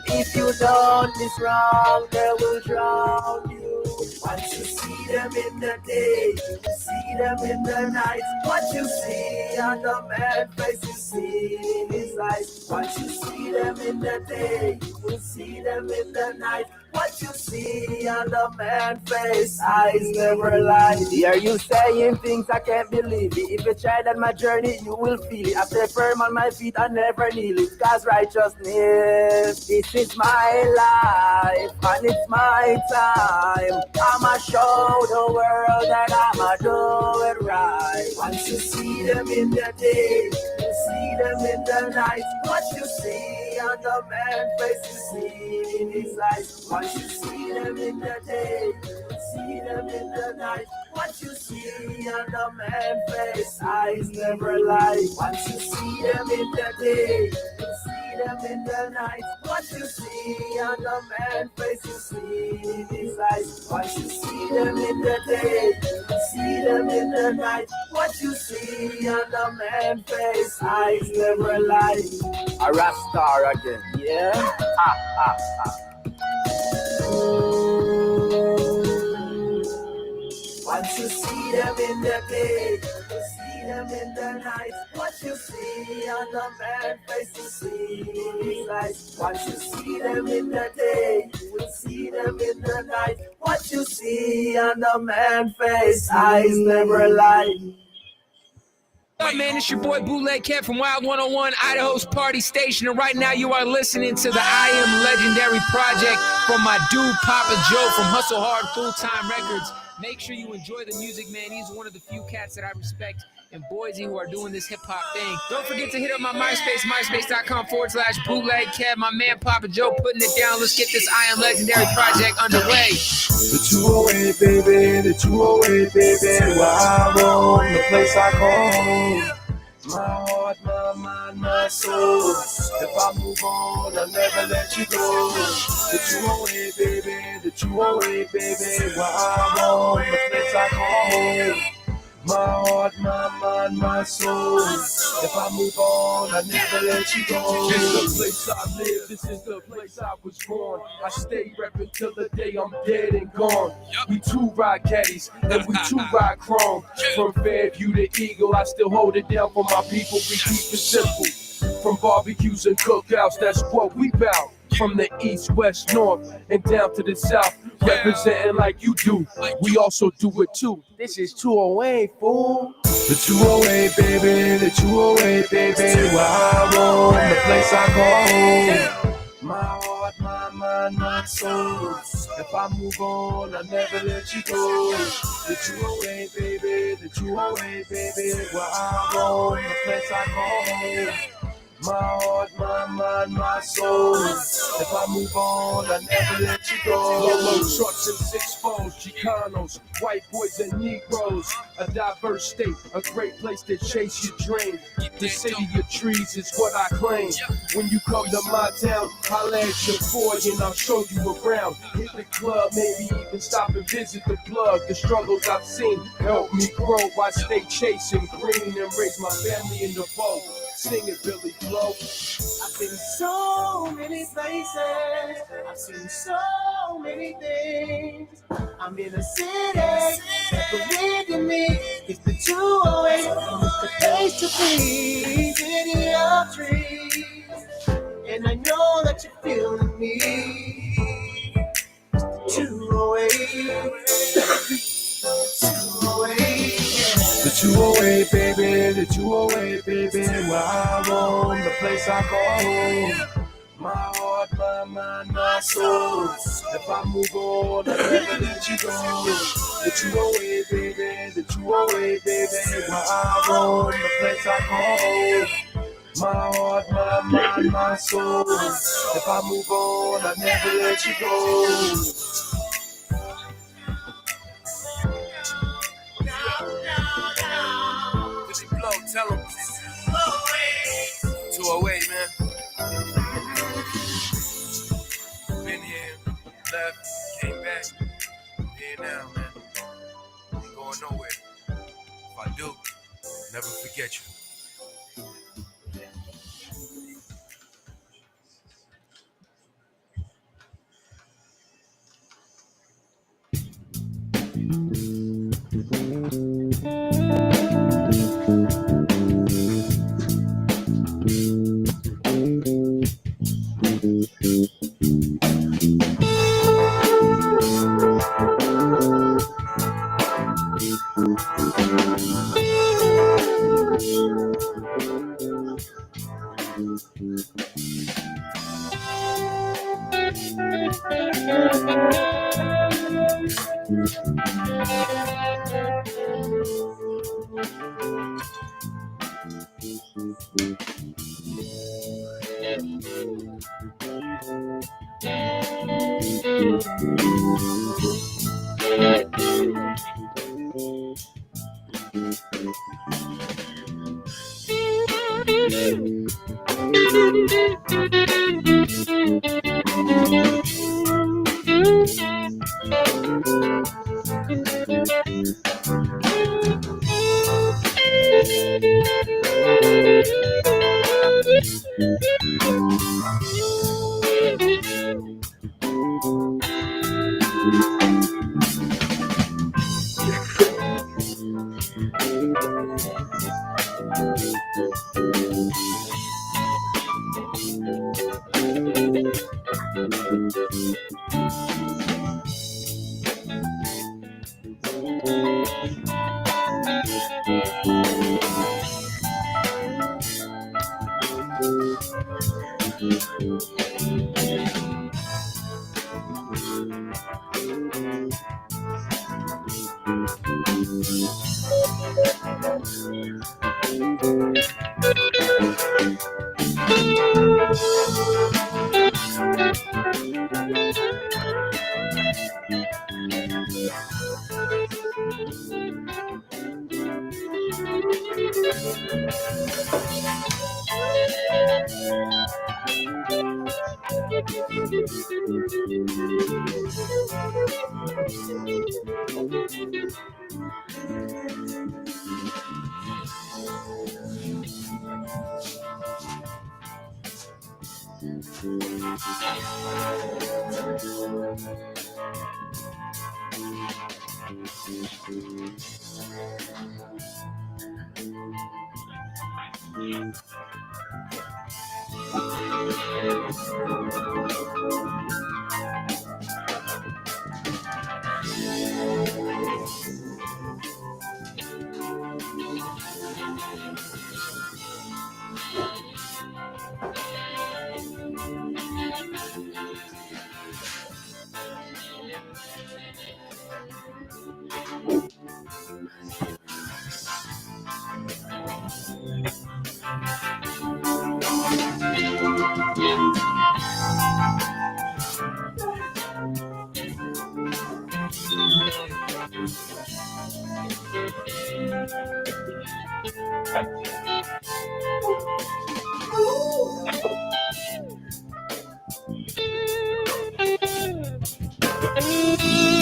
Speaker 11: If you don't, it's wrong, they will drown you. Once you see them in the day, you see them in the night. What you see on the man's face, you see in his eyes. Once you see them in the day, you will see them in the night. What you see on the man's face, eyes never lie. Hear you saying things I can't believe it. If you try on my journey, you will feel it. I stay firm on my feet, I never kneel it. God's righteousness, this is my life, and it's my time. I'ma show the world that I'ma do it right. Once you see them in the day, you see them in the night. What you see on the man's face, you see in his eyes. Once you see them in the day, you see them in the night. What you see on the man's face, eyes never lie. Once you see them in the day, you see them in the night. What you see on the man's face, you see in his eyes. Once you see them in the day, you see them in the night. What you see on the man's face, eyes never lie. A Rasta again, yeah? Once you see them in the day, you see them in the night. What you see on the man's face, you see in his eyes. Once you see them in the day, you will see them in the night. What you see on the man's face, eyes never lie.
Speaker 12: What's up, man? It's your boy Bootleg Kev from Wild 101, Idaho's party station, and right now you are listening to the I Am Legendary project from my dude Papa Joe from Hustle Hard Full Time Records. Make sure you enjoy the music, man. He's one of the few cats that I respect in Boise who are doing this hip-hop thing. Don't forget to hit up my MySpace, myspace.com/bootleg Kev. My man Papa Joe putting it down. Let's get this I Am Legendary project underway.
Speaker 9: The 208, baby, the 208, baby. Wild on the place I call home. My heart, my mind, my soul. If I move on, I'll never let you go. The 208, baby, the 208, baby. Wild on the place I call home. My heart, my mind, my soul. If I move on, I never let you go. This is the place I live, this is the place I was born. I stay reppin' till the day I'm dead and gone. We two ride caddies, and we two ride chrome. From Fairview to Eagle, I still hold it down for my people. We keep it simple. From barbecues and cookouts, that's what we bout. From the east, west, north, and down to the south. Representing like you do, we also do it too. This is 208, fool. The 208, baby, the 208, baby. Wild on the place I call home. My heart, my mind, my soul. If I move on, I'll never let you go. The 208, baby, the 208, baby. Wild on the place I call home. My heart, my mind, my soul. If I move on, I never let you go. Low trucks and 6-4s, Chicanos, white boys and Negroes. A diverse state, a great place to chase your dream. The city of trees is what I claim. When you come to my town, holla at your boy and I'll show you around. Hit the club, maybe even stop and visit the plug. The struggles I've seen help me grow. I stay chasing green and raise my family in the boat. Sing it, Billy Blow.
Speaker 11: I've been so many places, I've seen so many things. I'm in a city that believe in me. It's the 208, and it's the place to be. City of trees, and I know that you're feeling me. It's the 208. 208.
Speaker 9: The 208, baby, the 208, baby. Wild on the place I call home. My heart, my mind, my soul. If I move on, I'll never let you go. The 208, baby, the 208, baby. Wild on the place I call home. My heart, my mind, my soul. If I move on, I'll never let you go.
Speaker 11: Tell them 208, man. Been here, left, came back. Here now, man. Ain't going nowhere. If I do, never forget you.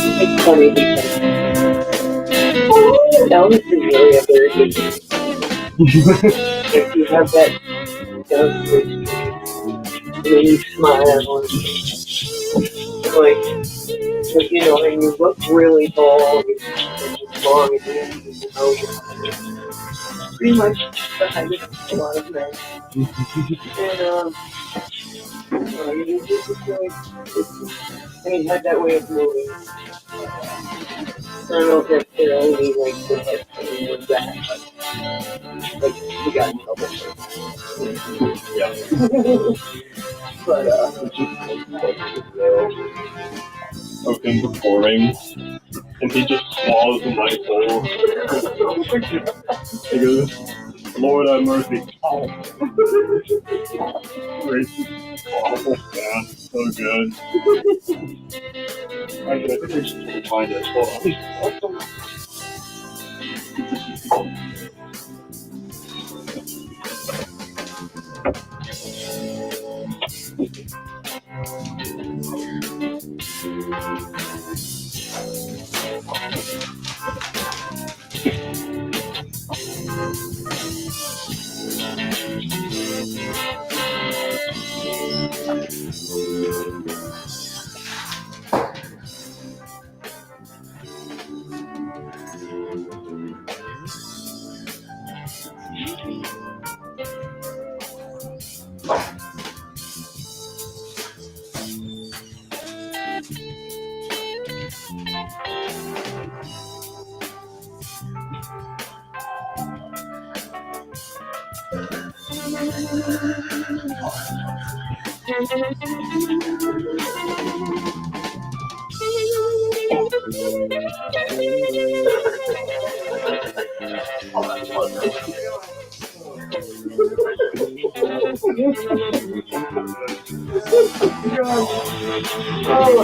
Speaker 13: It's funny because Elvis is really a very good if you have that ghostly when you smile and like you know, and you look really tall and you're strong and you know you're pretty much the height of a lot of men. And you just really, and he had that way of moving. I don't know if that's their only like the head thing was that, but he got in trouble for it.
Speaker 8: Yeah.
Speaker 13: But
Speaker 8: Of him performing, and he just swallows a nice bowl. He goes, Lord have mercy. Oh. Racist. Awful. Yeah, so good. I think I should find it. Hold on.
Speaker 13: Oh,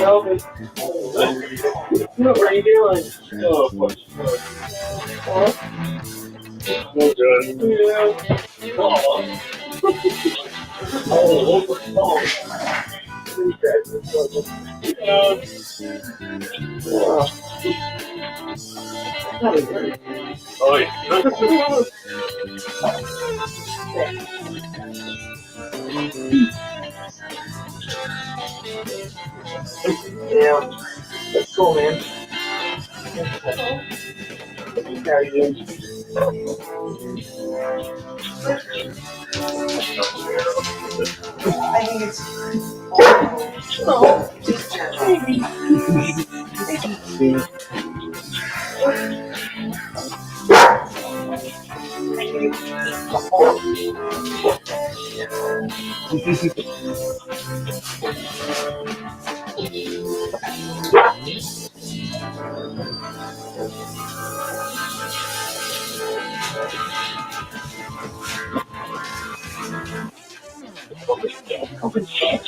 Speaker 13: Elvis. What are you doing? Oh, fuck. Huh?
Speaker 8: Oh, good.
Speaker 13: Yeah. Oh. Oh.
Speaker 8: Oh, yeah.
Speaker 13: Yeah, that's cool, man. How are you?
Speaker 7: I think it's.
Speaker 13: Oh, open shit.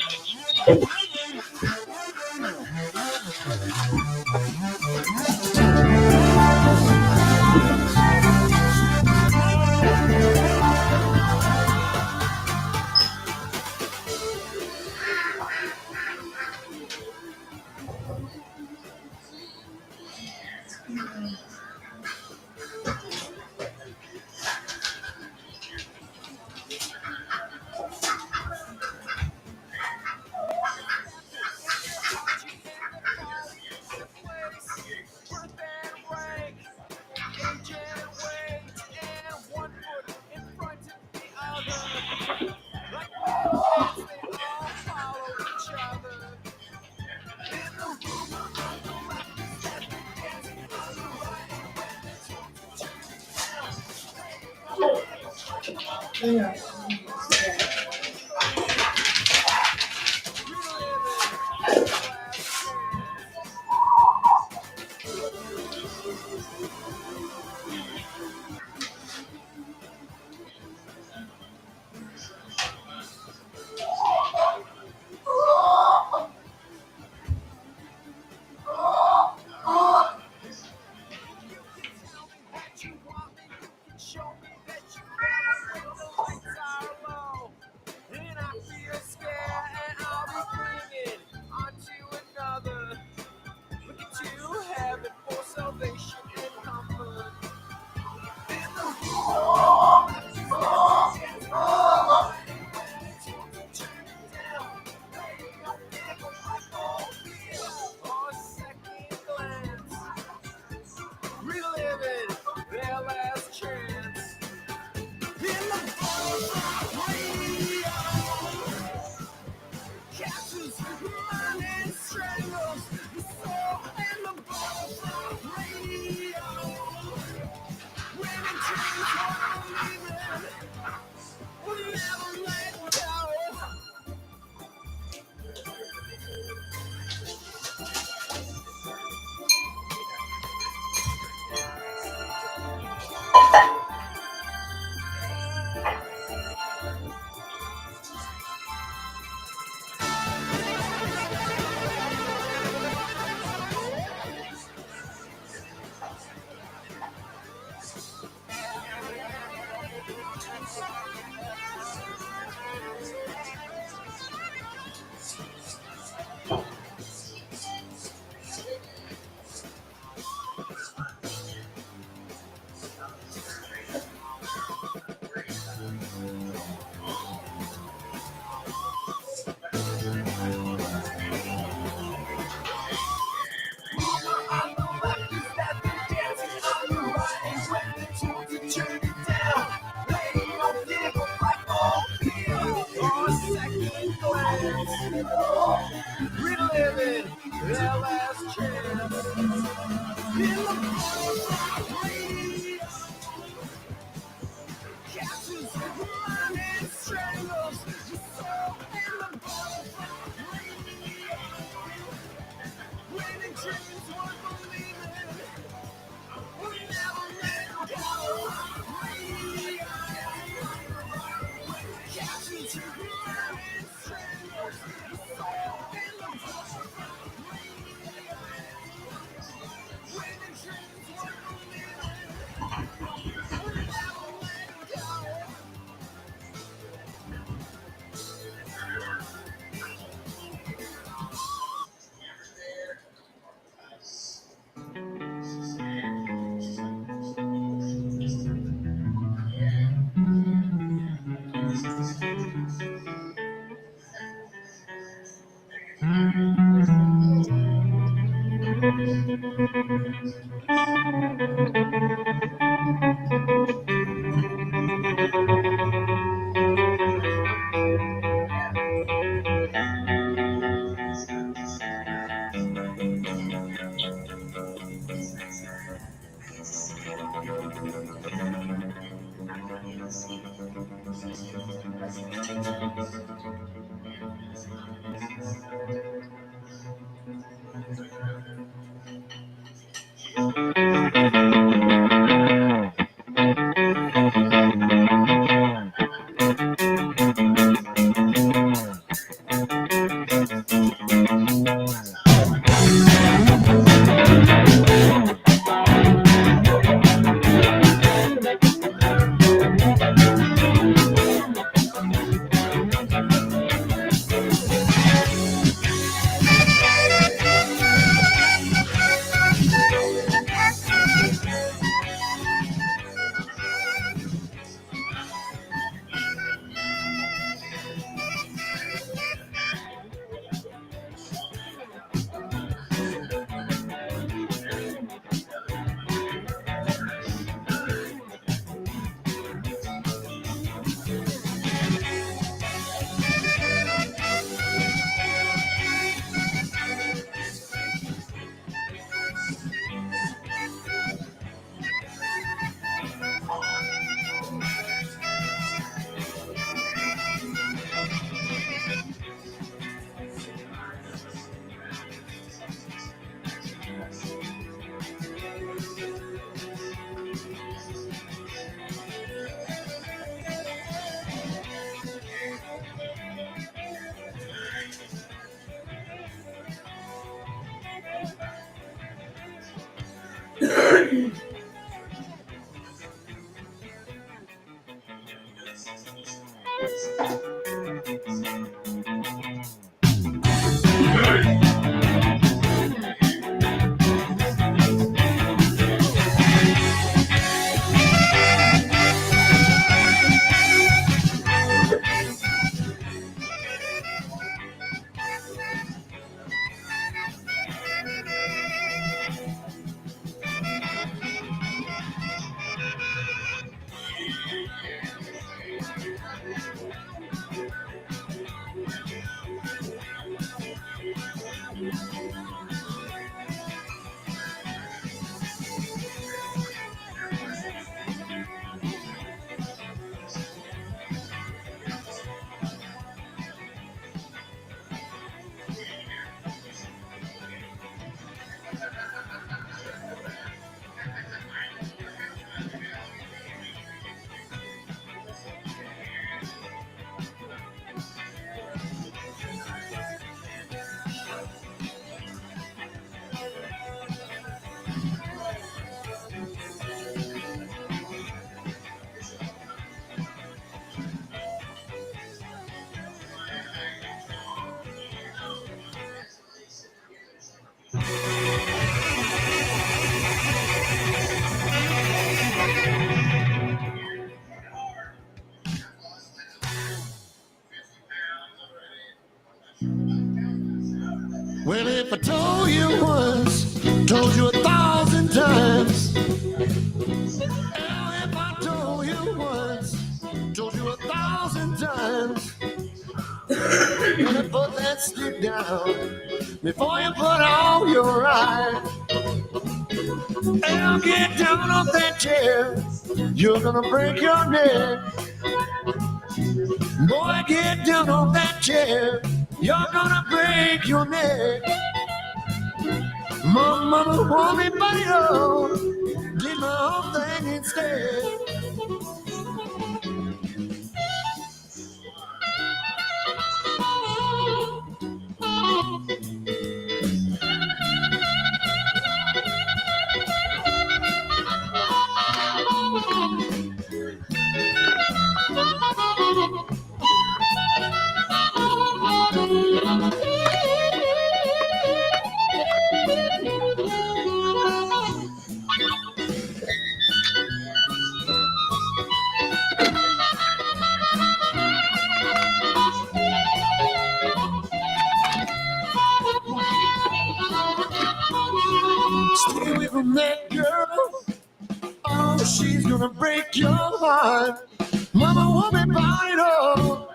Speaker 5: Well, if I told you once, told you 1,000 times. Well, if I told you once, told you 1,000 times. Gonna put that stick down before you put on your ride. And get down off that chair, you're gonna break your neck. Boy, get down off that chair, you're gonna break your neck. My mama want me, but oh, did my own thing instead. Stay away from that girl. Oh, she's gonna break your heart. Mama want me body oh.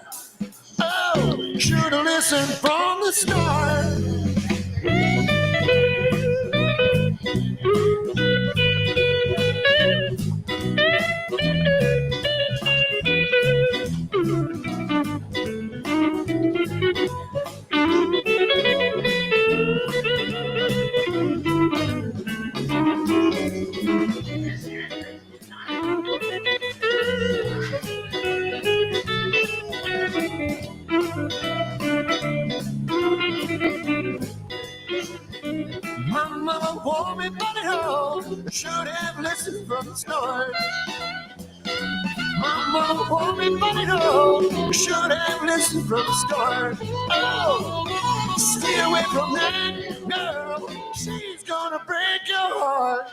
Speaker 5: Oh, should've listened from the start. My mama want me body oh. Should have listened from the start. My mama want me body oh. Should have listened from the start. Oh, stay away from that girl. She's gonna break your heart.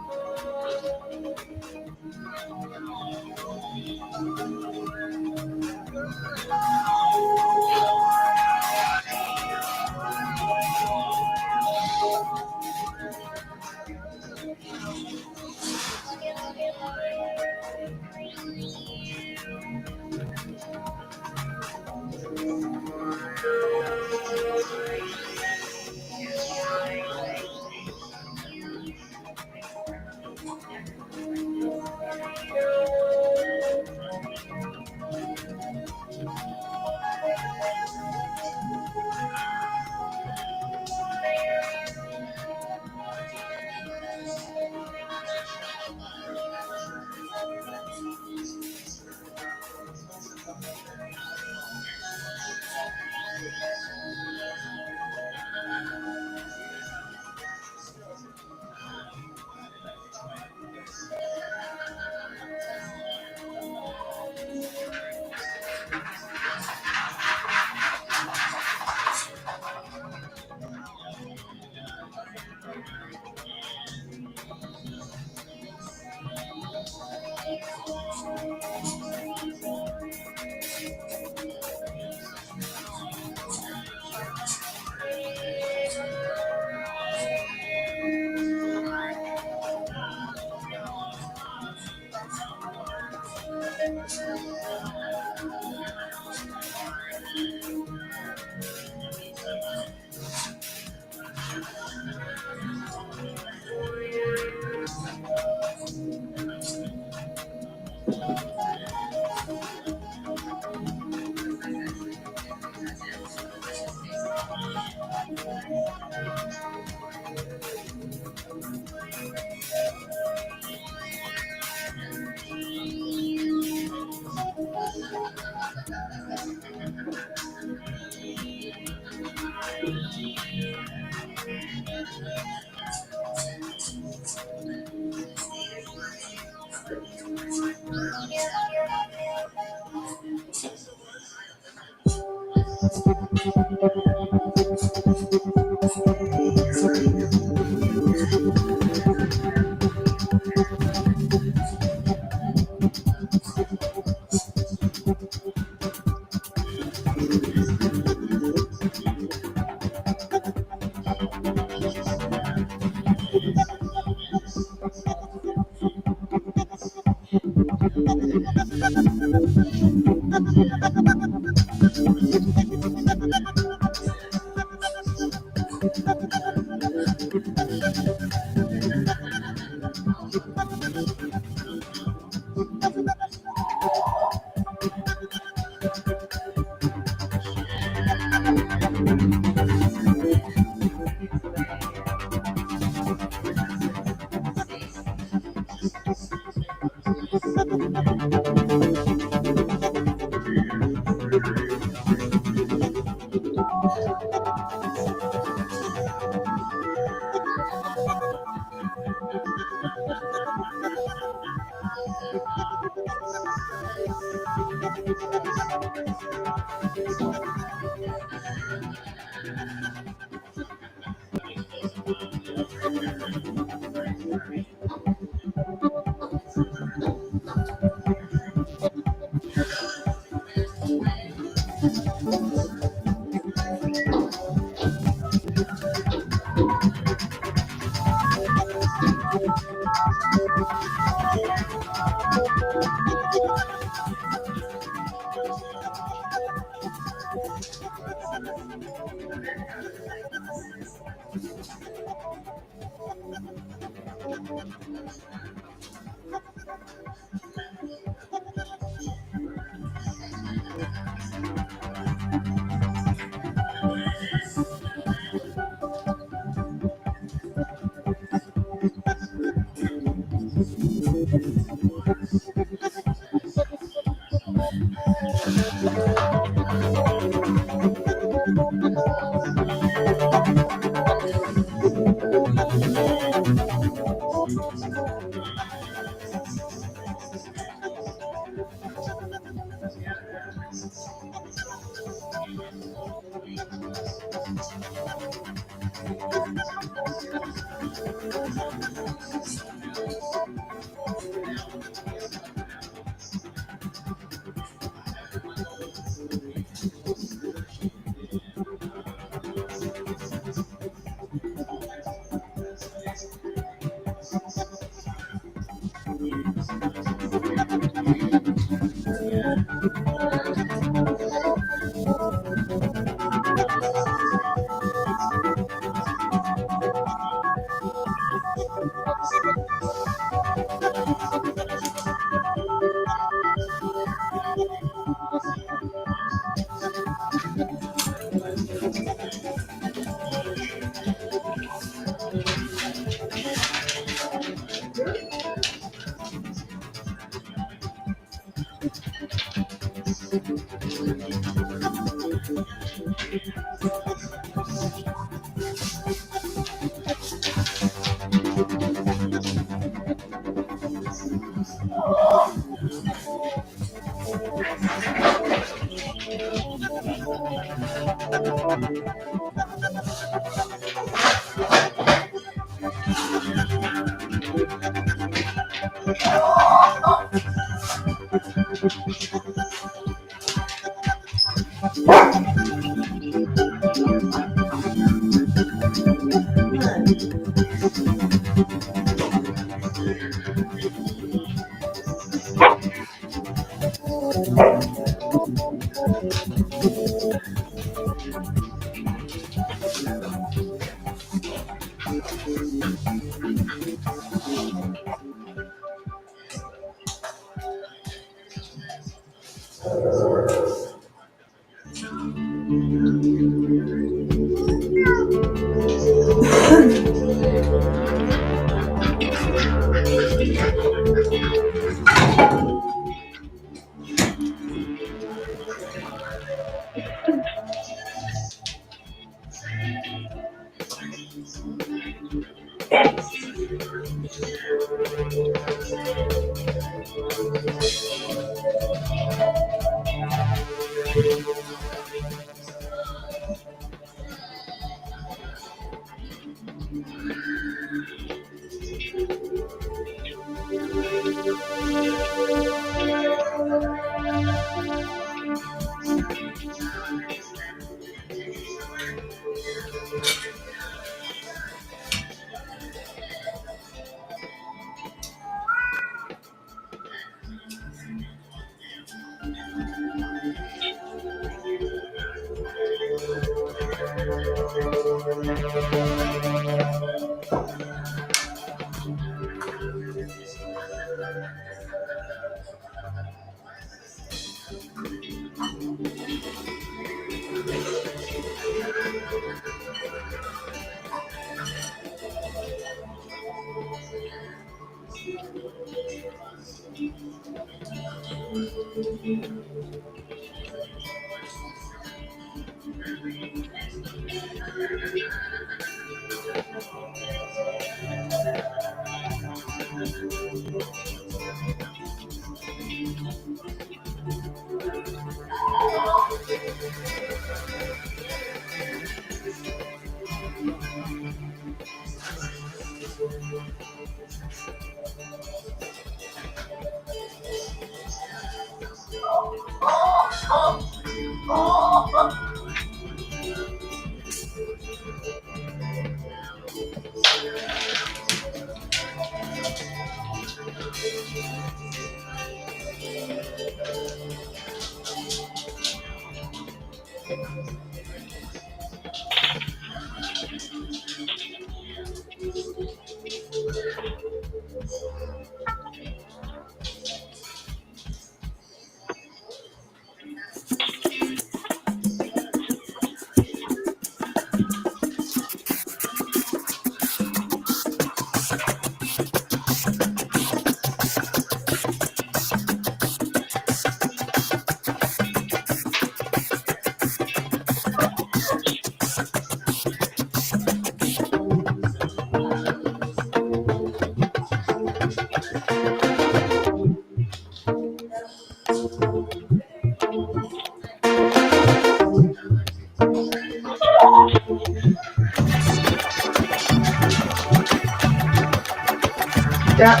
Speaker 13: Yeah.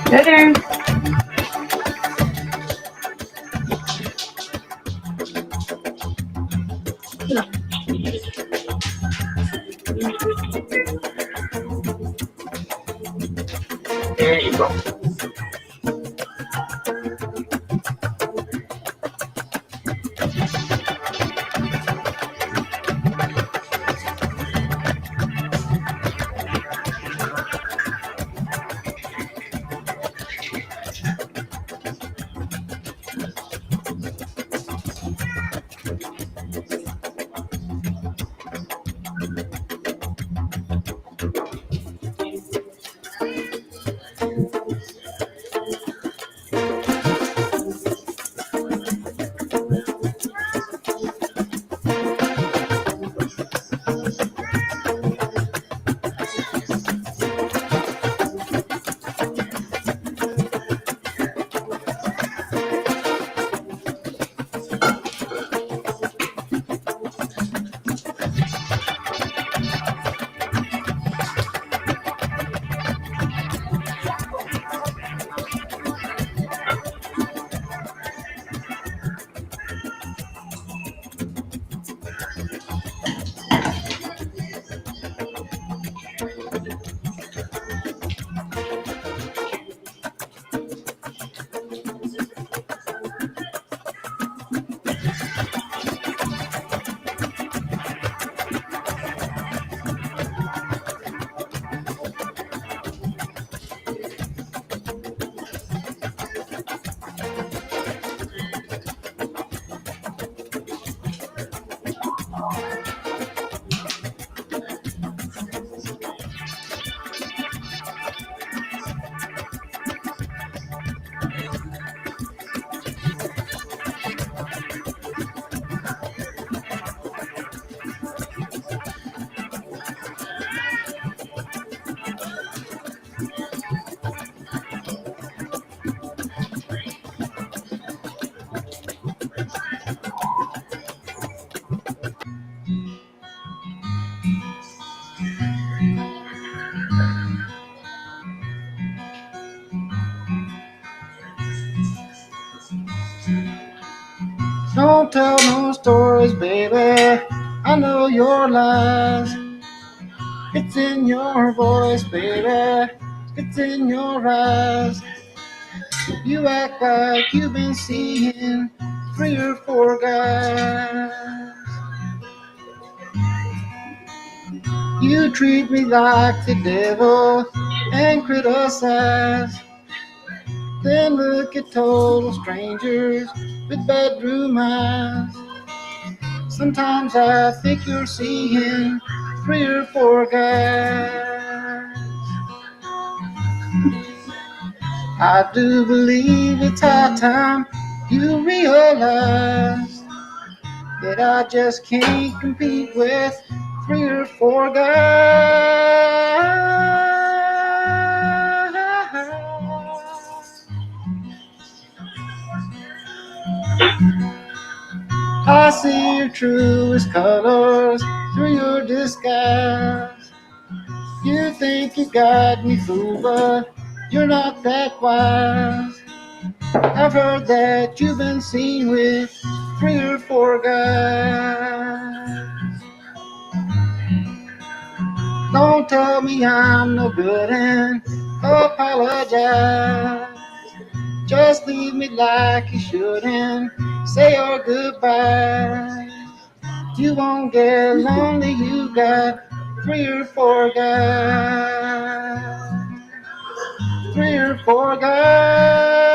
Speaker 13: Hey there. There you go.
Speaker 3: Don't tell no stories, baby. I know your lies. It's in your voice, baby. It's in your eyes. You act like you've been seeing 3 or 4 guys. You treat me like the devil and criticize Then look at total strangers with bedroom eyes. Sometimes I think you're seeing 3 or 4 guys. I do believe it's high time you realize that I just can't compete with 3 or 4 guys. I see your truest colors through your disguise. You think you got me fooled, but you're not that wise. I've heard that you've been seen with 3 or 4 guys. Don't tell me I'm no good and apologize. Just leave me like you should and say your goodbye. You won't get lonely, you got 3 or 4 guys. 3 or 4 guys.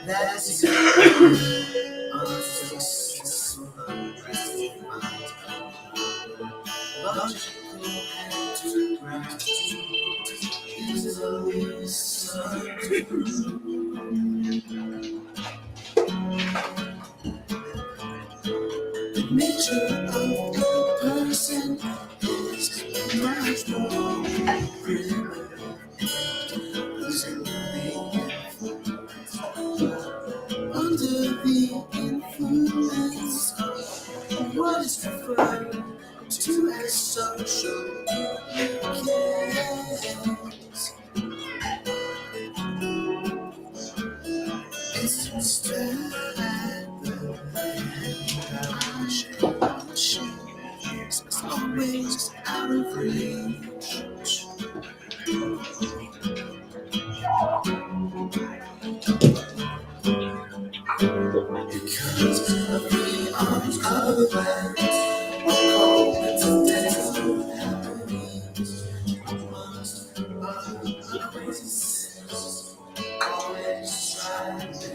Speaker 1: That's the nature of a person is much more under the influence of what is referred to as social chaos. It's it's always out of reach. Because of the arms of the land, we're coincidental happenings. Must always try to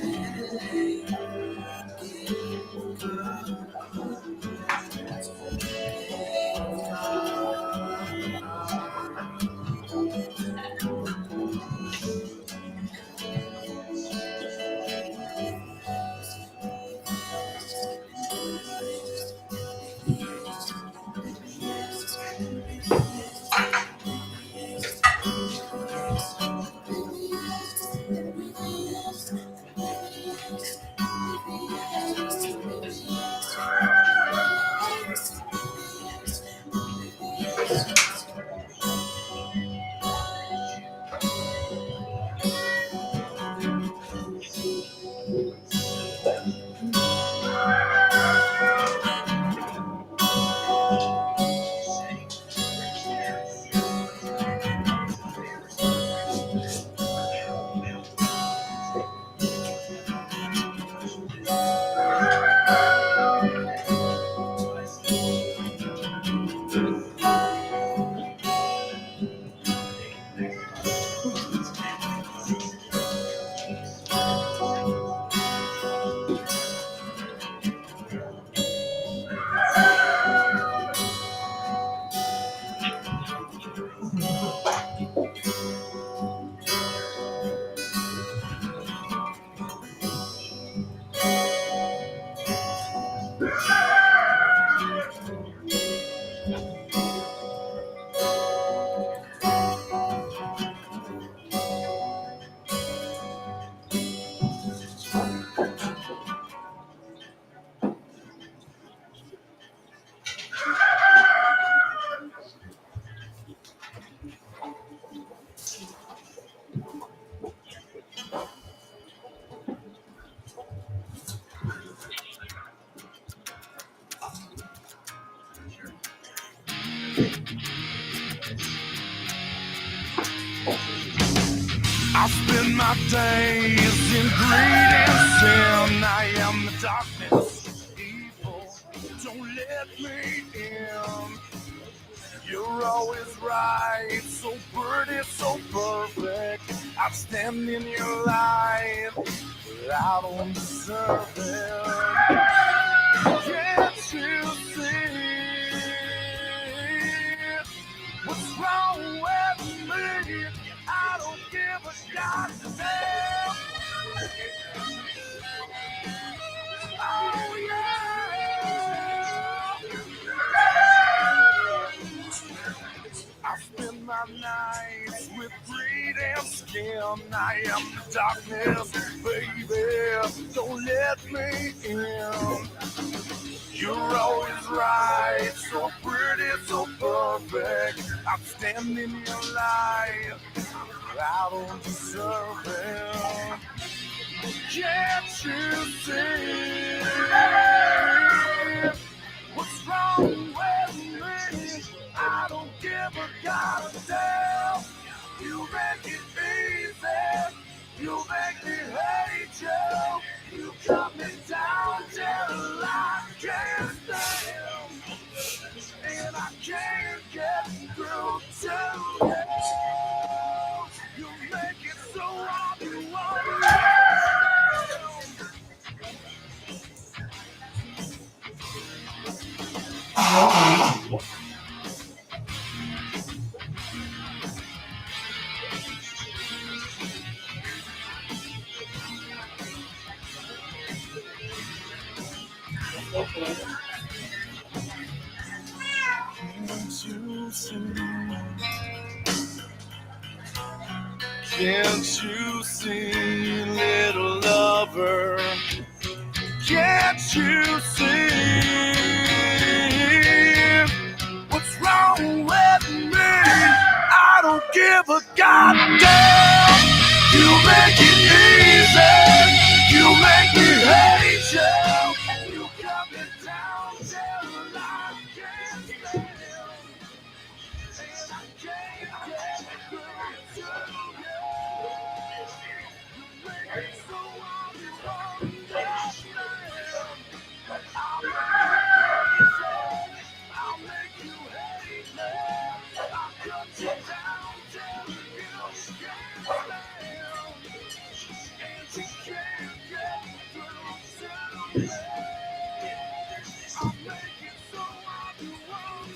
Speaker 14: I spend my days in greed and sin. I am the darkness, evil. Don't let me in. You're always right, so pretty, so perfect. I stand in your light, but I don't deserve it. Can't you see what's wrong with me? I don't give a goddamn. Oh yeah. I spend my nights with greed and skin. I am the darkness, baby. Don't let me in. You're always right, so pretty, so perfect. I'm standing in your light, but I don't deserve it. Can't you see what's wrong with me? I don't give a goddamn. You make it easy, you make me hate you. You cut me down till I can't stand, and I can't get through to you. You make it so hard to understand. Can't you see, little lover? Can't you see what's wrong with me? I don't give a goddamn. You make it easy. You make me hate you. You cut me down till I can't stand. And I can't get through to you. You make it so I won't understand. I'll make you hate me. I'll cut you down till you can't stand. And you can't get through to me. I'll make it so I won't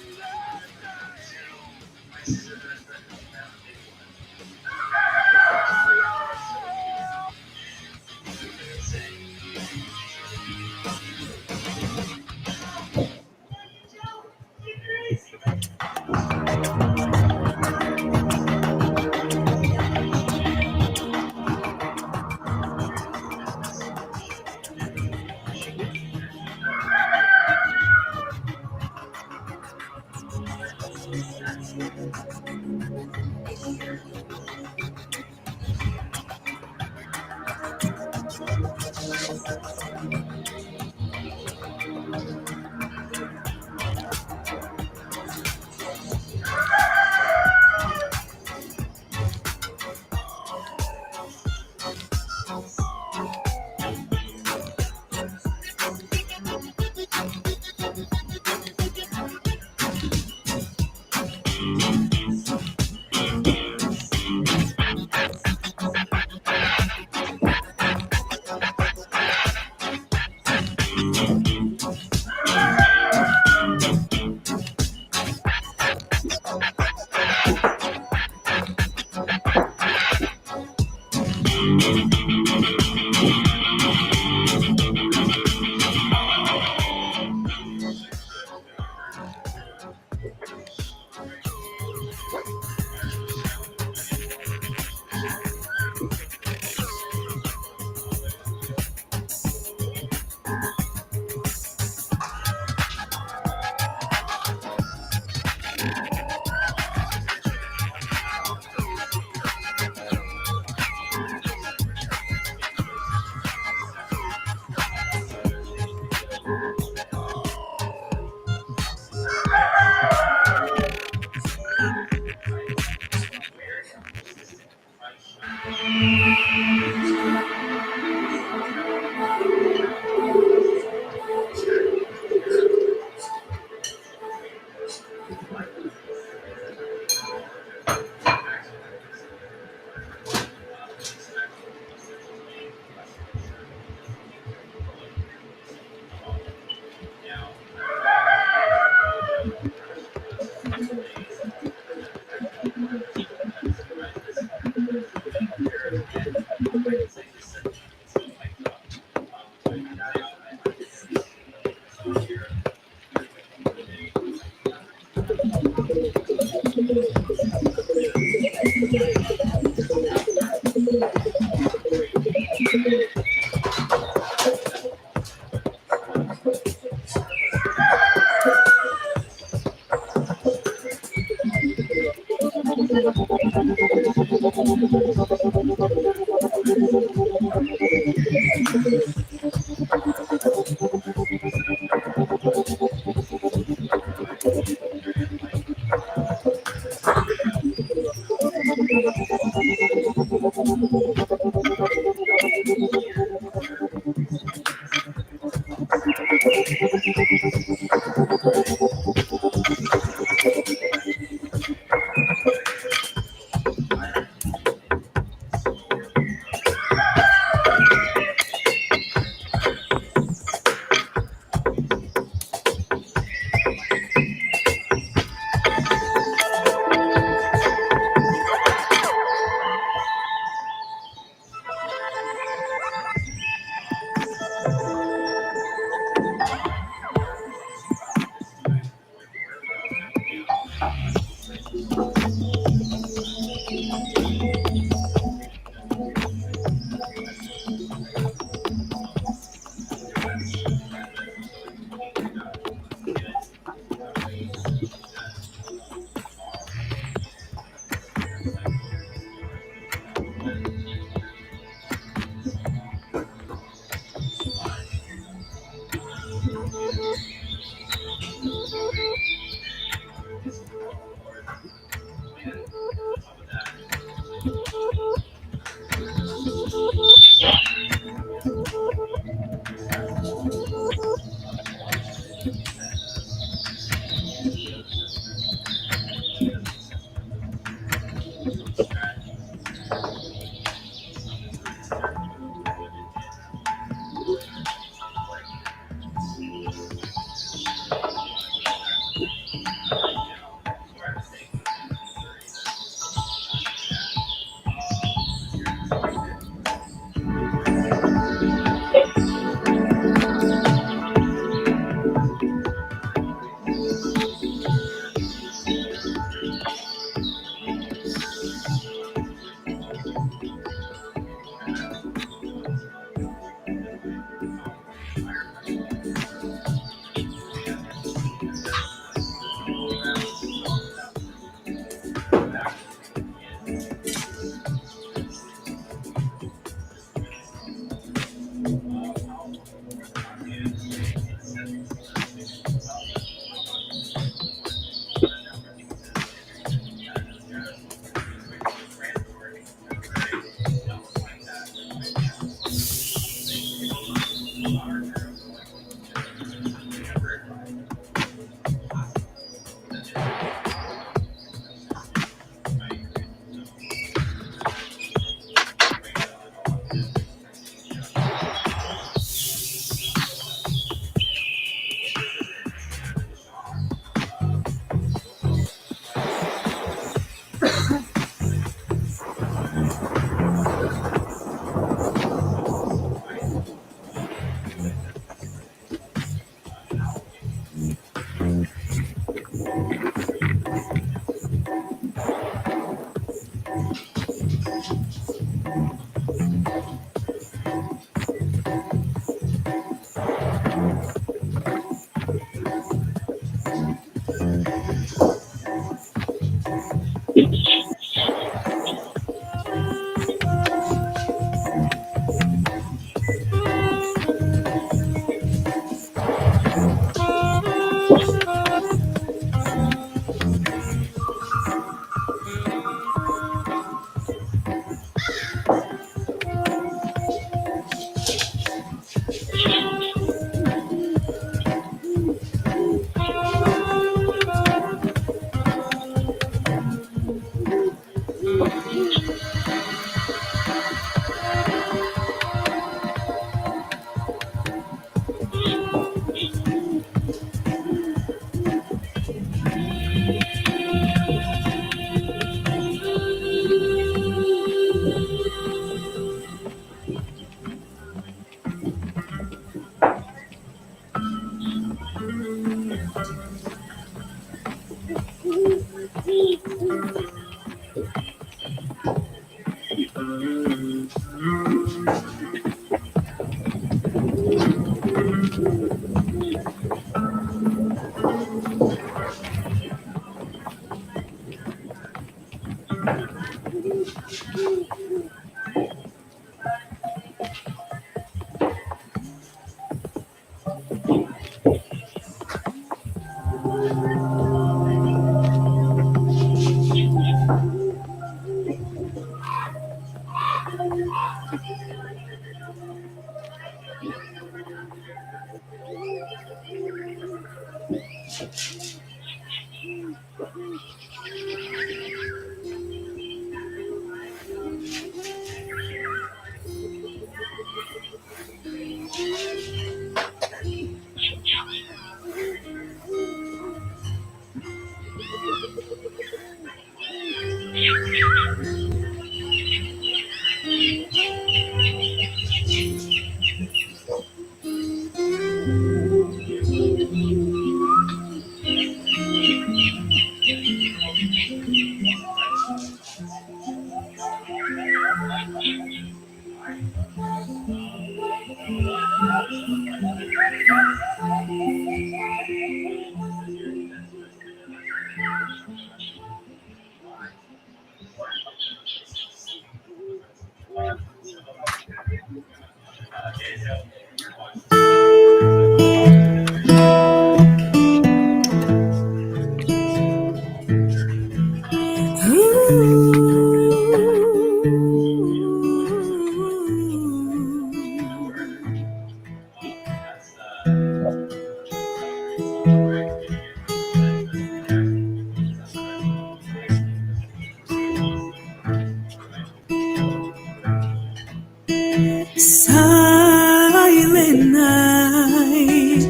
Speaker 1: Silent night,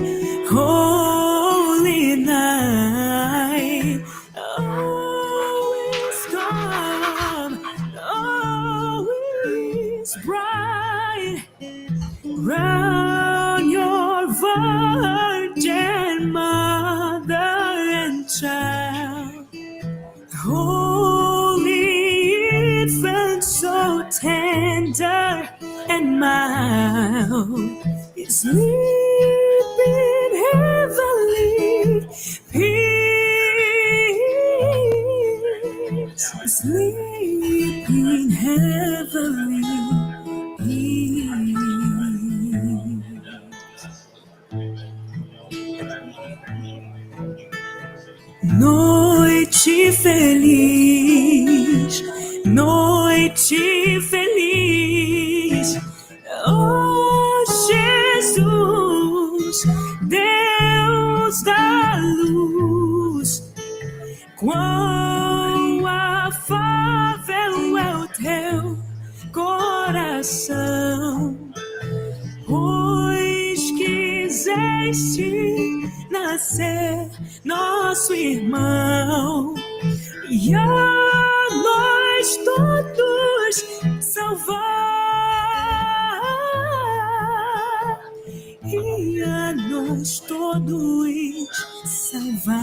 Speaker 1: holy night, always calm, always bright. Round your virgin mother and child, holy infant, so tender and mild, is sleeping heavenly peace, sleeping heavenly peace. Noite feliz, noite feliz, oh Jesus, Deus da luz, quão afável é o teu coração, pois quiseste nascer nosso irmão e a nós todos salvar, e a nós todos salvar.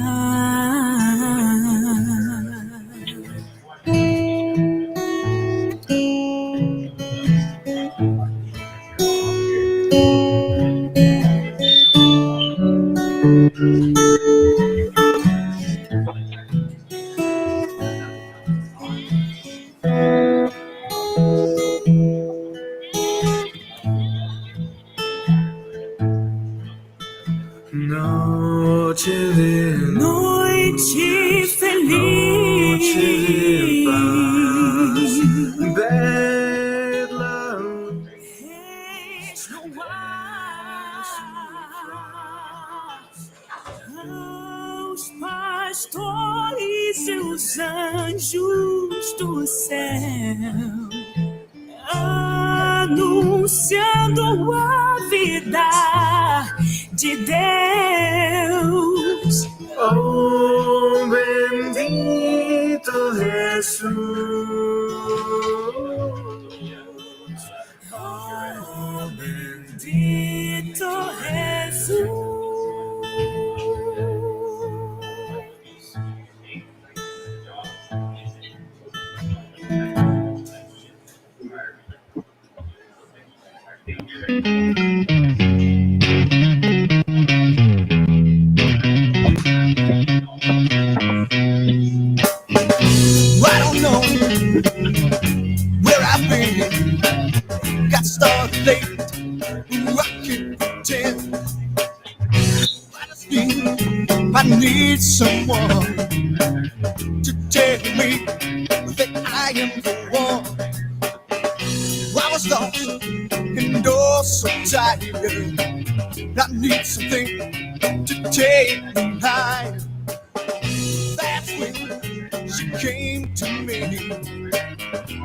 Speaker 1: Noite feliz,
Speaker 9: Bad love.
Speaker 1: reis no ar, aos pastores e os anjos do céu, anunciando a vida de Deus.
Speaker 9: Oh, bendito Jesús.
Speaker 1: Oh, bendito Jesús.
Speaker 6: late. Ooh, I can pretend. I just need, I need someone to tell me that I am the one. I was lost and oh so tired. I need something to take me higher. That's when she came to me.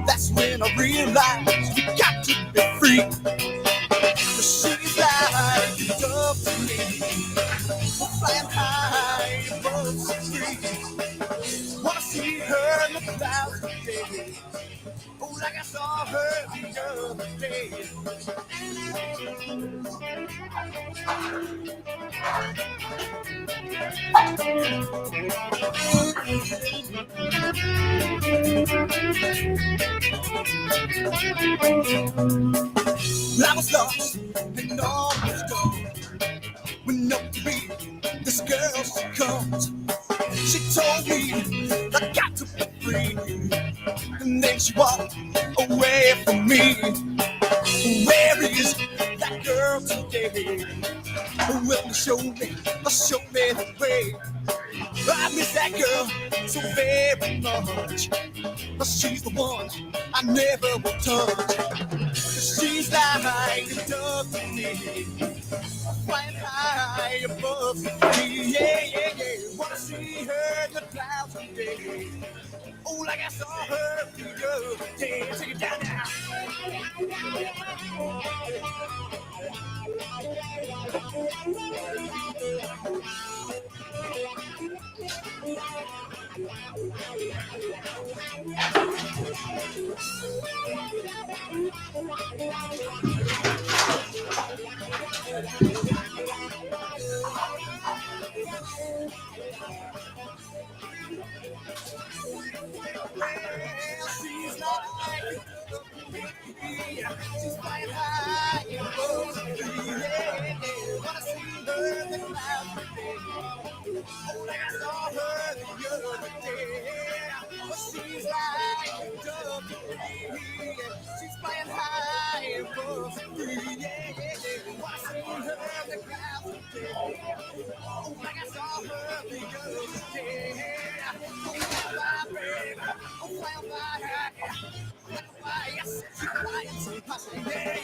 Speaker 6: That's when I realized you got to be free. 'Cause she's like love to me. We're flying high above the trees. Wanna see her in the clouds today. Oh, like I saw her the other day. I was lost and almost gone. When up to me, this girl she comes. She told me I got to be free. And then she walked away from me. Where is that girl today? Will show me the way. I miss that girl so very much. But she's the one I never will touch. 'Cause she's like a dove to me. Flying high above me. Yeah, yeah, yeah. Wanna see her in the clouds today. Oh, like I saw her the other day. Take it down now. She's flying high above the tree. Yeah, wanna see her in the clouds today. Oh, like I saw her the other day. But she's like a dove to me. She's flying high above the tree. Yeah, wanna see her in the clouds today. Oh, like I saw her the other day. Oh, fly, baby. Oh, fly. Yes, she's flying so high. Yeah,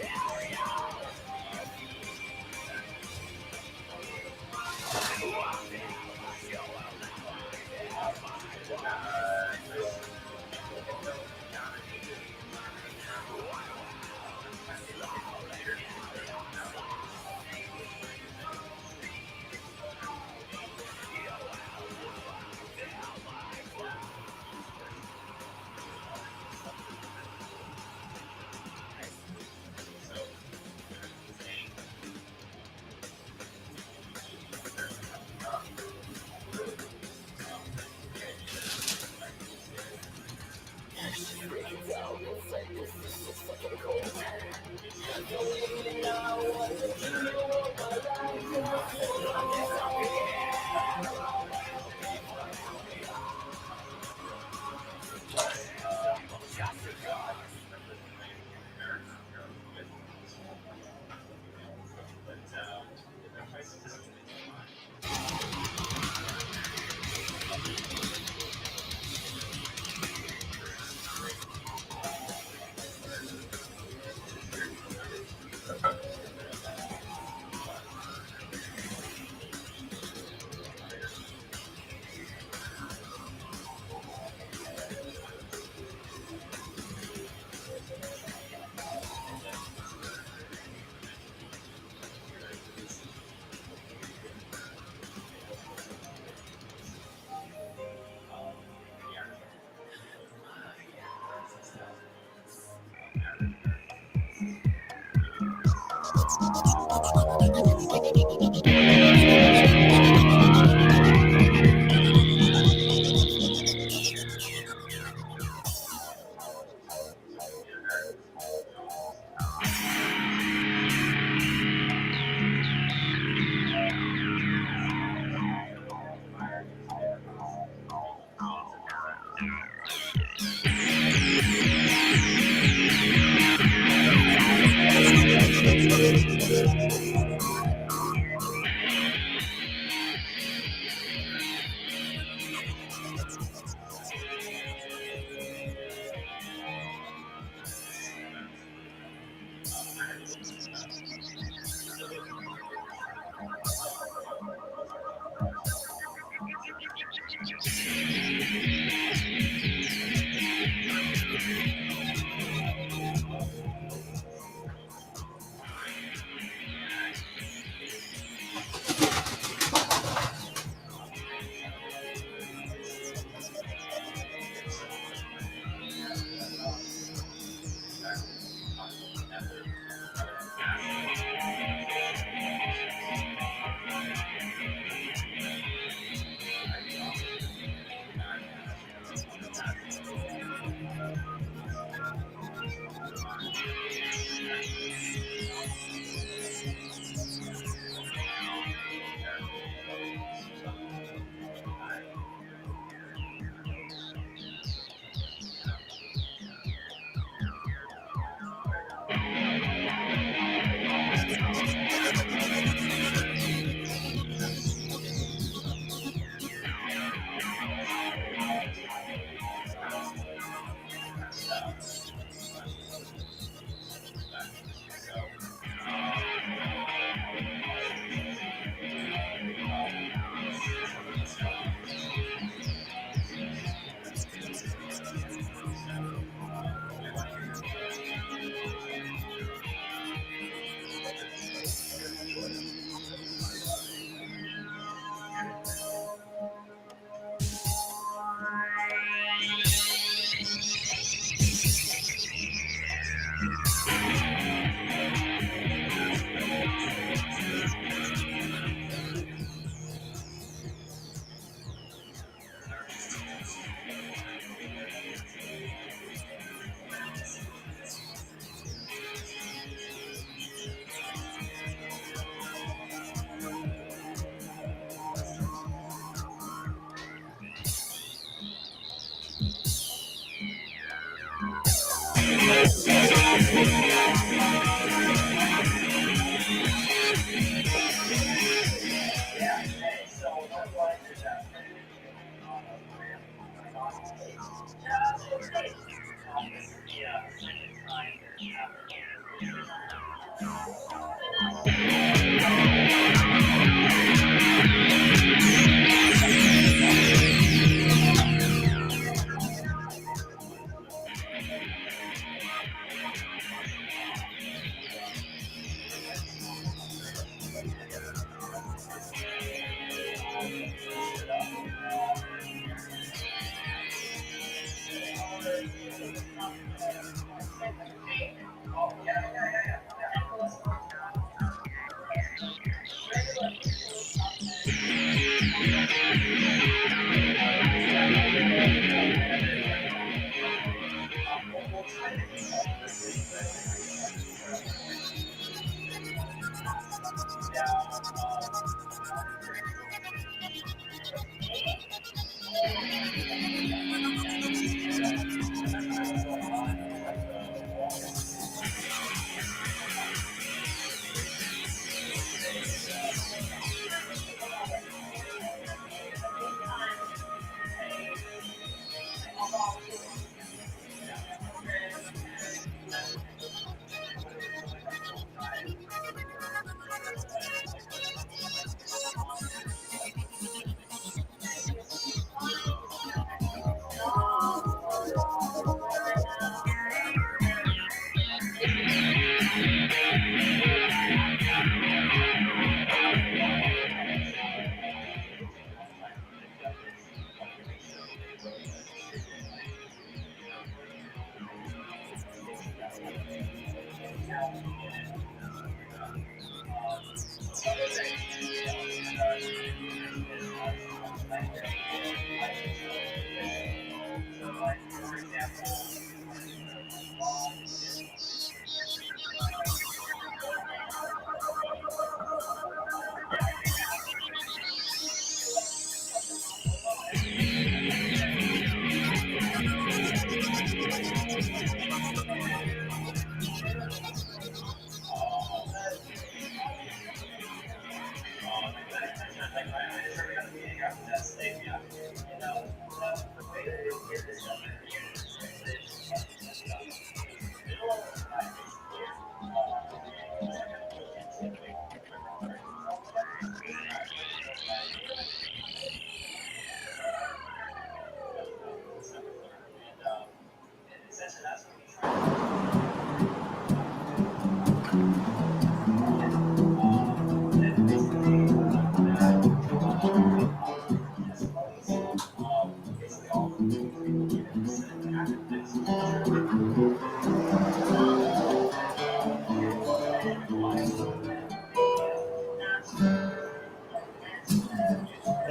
Speaker 6: yeah.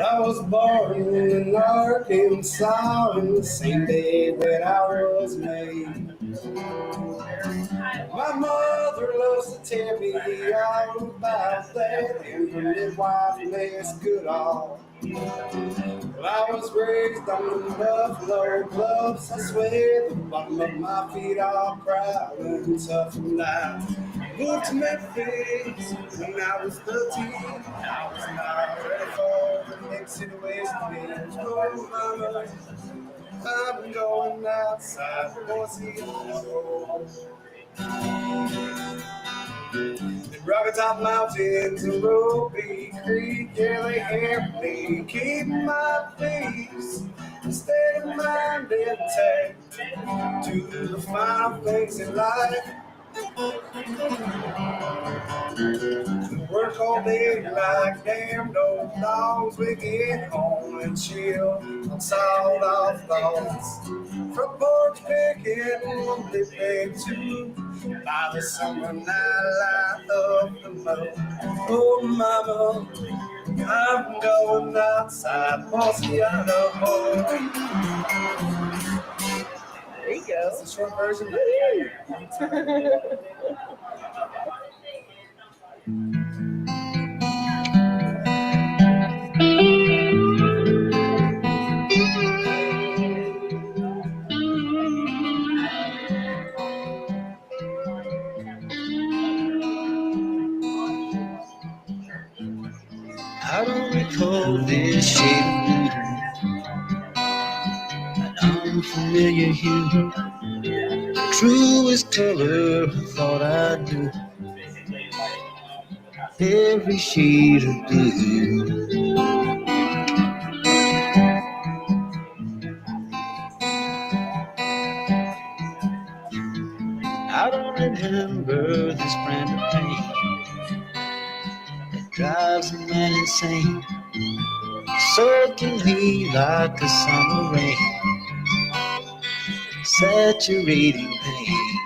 Speaker 15: I was born in Arkansas on the same day that I was made. My mother loves to tell me all about that, and her midwife, Miss Goodall. Well, I was raised on the buffalo bluffs. I swear the bottom of my feet are proud and tough and loud. Moved to Memphis when I was 13. I was not ready for the next city west wind. Oh, mama, I'm going outside for Seattle. The Rocky Top Mountains and Ruby Creek, yeah, they help me keep my peace. Stay in mind intact to the fine things in life. Work all day like damn old dogs. We get home and chill on sawed off logs. From porch picking, Monday bed too. By the summer night light of the moon. Oh, mama, I'm going outside for Seattle.
Speaker 13: There you go.
Speaker 15: That's a short version.
Speaker 16: I don't recall this shade of blue, an unfamiliar hue, the truest color I thought I knew. Every shade of blue. I don't remember this brand of pain that drives a man insane, soaking me like a summer rain, saturating pain.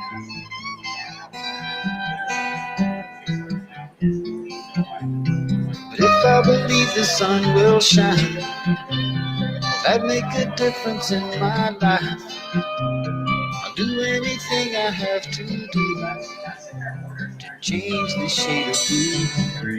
Speaker 16: But if I believe the sun will shine, that'd make a difference in my life. I'll do anything I have to do to change the shade of blue.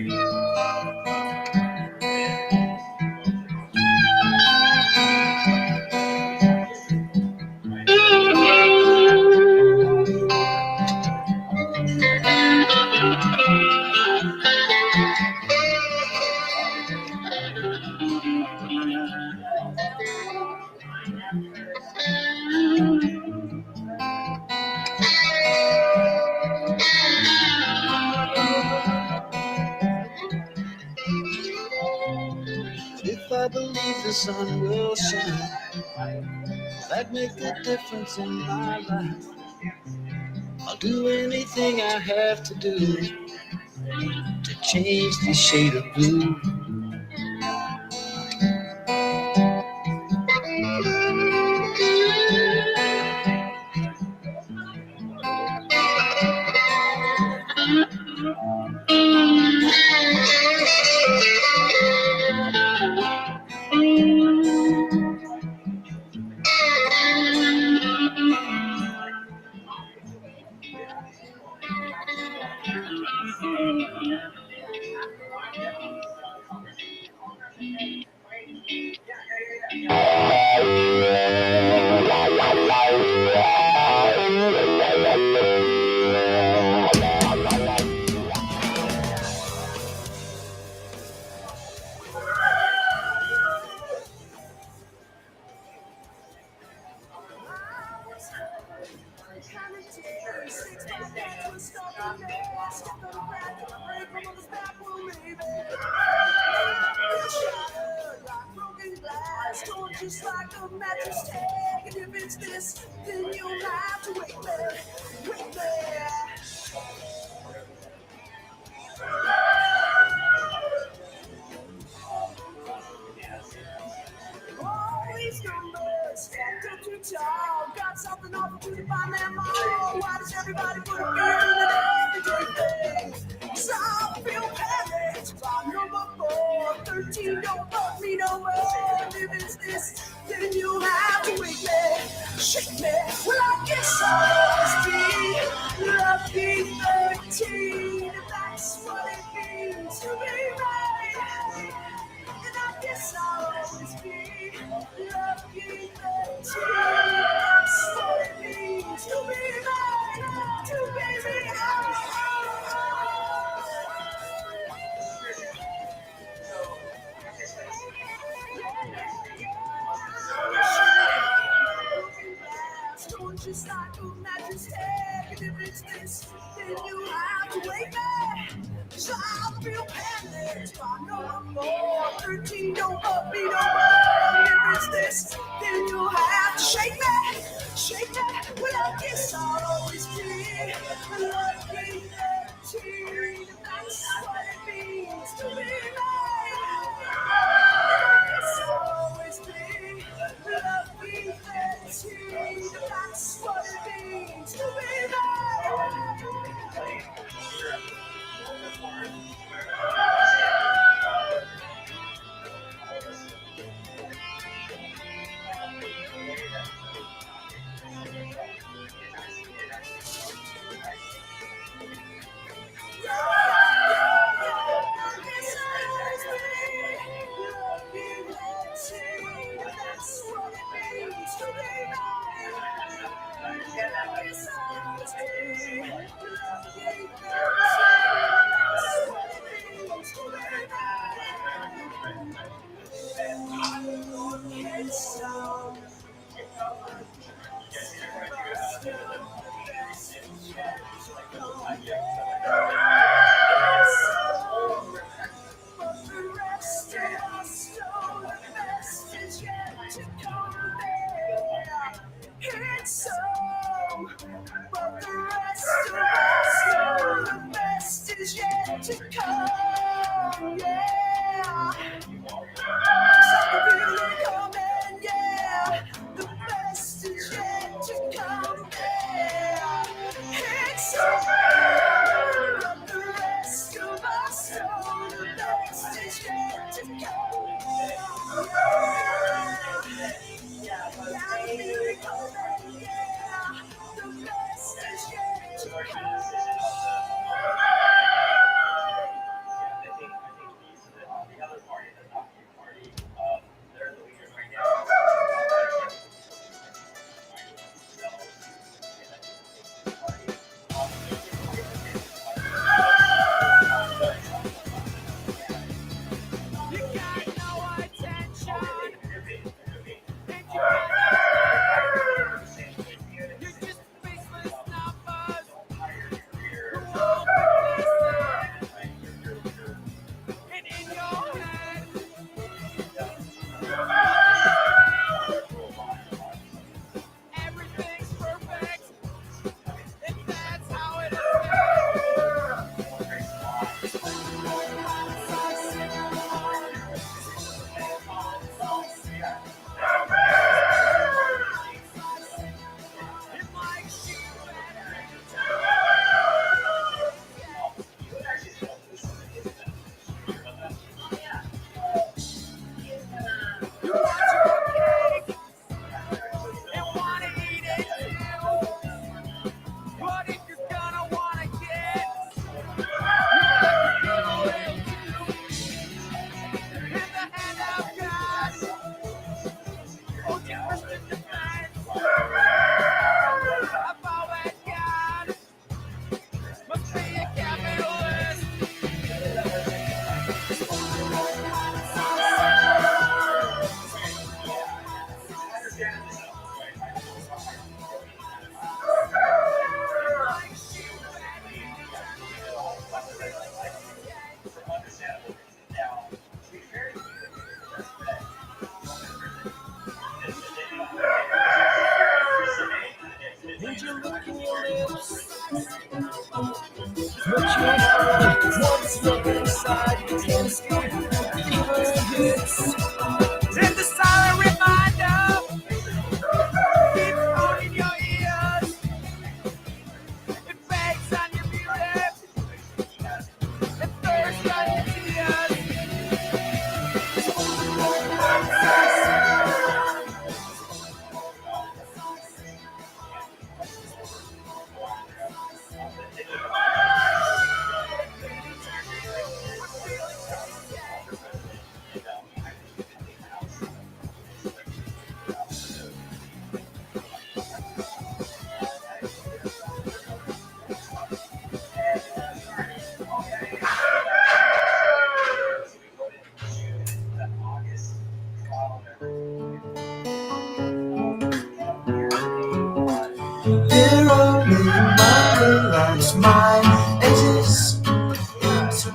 Speaker 16: If I believe the sun will shine, that'd make a difference in my life. I'll do anything I have to do to change the shade of blue.
Speaker 9: to mattress head. And if it's this, then you have to wait back. So I feel panicked. I know I'm more 13, don't love me no more. If it's this, then you have to shake me. Shake me. Well, I guess I'll always be lucky 13. That's what it means to be mine. I guess I'll always be lucky 13. That's what it means to be mine.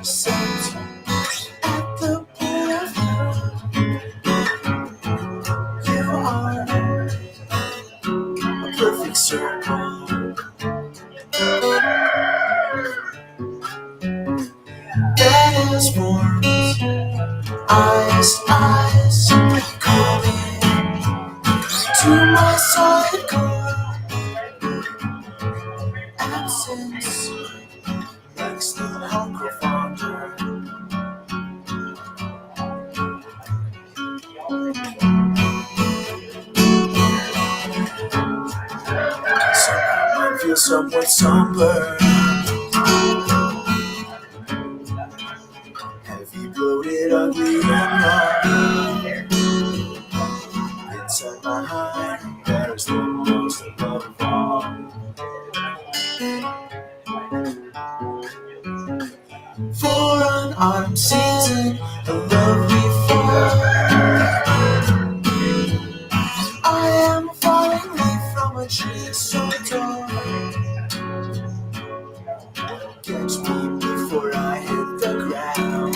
Speaker 15: sunset at the point of view. You are a perfect circle. Transforms eyes calling to my solid core. Absence makes the hunger fonder. Somehow I feel somewhat somber. Heavy bloated, ugly, and wrong. Inside my heart, there's the most above all. For an autumn season, a lovely fall. I am a falling leaf from a tree so tall. Catch me before I hit the ground.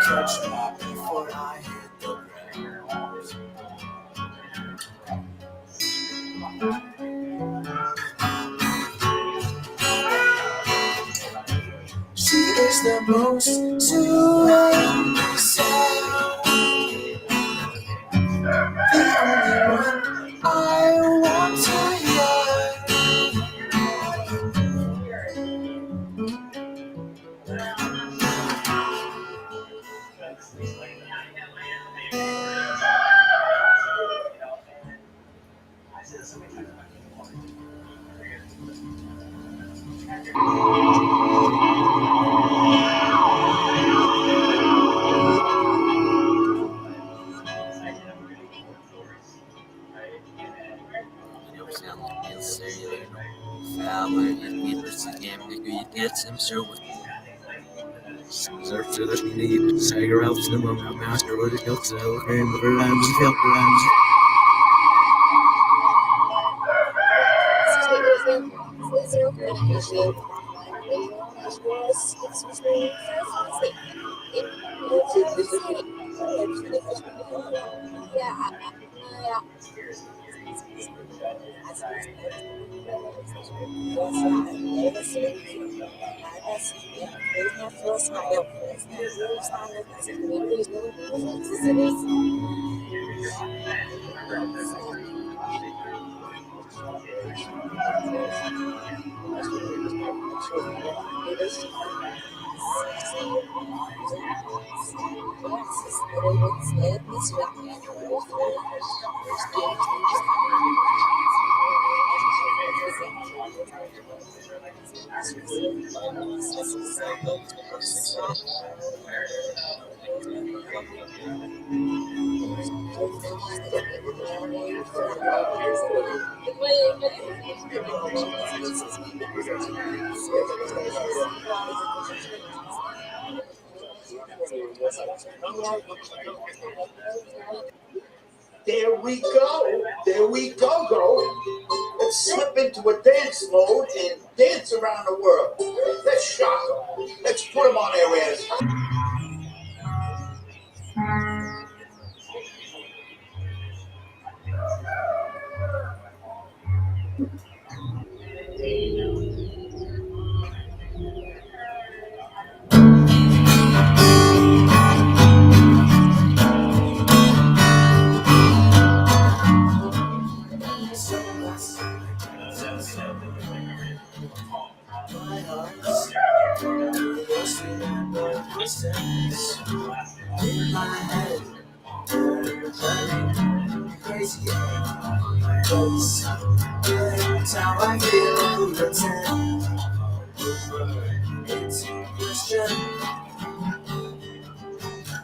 Speaker 15: Catch me before I hit the ground. She is the most soothing sound, the only one I want to hear. Tiger out to the moment, master with his guilt, so game of her lives, felt her lives.
Speaker 17: There we go. Let's slip into a dance mode and dance around the world. Let's shock them. Let's put them on their ass.
Speaker 15: In my head, crazy on my face. That's how I feel. Pretend it's a question.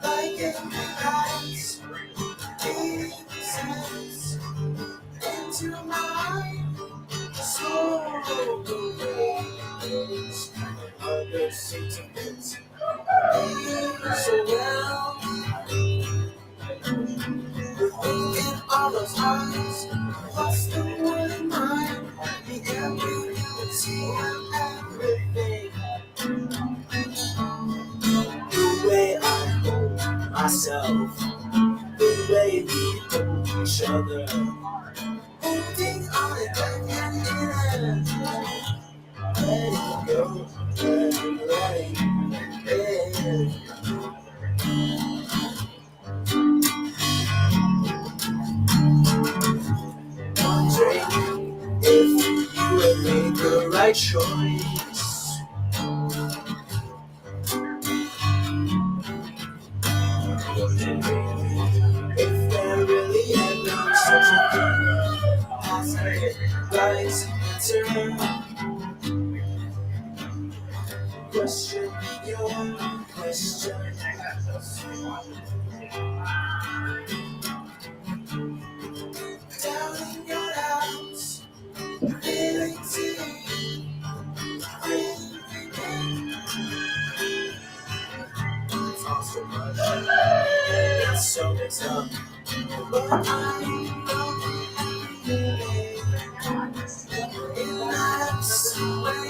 Speaker 15: Like it has sense into my soul. Other sentiments so well. In all those eyes, what's the one in mine? The ambiguity of everything.
Speaker 9: myself the way we hold each other. Holding on it back and in. Let it go, let it in. Wondering if you have made the right choice. If there really had been such a thing as a right turn. Question your question. Down in your house, feeling talk so much, it's so mixed up. But I know in that way.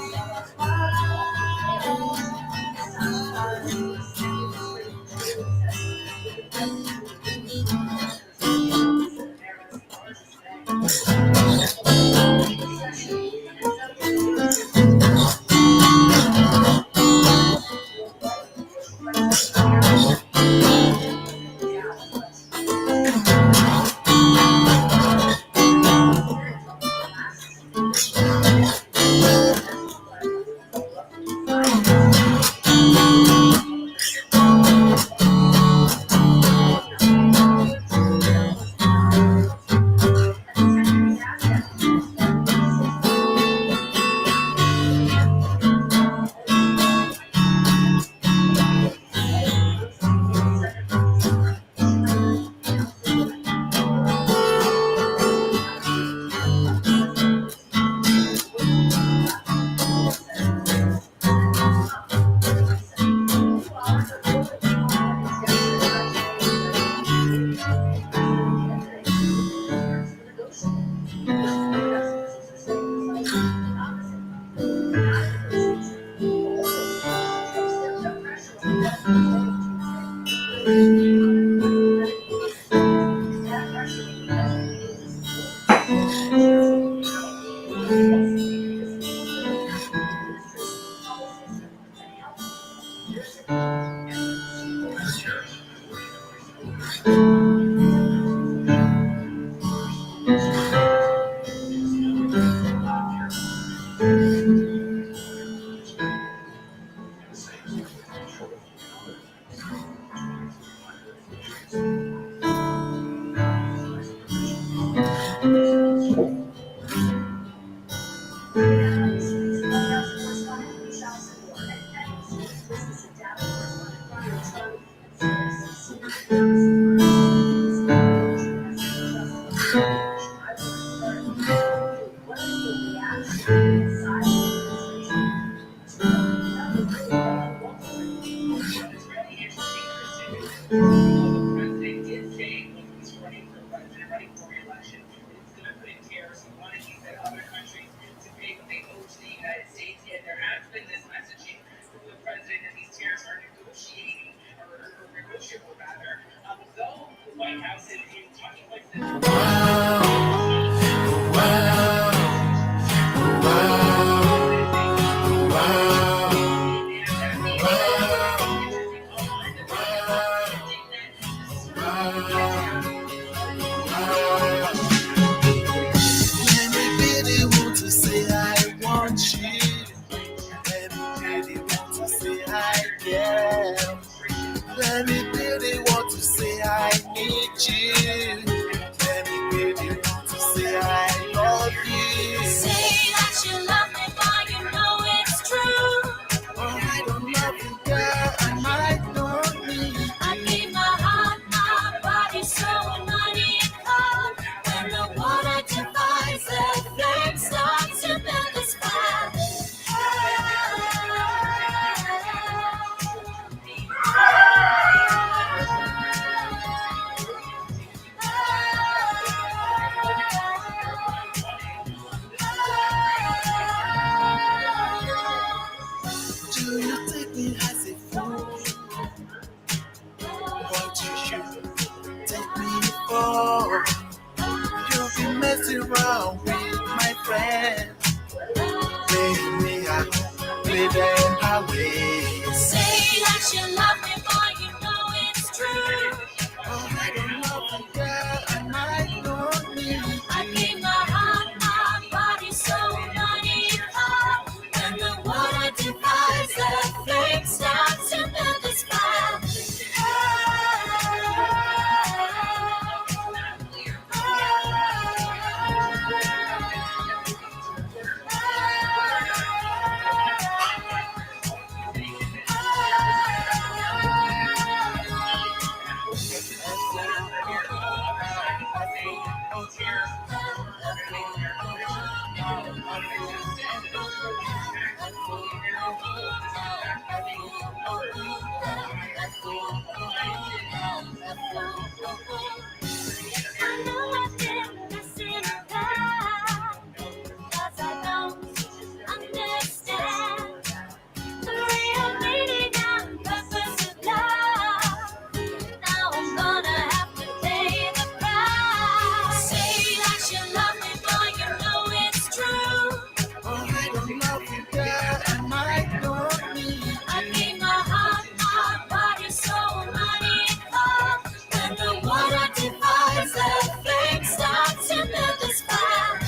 Speaker 15: around with my friends. Lately I'm living highway.
Speaker 1: Say that you love me, boy, you know it's true.
Speaker 15: Oh, I don't love you, girl, and I don't need you.
Speaker 1: I gave my heart, my body, soul, money, all. When the water divides, the flame starts to build the sky. I know I've been missing that, 'cause I don't understand the real meaning and purpose of love. Now I'm gonna have to pay the price. Say that you love me, boy, you know it's true.
Speaker 15: Oh, I don't love you, girl, and I don't need you.
Speaker 1: I gave my heart, my body, soul, money, and all. When the water divides, the flame starts to build the sky.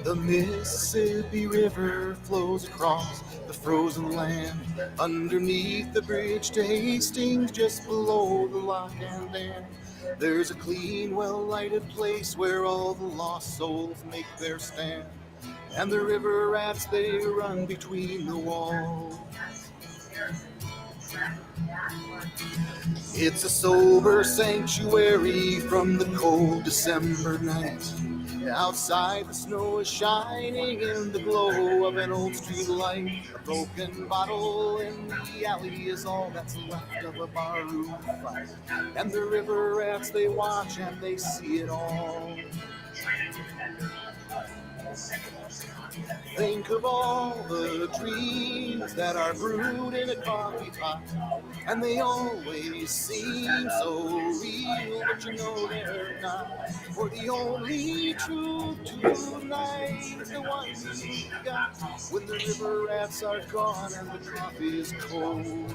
Speaker 6: The Mississippi River flows across the frozen land underneath the bridge to Hastings, just below the lock and dam. There's a clean, well-lighted place where all the lost souls make their stand, and the river rats, they run between the walls. It's a sober sanctuary from the cold December night. Outside the snow is shining in the glow of an old street light. A broken bottle in the alley is all that's left of a barroom fight. And the river rats, they watch and they see it all. Think of all the dreams that are brewed in a coffee pot, and they always seem so real, but you know they're not. For the only truth tonight is the one you got when the river rats are gone and the coffee is cold.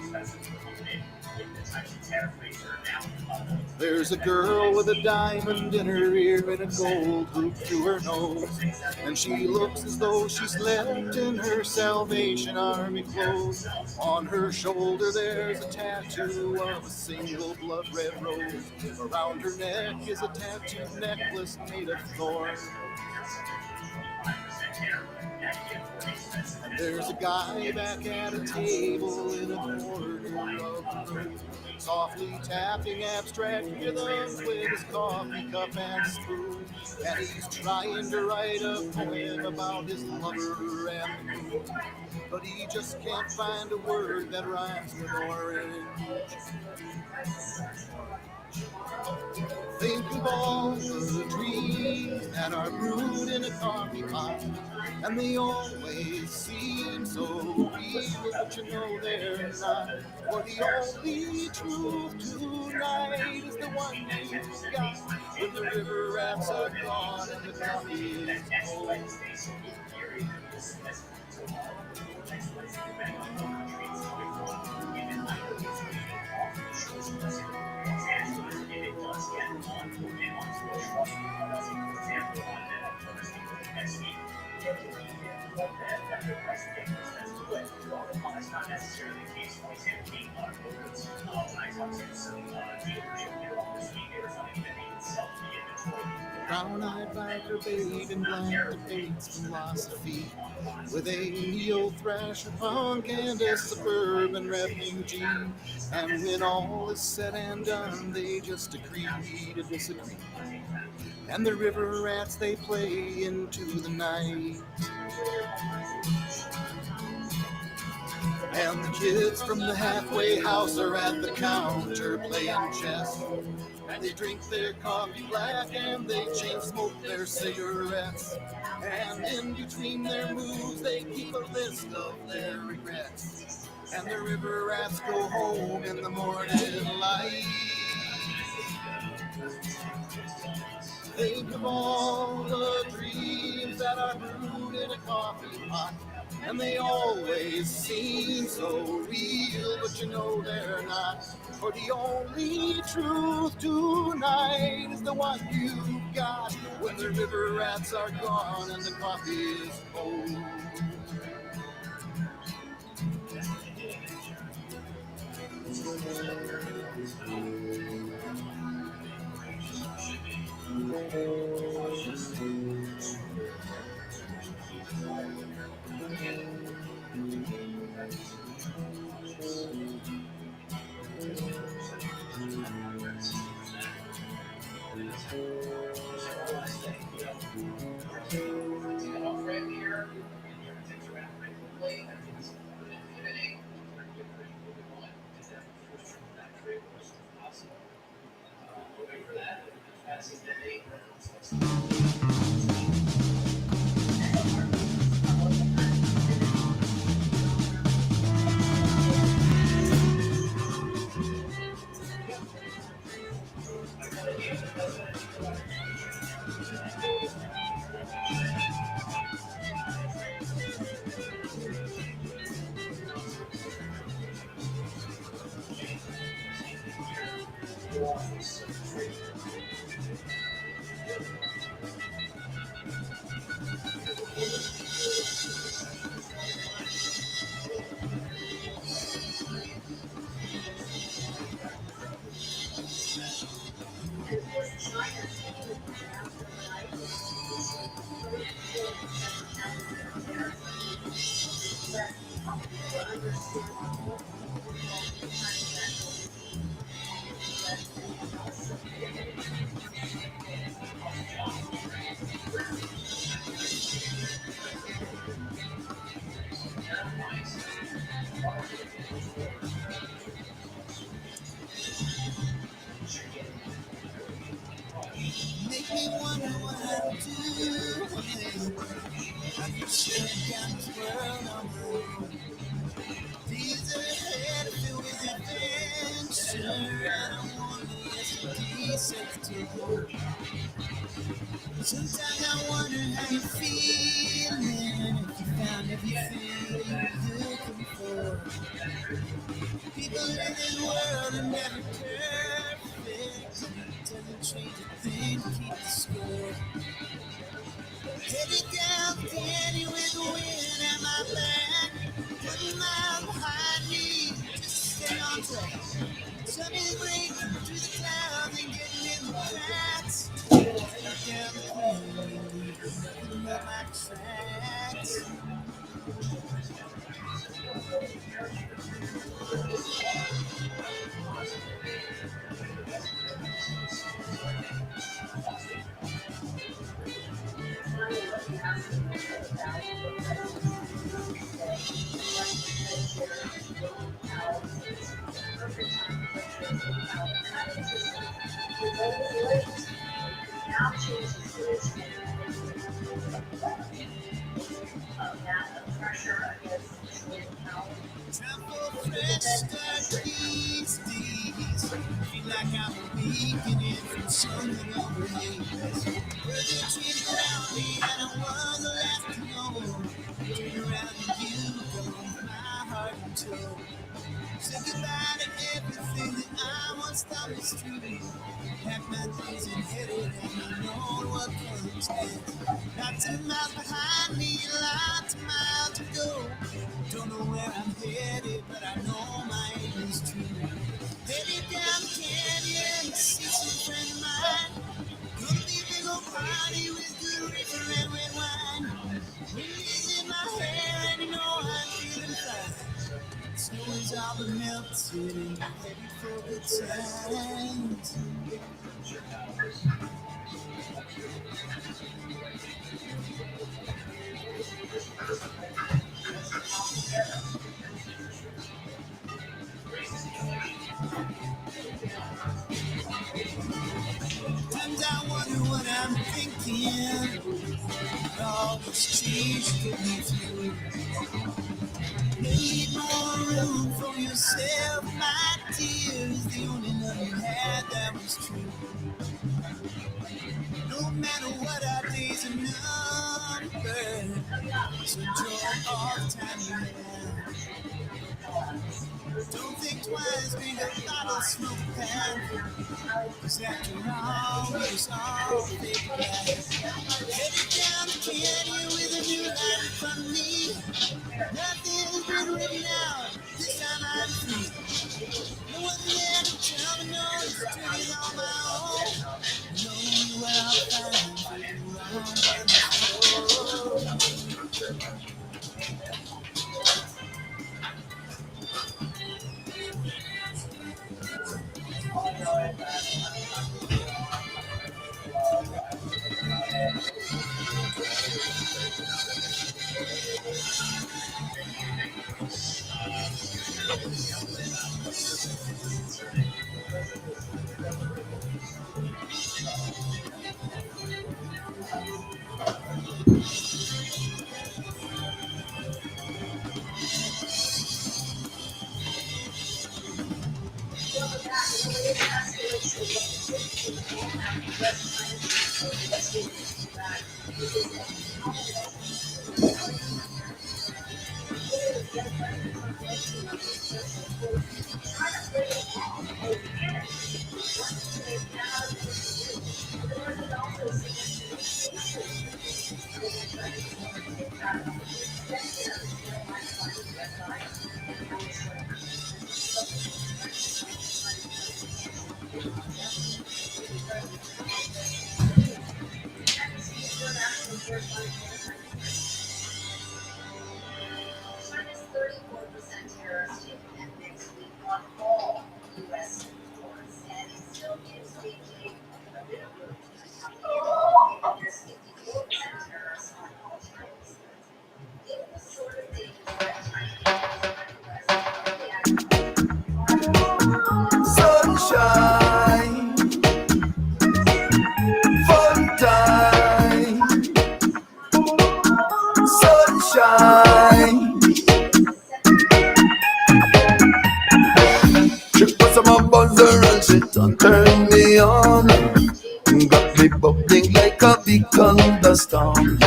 Speaker 6: There's a girl with a diamond in her ear and a gold hoop through her nose, and she looks as though she's slept in her Salvation Army clothes. On her shoulder there's a tattoo of a single blood red rose. Around her neck is a tattooed necklace made of thorns. And there's a guy back at a table in a corner of the room, softly tapping abstract rhythms with his coffee cup and spoon. And he's trying to write a poem about his lover and the moon, but he just can't find a word that rhymes with orange. Think of all the dreams that are brewed in a coffee pot, and they always seem so real, but you know they're not. For the only truth tonight is the one you got when the river rats are gone and the coffee is cold. Brown-eyed biker babe in blank debates philosophy with a neo-thrasher punk and a suburban refugee. And when all is said and done, they just agree to disagree. And the river rats, they play into the night. And the kids from the halfway house are at the counter playing chess. And they drink their coffee black and they chain smoke their cigarettes. And in between their moves they keep a list of their regrets. And the river rats go home in the morning light. Think of all the dreams that are brewed in a coffee pot. And they always seem so real, but you know they're not. For the only truth tonight is the one you've got. When the river rats are gone and the coffee is cold. Make me wonder what I'd do. I could shut down this world on my own. These are ahead filled with adventure. I don't want to yesterday safe to hold. Sometimes I wonder how you're feeling. If you found everything you're looking for. People in this world are never perfect. Doesn't change a thing to keep the score. Headed down the canyon with the wind at my back. Putting miles behind me just to stay on track. Sun is breaking through the clouds and getting in the cracks. Headed down the canyon, putting up my tracks. Time for fresh start these days. Feel like I'm awakening from something overhaze. Birds are tweeting around me and I was the last to know. Turn around and you go my heart and soul. Say goodbye to everything that I once thought
Speaker 16: it's true. Pack my things and headed, and I know what comes next. Lots of miles behind me, lots of miles to go. Don't know where I'm headed, but I know my aim is true. Headed down the canyon to see some friend of mine. Gonna be a big old party with good reefer and red wine. Wind is in my hair, and you know I'm feeling fine. Snow is all but melted, and I'm headed for good times. Sometimes I wonder what I'm thinking. All this change put me through. Need more room for yourself, my dear. Is the only love you had that was true. No matter what our days are numbered, so enjoy all the time you have. Don't think twice, bring a bottle, smoke a pan. 'Cause after all, it's all fake black. Headed down the canyon with a new life in front of me. Nothing's been written out, this time I'm free. No one there to tell me no, it's doing on my own. Knowing what I'll find, around by my
Speaker 14: Sunshine, fun time. Sunshine. She put some on buzzer and she done turn me on. Got me bubbling like a big thunderstorm.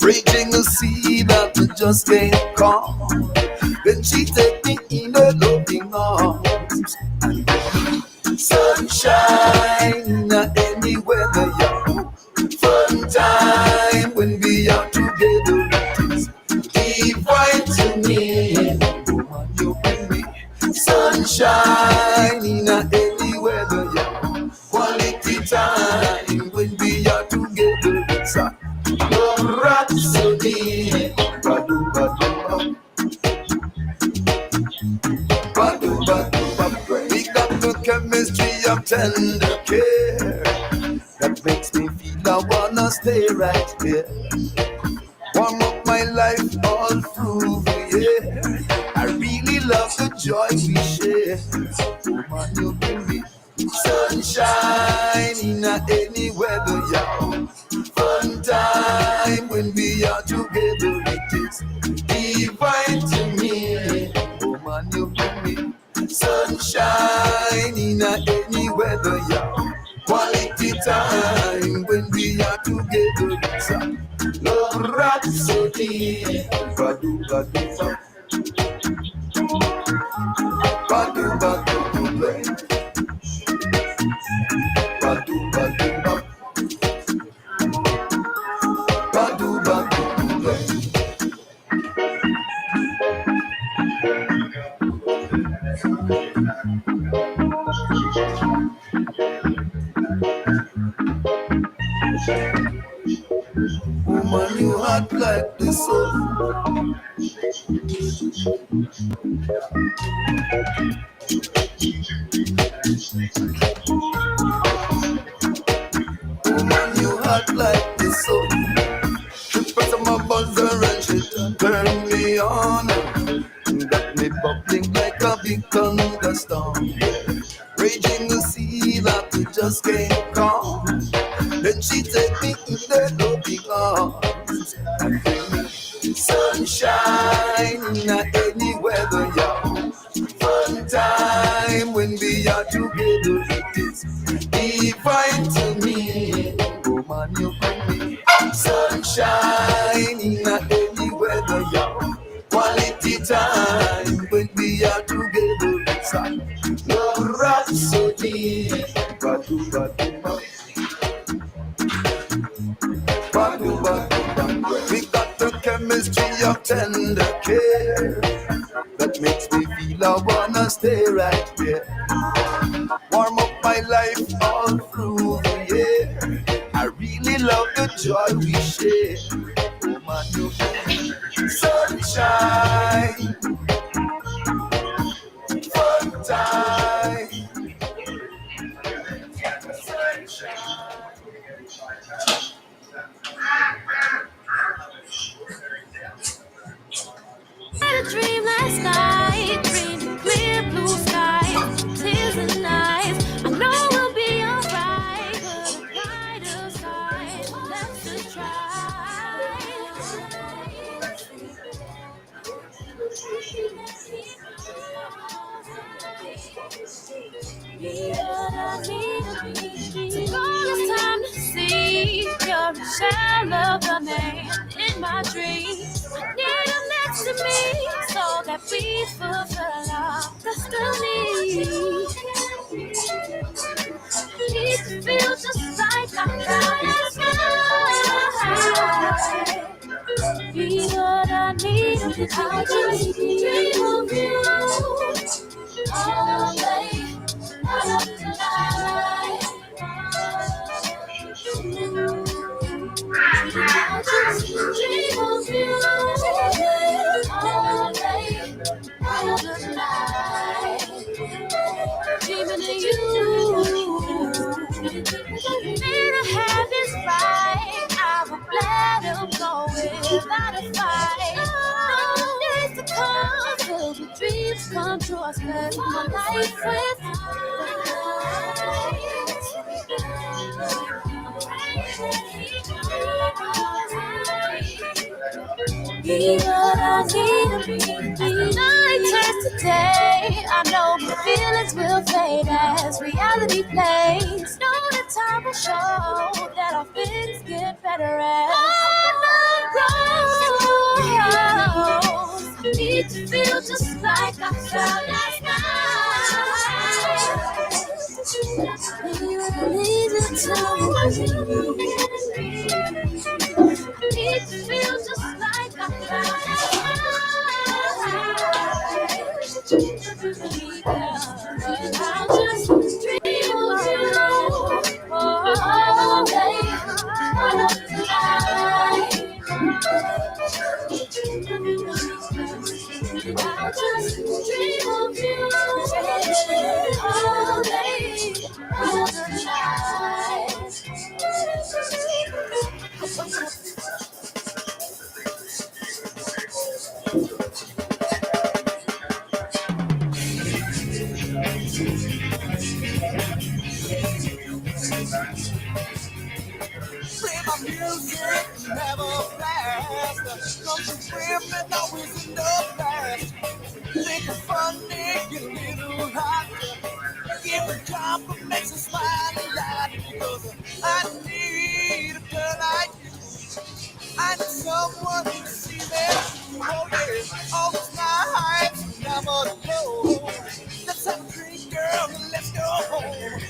Speaker 14: Raging a sea that we just can't calm. Then she take me in her loving arms. Sunshine, any weather, yeah. Fun time when we are together. It is divine to me. Woman, you bring me sunshine in any weather, yeah. Quality time when we are together. It's a love rhapsody. Badu, badu, badu, badu, badu. We got the chemistry of tender care that makes me feel I wanna stay right here. Warm up my life all through the year. I really love the joy we share. Woman, you bring me sunshine in any weather, yeah. Fun time when we are together. It is divine to me. Woman, you bring me sunshine in any weather, yeah. Quality time when we are together. It's a love rhapsody. Badu, badu, badu, badu, badu.
Speaker 9: Woman, you hot like the sun. Woman, you hot like the sun. She press on my buzzer and she turn me on. Got me bubbling like a big thunderstorm. Raging the sea that we just can't calm. Then she take me in the loving arms and bring me sunshine in any weather, yeah. Fun time when we are together, it is divine to me. Woman, you bring me sunshine in any weather, yeah. Quality time when we are together, it's like love rhapsody. Badu, badu, badu. Badu, badu, badu. We got the chemistry of tender care that makes me feel I wanna stay right here. Warm up my life all through the year. I really love the joy we share. Woman, you sunshine, fun time.
Speaker 1: Had a dream last night, dreamed of clear blue skies, tears and eyes. I know we'll be alright, but a brighter side. Let's just try. It's time to see you're a shell of the man in my dreams. I need him next to me so that we fulfill our destiny. Need to feel just like I'm trying to be what I need. I just dream of you all day, all of the night. I just dream of you all day, all of the night. Dreaming of you. Need to have this right. I will let him go without a fight. No days to come till the dreams come true. I spend my life with be what I need to be. Night turns to day. I know my feelings will fade as reality plays. Know the time will show that our things get better as I need to feel just like I felt last night. You need to tell me. Need to feel just like I felt I'll just dream of you all day, all of the night. I'll just dream of you all day, all of the night.
Speaker 9: Play my music, never fast. Don't you women always in the past. Think of funny, get a little hot. Give a compliment and smile a lot. Because I need a girl like you. I need someone to see me. Oh yeah, always my heights, never low. Let's have a drink, girl, and let's go home.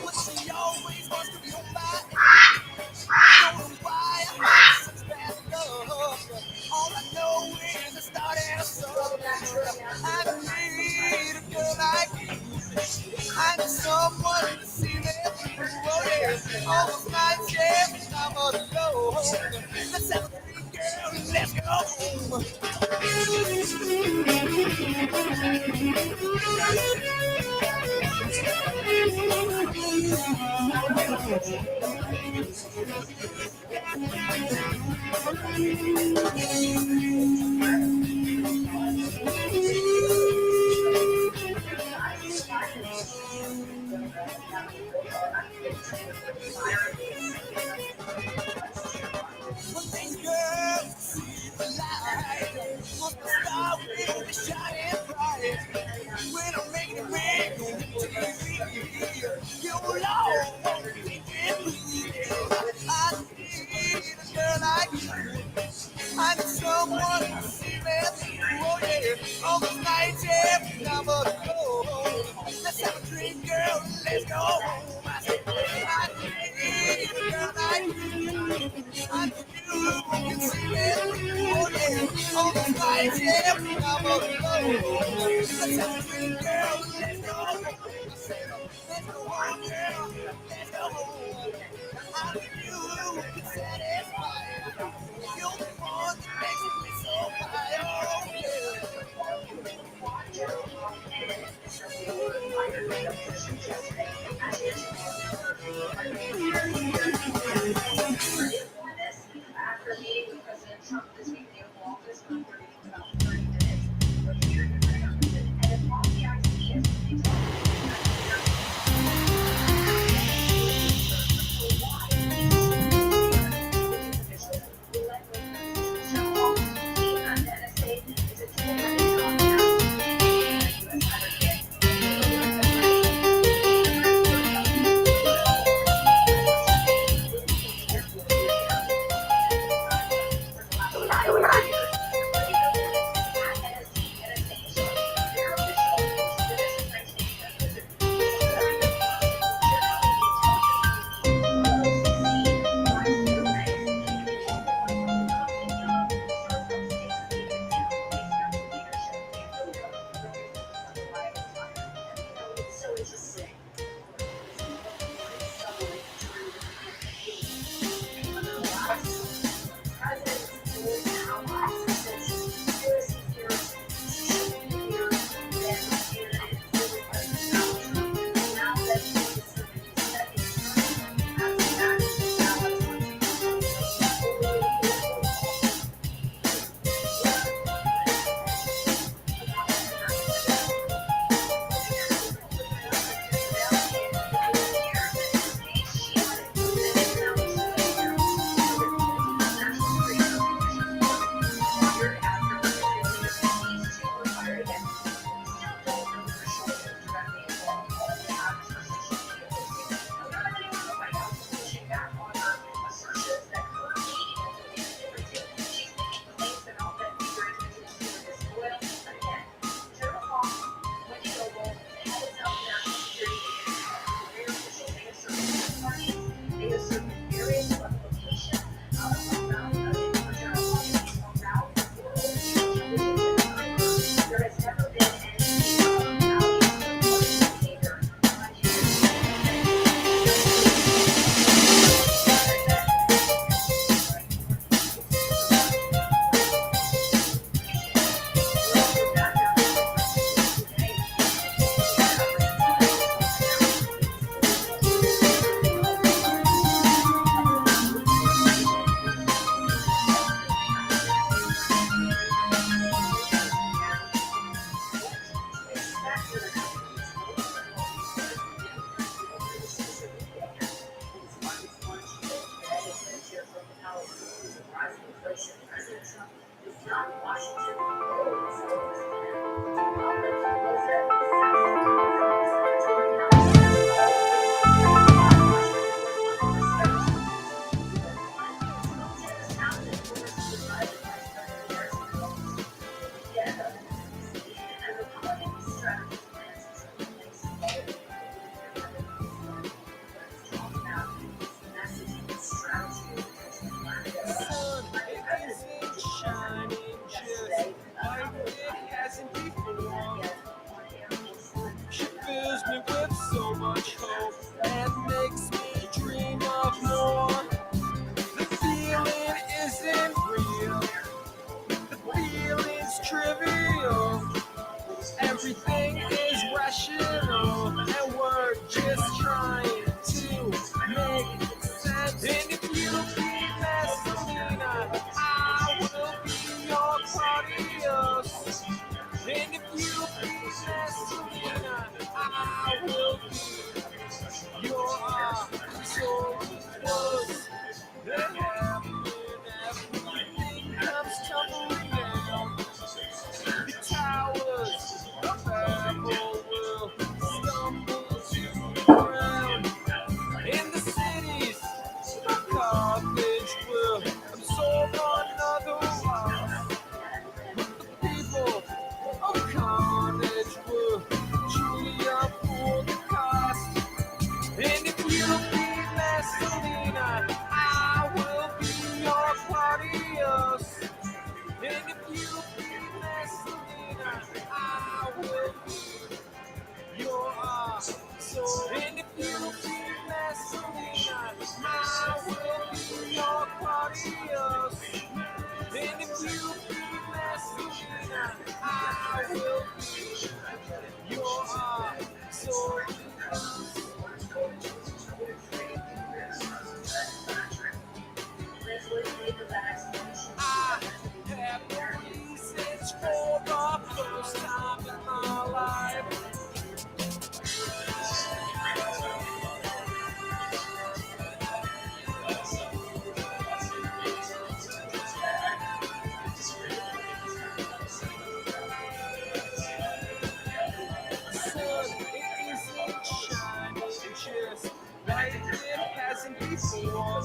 Speaker 9: But she always wants to be on my every time of the load. Let's have a drink, girl, let's go home. One thing, girl, see the light. Once the star will be shining bright. When I'm making it big on TV, you know won't be with me. I need a girl like you. I need someone to see me through. Oh yeah, all the nights every time of the road. Let's have a drink, girl, let's go home. I said, I need a girl like you. I need you can see me through. Oh yeah, all the nights every time of the road. Let's have a drink, girl, let's go home. I said, let's go home, girl, let's go home. I need you can satisfy. You're the one that makes me so high. Oh
Speaker 18: After meeting President Trump this week, the Oval Office, I'm about 30 minutes. We're here to
Speaker 9: I will be your soul was. Everything comes tumbling down. The towers of Babel will stumble to the ground. In the cities of Carthage will absorb another loss. The people of Carnage will truly afford the cost. And if you be Messalina, I will be your Claudius. And if you be Messalina, I will be your soul. And if you be Messalina, I will be your Claudius. And if you be Messalina, I will be your soul. I have no reasons for the first time in my life. Sun, it isn't shining just like it hasn't before.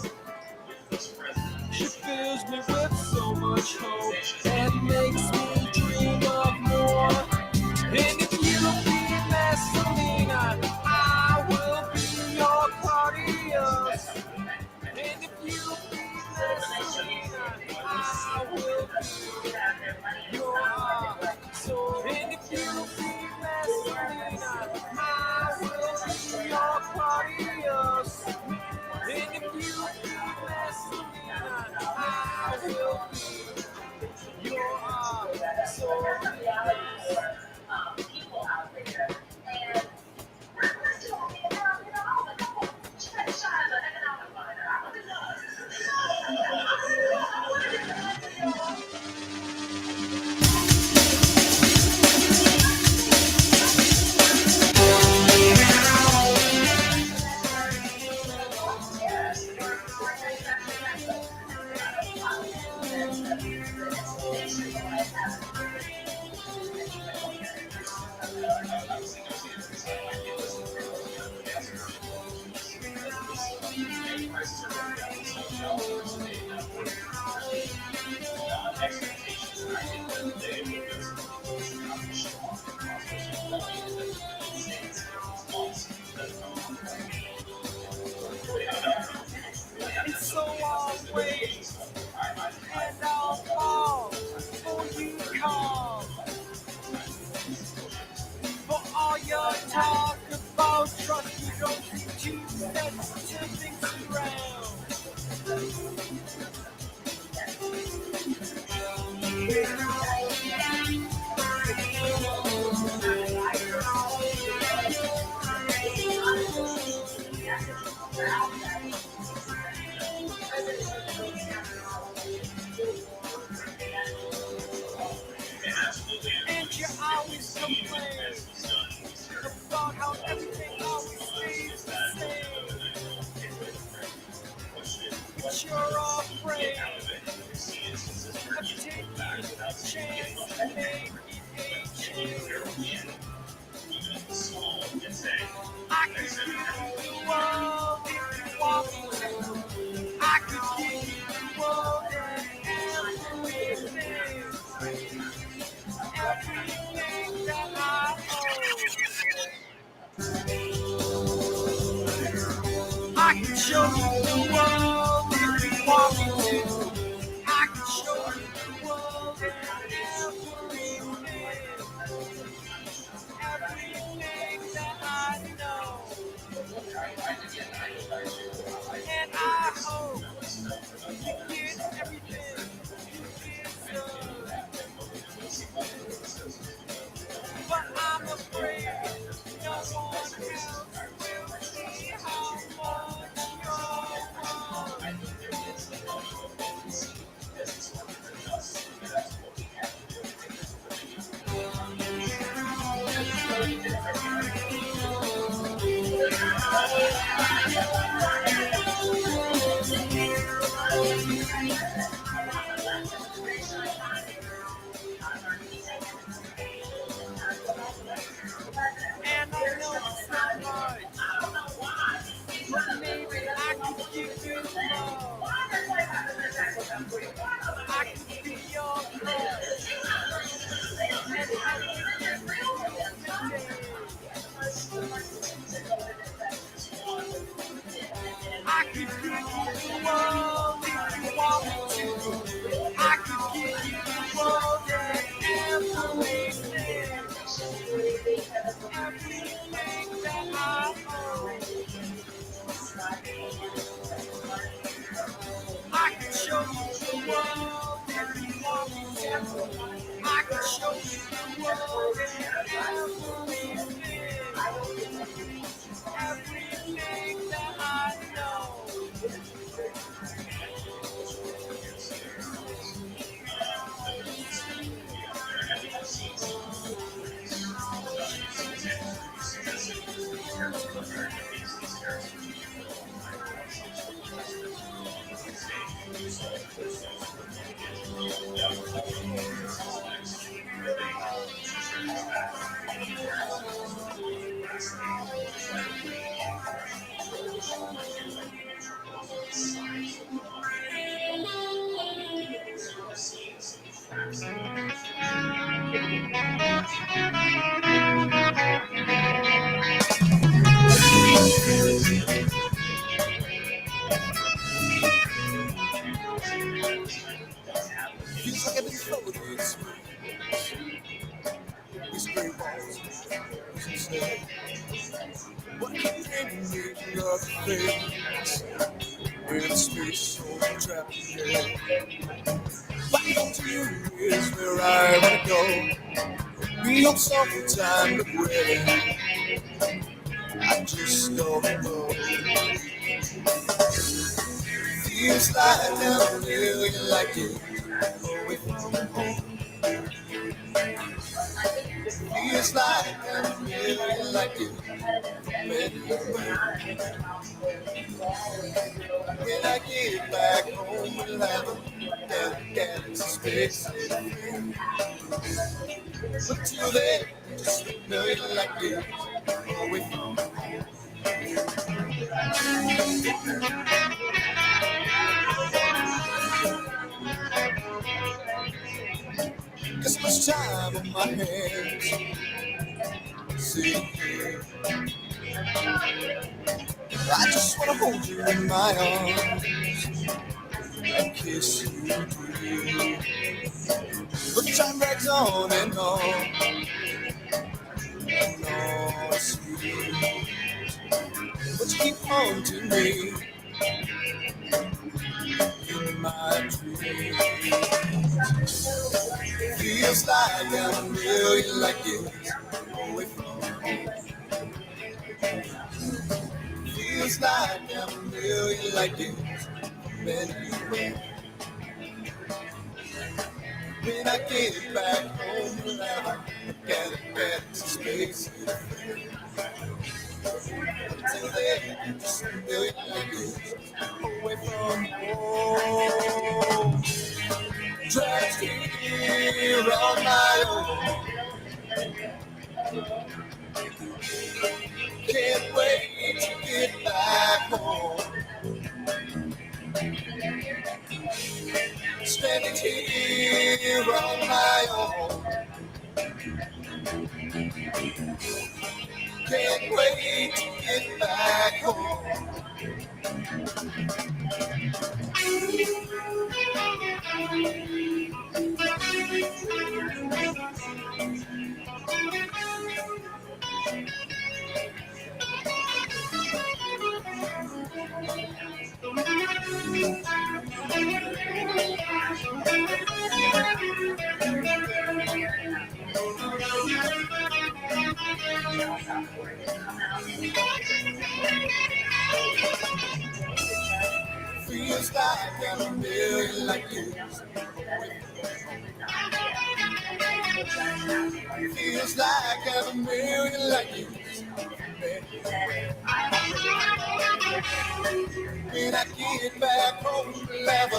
Speaker 9: She fills me with so much hope and makes me dream of more. And if you be Messalina, I will be your Claudius. And if you be Messalina, I will be your soul. And if you be Messalina, I will be your Claudius. And if you be Messalina, I will be your soul.
Speaker 18: People out there, and we're talking about, check out the economic finder. I really love
Speaker 9: And so I'll wait, and I'll fall for you call. For all your talk about trust, you don't need to set things around. And you always complain about how everything always stays the same. But you're afraid of taking a chance to make it a change. I could give you the world if you want me to. I could give you the world and everything. Everything that I own. I can show you the world if you want me to. I can show you the world and everything. Everything that I know.
Speaker 14: And I know it's not much, but maybe I could give you more. I could be your crush and help you through the day. I could give you the world if you want me to. I could give you the world and everything. Everything that I own. I can show you the world if you want me to. I can show you the world and everything. Everything that I know.
Speaker 6: Feels like I've been floating through these gray walls. Said, what can dreaming of things in a space so trapped here? Back home to you is where I wanna go. Be home sometime, but where I just don't know. Feels like I'm feeling like you away from home. Feels like I'm feeling like you from anywhere. When I get back home, we'll have a dedicated space. But till then, just feeling like you away from home. This much time on my hands. See, I just wanna hold you in my arms and kiss you. But time drags on and on, sweet. But you keep haunting me in my dreams. Feels like I'm a million like you away from home. Feels like I'm a million like you from anywhere. When I get back home, we'll have a get some space. Until then, just a million like you away from home. Trying to here on my own. Can't wait to get back home. Standing here on my own. Can't wait to get back home. Feels like I'm a million like you. Feels like I'm a million like you. When I get back home to love, a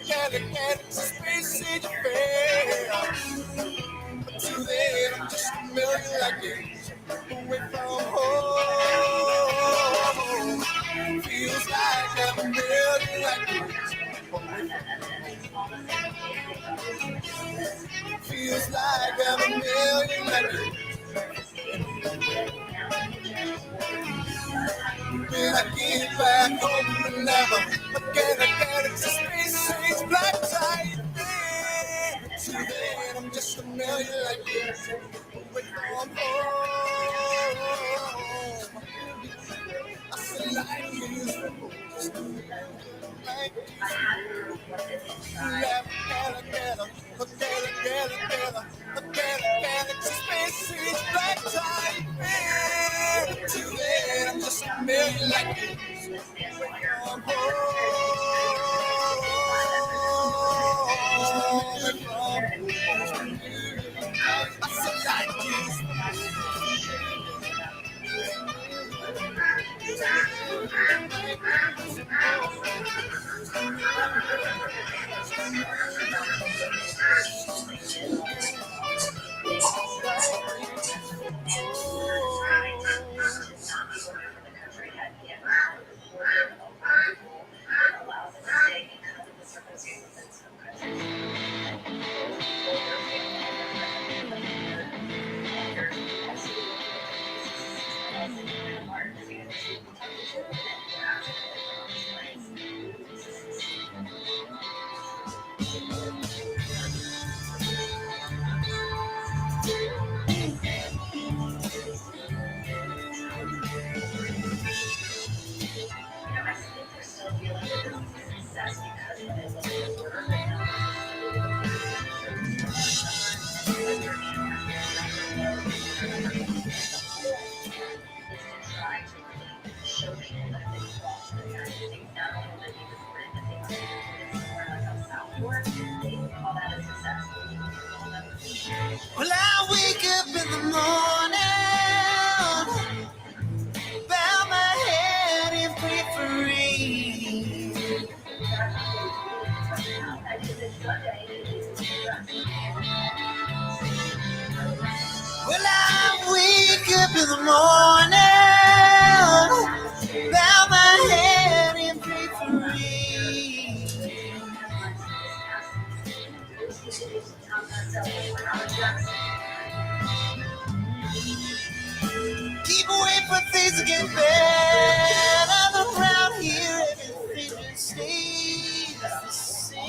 Speaker 6: galactic space in Japan. But till then, I'm just a million like you. Away from home. Feels like I'm a million like you. Feels like I'm a million like you. When I get back home to never again, it's a space age black tie. Till then, I'm just a million like you. Away from home. I said like you. Just a million like you. It's a space age black tie. Till then, I'm just a million like you. Well, I wake up in the morning, bow my head and pray for rain. Well, I wake up in the morning, bow my head and pray for rain. Keep away from things that get better around here. Everything just stays the same.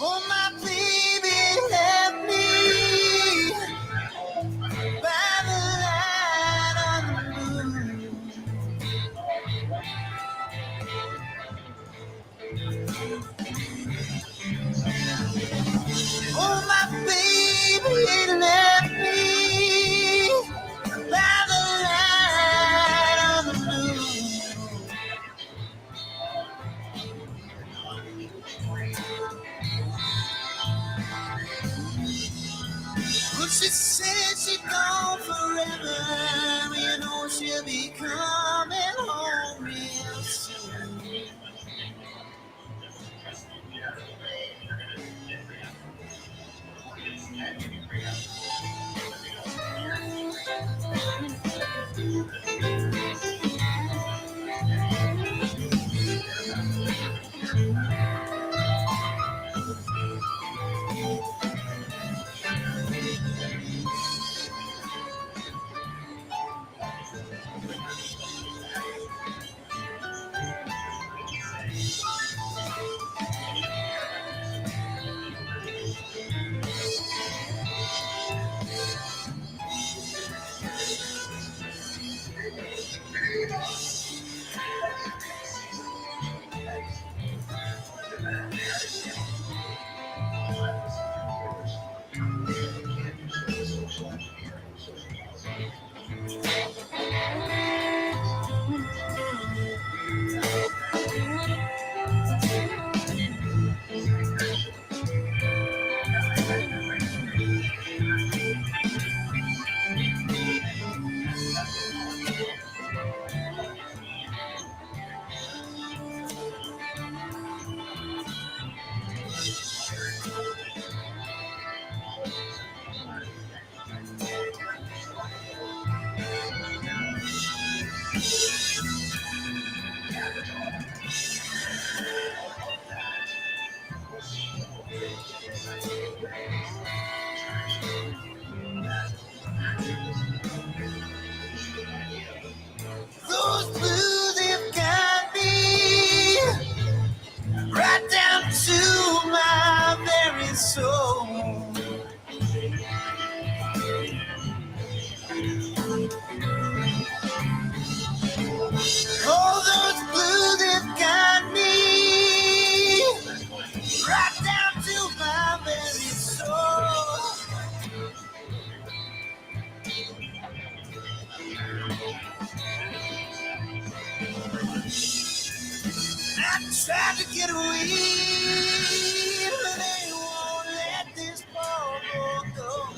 Speaker 6: Oh, my baby.
Speaker 14: Tried to get away, but they won't let this ball go.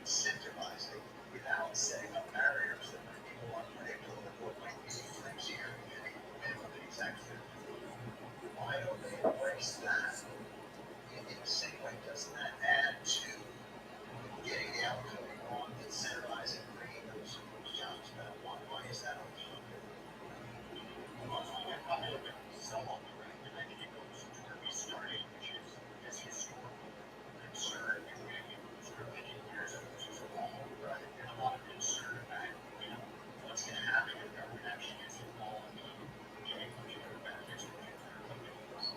Speaker 17: incentivizing without setting up barriers that make people unpredictable of what might be flimsier than what they exactly do. Why don't they embrace that? In the same way, doesn't that add to getting the outcome you want, incentivizing bringing those jobs back? Why is that unpopular? Well, it's only popular with some on the right, and I think it goes to where we started, which is this historical concern. And we sort of 50 years ago, this was wrong, right? And a lot of concern about, what's going to happen if government actually gets involved in giving nuclear benefits to nuclear companies.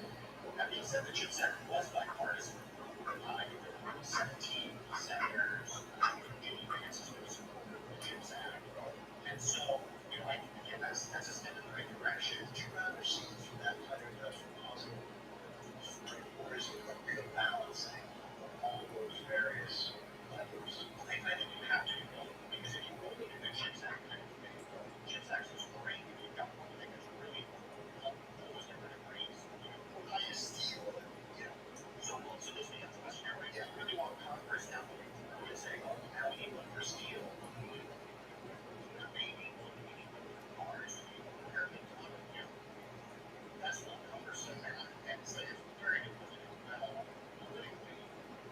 Speaker 17: That being said, the CHIPS Act was bipartisan. I think there were 17 senators, Jimmy Vance was supporter of the CHIPS Act. And so, I think, again, that's a step in the right direction. Would you rather see through that kind of industrial policy? Or is it a real balancing of all those various levers? I think you have to do both, because if you only do the CHIPS Act, I think the CHIPS Act is great. If you've got one thing that's really almost different degrees, highest steel, so this becomes a question, right? Yeah, you really want Congress now moving forward and saying, oh, now we need one for steel. Maybe we need one for cars, American economy. That's not cumbersome, and it's very difficult politically.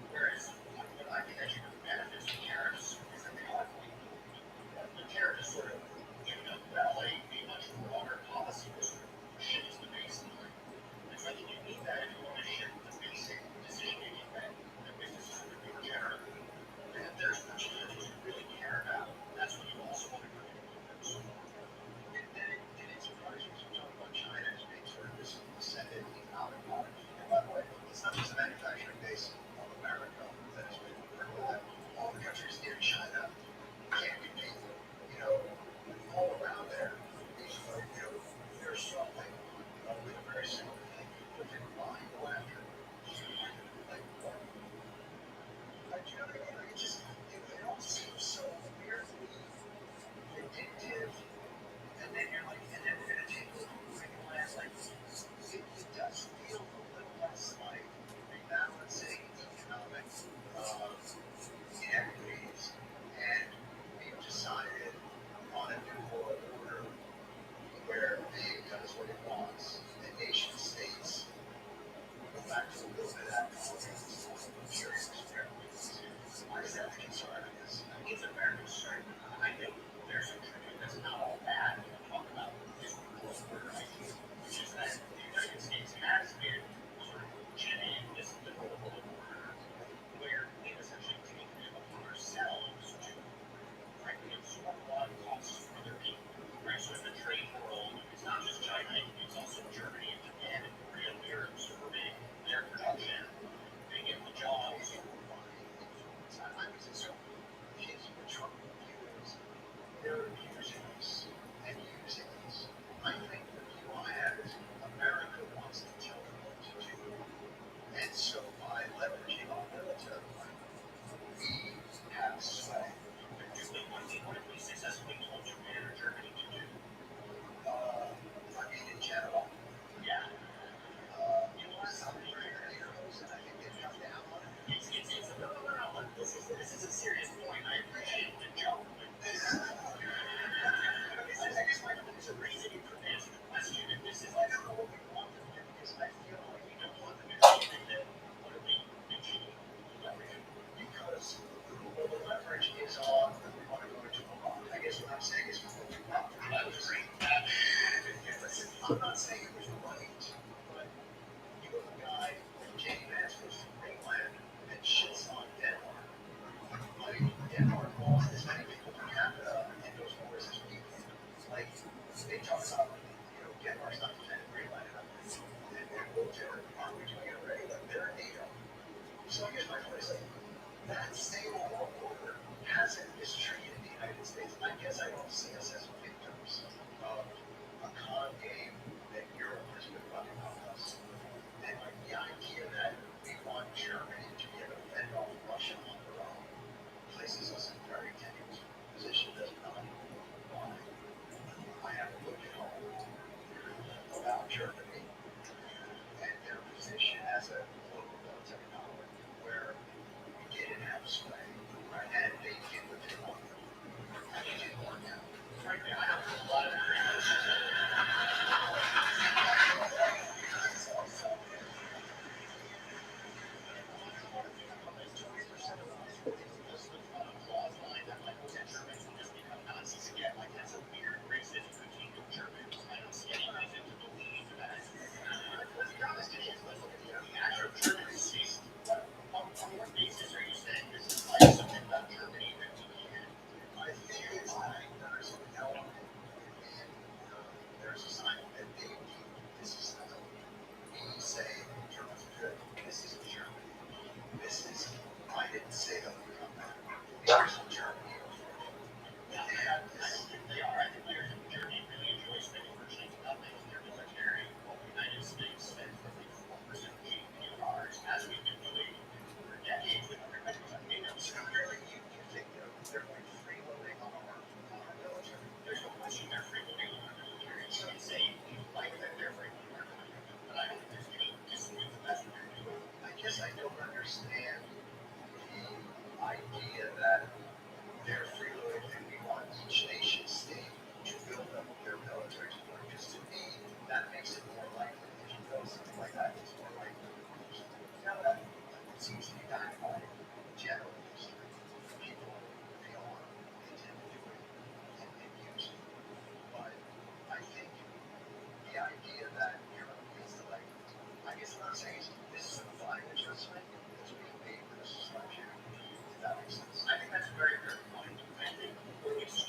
Speaker 17: Whereas, I think that you can benefit from tariffs is that they are going to the tariff is sort of giving up a much broader policy that sort of shifts the baseline. And so I think you need that if you want to shift the basic decision making that businesses are doing generally. And if there's opportunities you really care about, that's when you also want to go into those. And then it surprises you. You talk about China as being sort of this ascendant economic model. And by the way, it's not just a manufacturing base of America that has been that. All the countries near China can't compete. All around there, they're struggling with a very similar thing. But they're buying go after like what? Do you know what I mean? Like it all seems so weirdly vindictive. And then you're like, and then we're gonna take over the land. Like it does feel a little less like rebalancing economic inequities, and we've decided on a new world order where big does what it wants, and nation states go back to a little bit of that curious experiment. Why is that the concern? Because I think it's a fair concern. I think there's a truth that's not all bad when we talk about this world order idea, which is that the United States has been sort of genuine this liberal world order where we've essentially taken it upon ourselves to frankly absorb a lot of costs from other people. Right? So in the trade world, it's not just China, it's also Germany and Japan and Korea. We're absorbing their production. They get the jobs. So guess I don't understand the idea that they're freeloading and we want each nation state to build up their military support. Because to me, that makes it more likely if you build something like that, it's more likely. Now that seems to be backed by general history. People feel they tend to do it and use it. But I think the idea that Europe is like, I guess what I'm saying is this is a fine adjustment that's being made for this structure. If that makes sense. I think that's a very fair point. I think it's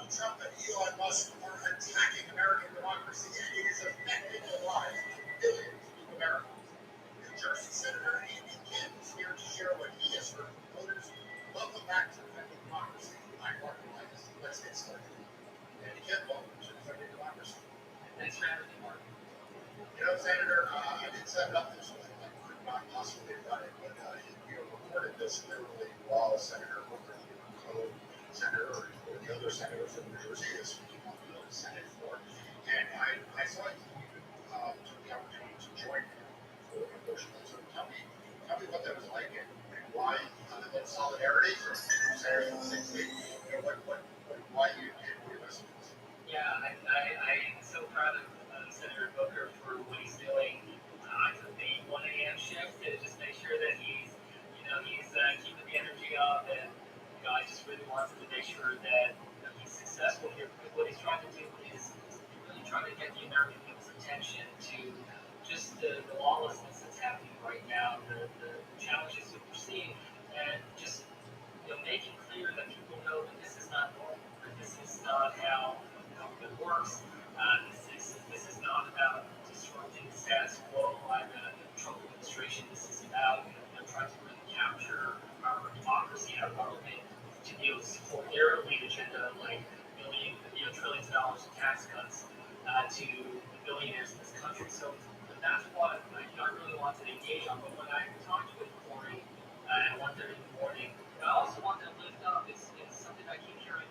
Speaker 2: Trump and Elon Musk are attacking American democracy. It is affecting the lives of billions of Americans. New Jersey Senator Andy Kemp is here to share what he has heard from voters. Welcome back to Defending Democracy. I'm Mark Elias. Let's get started. Andy Kemp, welcome to Defending Democracy. Thanks for having me, Mark. You know, Senator, I didn't set it up this way. I could not possibly have done it, but you recorded this literally while Senator Booker, Senator, or the other senator from New Jersey is speaking on the Senate floor. And I saw you took the opportunity to join him for a portion of it. So tell me what that was like and why, other than solidarity from senators from the same state, why you did what your message was.
Speaker 19: Yeah, I'm so proud of Senator Booker for what he's doing. I took the 1 a.m. shift to just make sure that he's keeping the energy up, and I just really wanted to make sure that he's successful here. Because what he's trying to do is really trying to get the American people's attention to just the lawlessness that's happening right now, the challenges that we're seeing, and just making clear that people know that this is not normal, that this is not how government works. This is not about disrupting the status quo by the Trump administration. This is about trying to really capture our democracy, our government, to support their elite agenda, like trillions of dollars in tax cuts to the billionaires in this country. So that's what I really wanted to engage on. But when I talked with Corey at 1:30 in the morning, I also wanted to lift up is something I keep hearing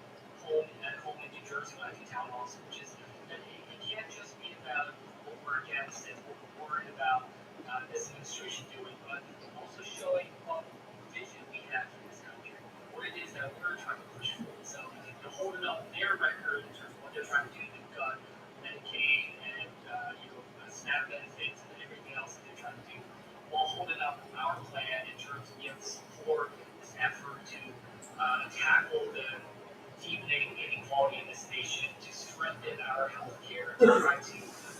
Speaker 19: at home in New Jersey when I do town halls, which is that it can't just be about what we're against and what we're worried about this administration doing, but also showing what vision we have for this country, what it is that we're trying to push forward. So holding up their record in terms of what they're trying to do. They've got Medicaid and SNAP benefits and everything else that they're trying to do, while holding up our plan in terms of support this effort to tackle the deepening inequality in this nation, to strengthen our health care, to try to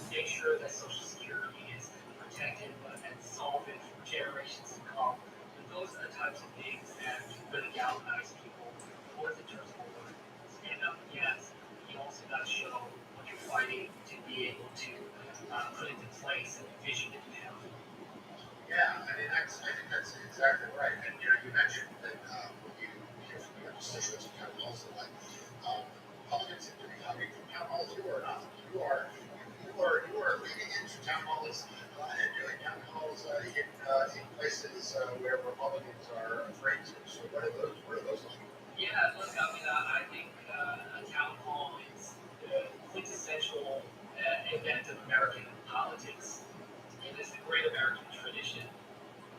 Speaker 19: make sure that Social Security is protected and solvent for generations to come. And those are the types of things that really galvanize people, both in terms of what we're stand up against. You also got to show what you're fighting to be able to put into place the vision that you have.
Speaker 2: Yeah, I think that's exactly right. And you mentioned that you hear from your constituents and town halls that Republicans seem to be coming from town halls. You are not. You are leading into town halls and doing town halls in places where Republicans are afraid to. So what are those like?
Speaker 19: Yeah, look, I think a town hall is the quintessential event of American politics. It is the great American tradition.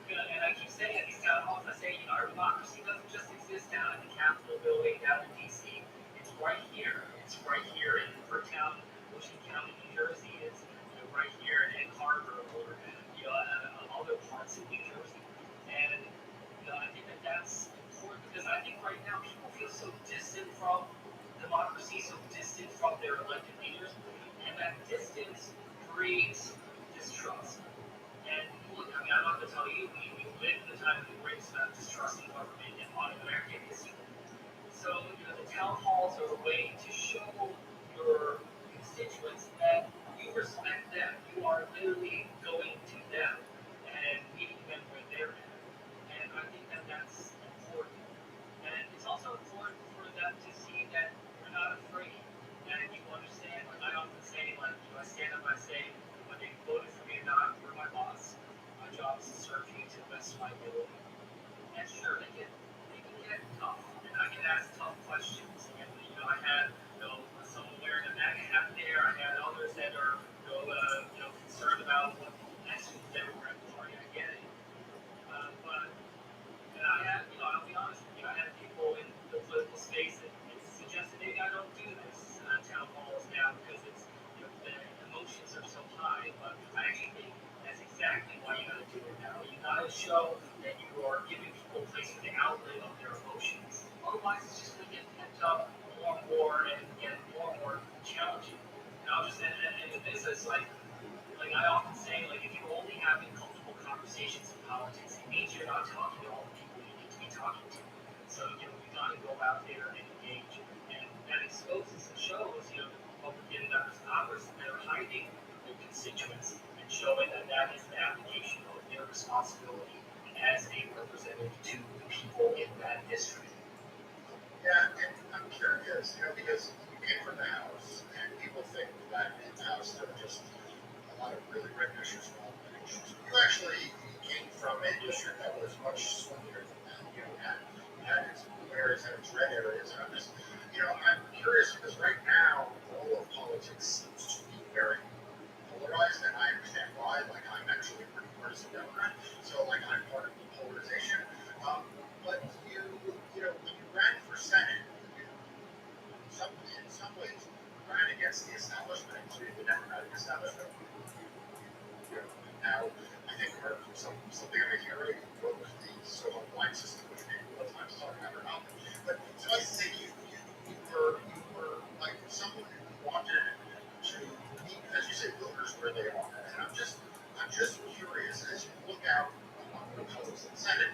Speaker 19: And I keep saying at these town halls, I say, our democracy doesn't just exist down in the Capitol building down in D.C. It's right here. It's right here in Bricktown, Ocean County, New Jersey. It's right here in Egg Harbor or other parts of New Jersey. And I think that's important because I think right now people feel so distant from democracy, so distant from their elected leaders, and that distance breeds distrust. And look, I'm not going to tell you, we live in the time of the greatest amount of distrust in government in modern American history. So, the town halls are a way to show your constituents that you respect them. You are literally going to them and meeting them where they're at. And I think that that's important. And it's also important for them to see that we're not afraid. And you understand, like I often say, I stand up and I say, whether you voted for me or not, you're my boss. My job is to serve you to the best of my ability. And sure, they can get tough. And I can ask tough questions. And I had someone wearing a MAGA hat there. I had others that are concerned about what next with the Democrat Party. I get it. But I had, I'll be honest with you, I had people in the political space that suggested maybe I don't do this town halls now because it's the emotions are so high. But I actually think that's exactly why you got to do it now. You got to show that you are giving people a place for the outlet of their emotions. Otherwise, it's just going to get pent up more and more and get more and more challenging. And I'll just end with this. It's like I often say, if you're only having comfortable conversations in politics, it means you're not talking to all the people you need to be talking to. So, you got to go out there and engage. And that exposes constituents and showing that that is an application of their responsibility as a representative to the people in that district.
Speaker 17: Yeah, and I'm curious, because you came from the House, and people think that in the House there are just a lot of really red issues and all red issues. You actually came from a district that was much swingier than that. Had its blue areas, had its red areas, and I'm curious because right now all of politics seems to be very polarized, and I understand why. Like, I'm actually a pretty partisan Democrat, so I'm part of the polarization. But when you ran for Senate, in some ways ran against the establishment, including the Democratic establishment. Now, I think something I'm making already broke the so-called blind system, which people at times talk about or not. But so I say you were like someone who wanted to meet, as you say, voters where they are. And I'm just curious, as you look out among your colleagues in the Senate,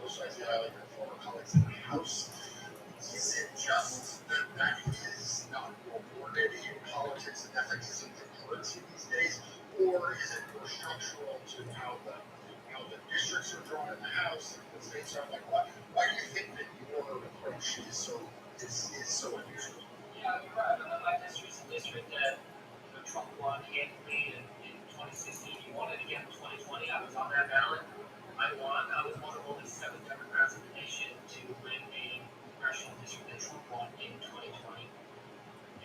Speaker 17: both sides of the aisle, your former colleagues in the House, is it just that is not rewarded in politics and ethics isn't the currency these days, or is it more structural to how the districts are drawn in the House and the states are? Like, why do you think that your approach is so unusual?
Speaker 19: Yeah, you're right. My district's a district that Trump won handily in 2016. He won it again in 2020. I was on that ballot. I won. I was one of only 7 Democrats in the nation to win a congressional district that Trump won in 2020.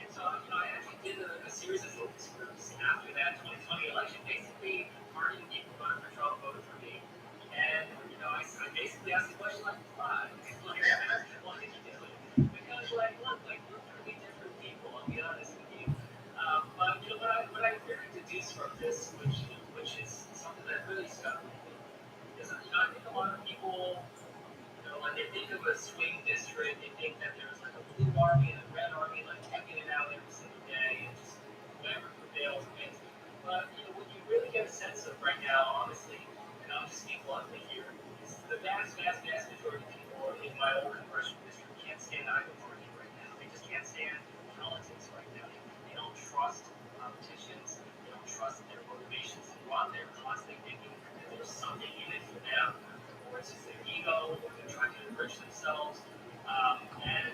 Speaker 19: And so, I actually did a series of focus groups after that 2020 election. Basically, part of the people who voted for Trump voted for me. And, I basically asked the question, why? Why did you do it? Because, look, we're pretty different people, I'll be honest with you. But, what I really deduce from this, which is something that really stuck with me, is, I think a lot of people, when they think of a swing district, they think that there's a blue army and a red army, taking it out every single day, and just whoever prevails wins. But, what you really get a sense of right now, honestly, and I'll just speak bluntly here, is the vast majority of people in my own congressional district can't stand either party right now. They just can't stand politics right now. They don't trust politicians. They don't trust their motivations to go out there constantly thinking that there's something in it for them, or it's just their ego, or they're trying to enrich themselves. And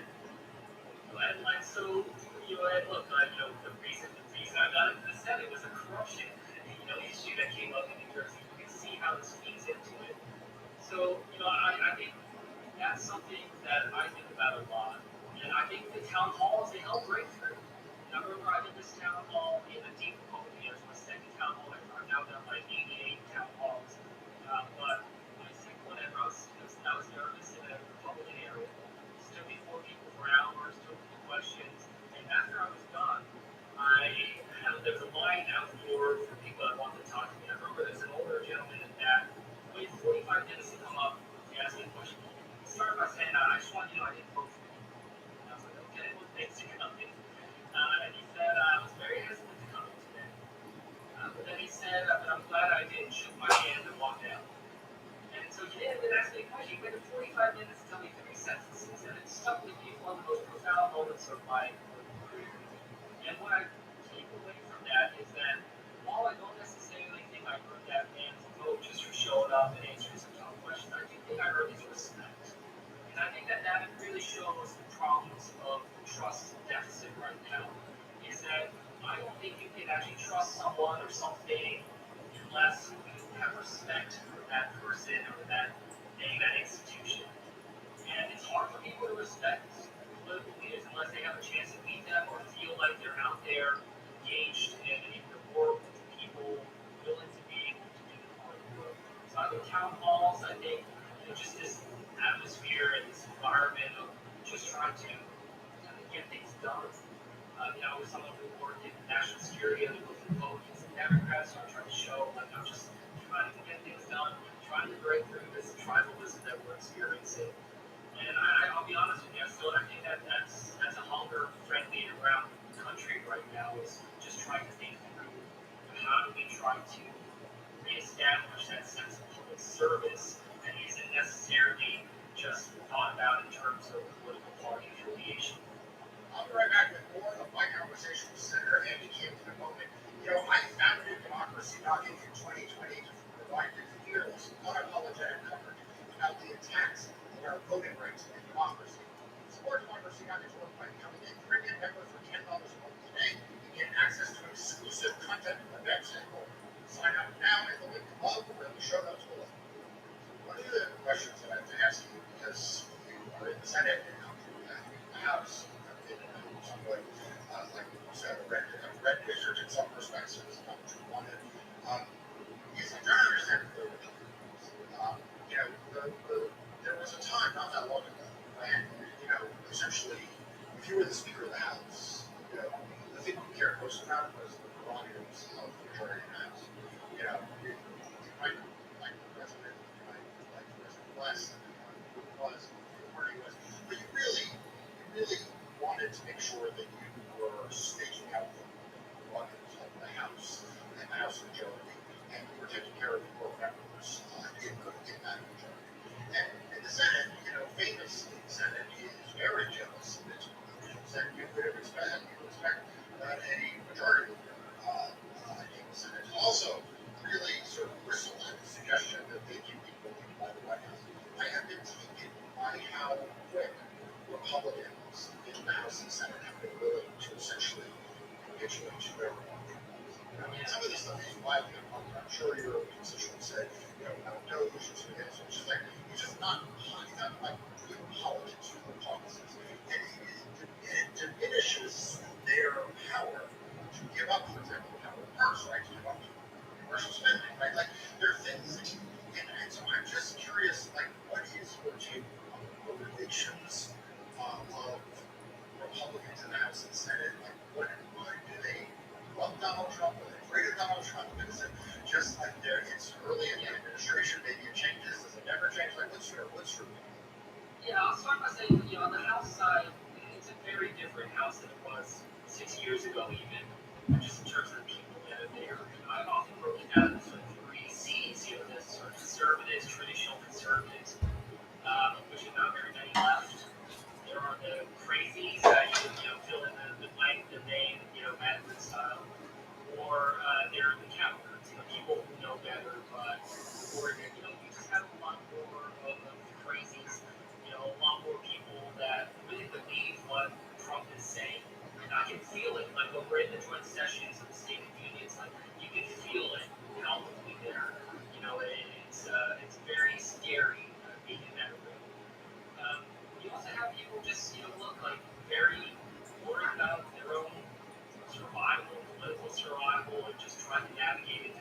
Speaker 19: so, look, the reason I got into the Senate was a corruption, issue that came up in New Jersey. You can see how this feeds into it. So, I think that's something that I think about a lot. And I think the town halls, they help breakthrough. I remember I did this town hall in a deep Republican years, my second town hall. I've now done 88 town halls. But my second one ever, I was nervous in a Republican area. Stood before people for hours, took the questions. And after I was done, there was a line out for people that wanted to talk to me. I remember there's an older gentleman that waited 45 minutes to come up and ask me a question. He started by saying, I just want you to know I didn't vote for you. And I was like, okay, well, thanks for coming. And he said, I was very hesitant to come in today. But then he said, but I'm glad I did, shook my hand and walked out. And so he didn't ask me a question. He waited 45 minutes to tell me 3 sentences. And it stuck with me, one of the most profound moments of my career. And what I take away from that is that while I don't necessarily think I earned that man's vote just for showing up and answering some tough questions, I do think I earned his respect. And I think that really shows the problems of the trust deficit right now. Is that I don't think you can actually trust someone or something unless you have respect for that person or that thing, that institution. And it's hard for people to respect political leaders unless they have a chance to meet them or feel like they're out there engaged in the work with people willing to be able to do the hard work. So I think town halls, I think just this atmosphere and this environment of just trying to get things done. I was someone who worked in national security and with Republicans and Democrats, so I'm trying to show I'm just trying to get things done, trying to break through this tribalism that we're experiencing. And I'll be honest with you, I think that's a hunger friendly around the country right now is just trying to think through how do we try to reestablish that sense of public service that isn't necessarily just thought about in terms of political party affiliation.
Speaker 17: I'll be right back with more of my conversation with Senator Andy Kim in a moment. I found Democracy knocking in 2020 to provide the fearless, unapologetic coverage about the attacks on our voting rights and democracy. Support Democracy got its work by becoming a premium member for $10 a month today and get access to exclusive content, events, and more. Sign up now at the link above or in the show notes below. One of the questions that I have to ask you, because you are in the Senate and come from the House, in somewhat like you said, a red district in some respects, so it's not what you wanted. Is I don't understand the you know, there was a time not that long ago when, you know, essentially, if you were the Speaker of the House, you know, the thing you cared most about was the prerogatives of the majority of the House. You know, you might like the president, you might like the president less than who it was, who the party was, but you really wanted to make sure that you were staking out the prerogatives of the House and the House majority, and you were taking care of your members in that majority. And in the Senate, you know, famously, the Senate is very jealous of its prerogatives, and you would expect that any majority leader in the Senate also really sort of bristle at the suggestion that they can be voted by the White House. I have been taken by how quick Republicans in the House and Senate have been willing to essentially capitulate to their prerogatives. I mean, some of this stuff is wildly unpopular. I'm sure your constituents said, you know, no, we should do this. It's just like, it's just not like good politics or policies. And it diminishes their power to give up, for example, the power of purse, right? To give up commercial spending, right? Like, there are things that and so I'm just curious, like, what is your take on the motivations of Republicans in the House and Senate? Like, what do they love Donald Trump? Are they afraid of Donald Trump? Is it just like it's early in the administration, maybe it changes, does it never change? Like, what's your view?
Speaker 19: Yeah, I'll start by saying, you know, on the House side, it's a very different House than it was 6 years ago, even, just in terms of the people that are there. I often broke it down into sort of 3 C's, you know, the sort of conservatives, traditional conservatives, which are not very many left. There are the crazies that you know, fill in the blank, the name, you know, Madrid style, or there are the counterparts, you know, people who know better, but or you know, you just have a lot more of the crazies, you know, a lot more people that really believe what Trump is saying. And I can feel it, like when we're in the joint sessions of the State of the Union, it's like you can feel it palpably there. You know, it's very scary being in that room. You also have people just, you know, look like very worried about their own survival, political survival, and just trying to navigate it.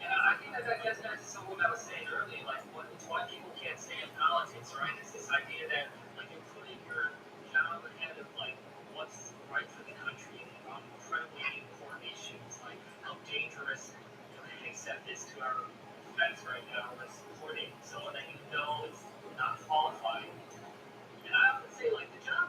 Speaker 19: And I think that gets back to some of what I was saying earlier, like why people can't stay in politics, right? It's this idea that like you're putting your job ahead of like what's right for the country on incredibly important issues, like how dangerous, you know, they accept this to our defense right now, like supporting someone that you know is not qualified. And I often say, like, the job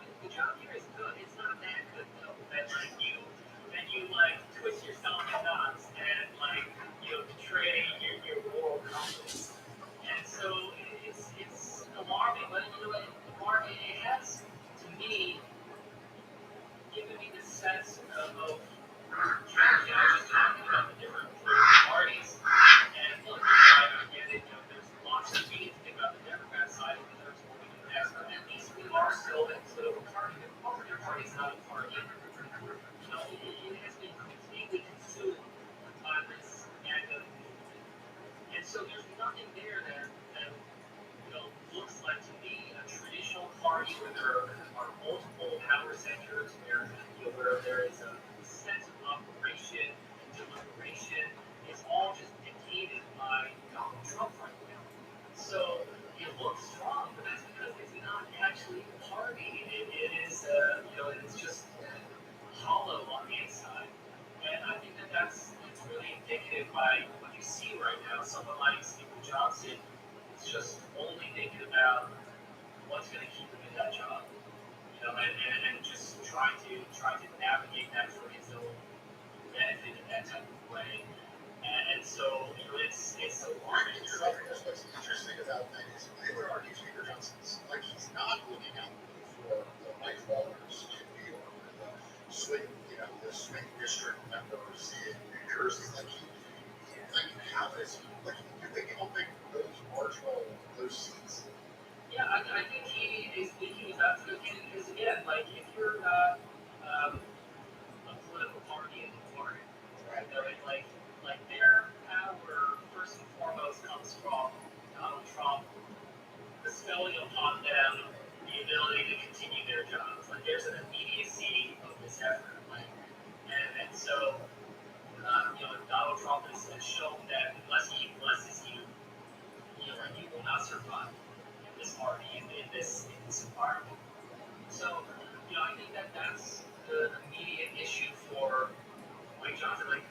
Speaker 19: here is good. It's not that good, though. That, like, you like, twist yourself in knots and, like, you know, betray your moral compass. And so it's alarming. But, you know, alarming, it has, to me, given me the sense of you know, just talking about the different political parties. And, look, I get it. You know, there's lots of we need to think about the Democrat side of the but at least we are still instead of a party. The Republican Party is not a party. You know, it has been completely consumed by this agenda movement. And so there's nothing there that you know, looks like to me a traditional party where there are multiple power centers, where, you know, where there is a sense of operation and deliberation. It's all just dictated by Donald Trump right now. So it looks strong, but that's because it's not actually a party. It is, you know, it's just hollow on the inside. And I think that's really indicative by what you see right now. Someone like Stephen Johnson is just only thinking about what's going to keep him in that job, you know, and just trying to navigate that for his own benefit in that type of way. And so, you know, it's alarming.
Speaker 17: What's interesting about that is I would argue Speaker Johnson's like he's not looking out for the Mike Wallers in New York or the swing district members in New Jersey. Like
Speaker 19: like if you're not a political party in the party, right? Like their power first and foremost comes from Donald Trump bestowing upon them the ability to continue their jobs. Like there's an immediacy of this effort, like, and so Donald Trump has shown that unless he blesses you, like you will not survive in this party in this environment. So I think that that's the immediate issue for Mike Johnson. Like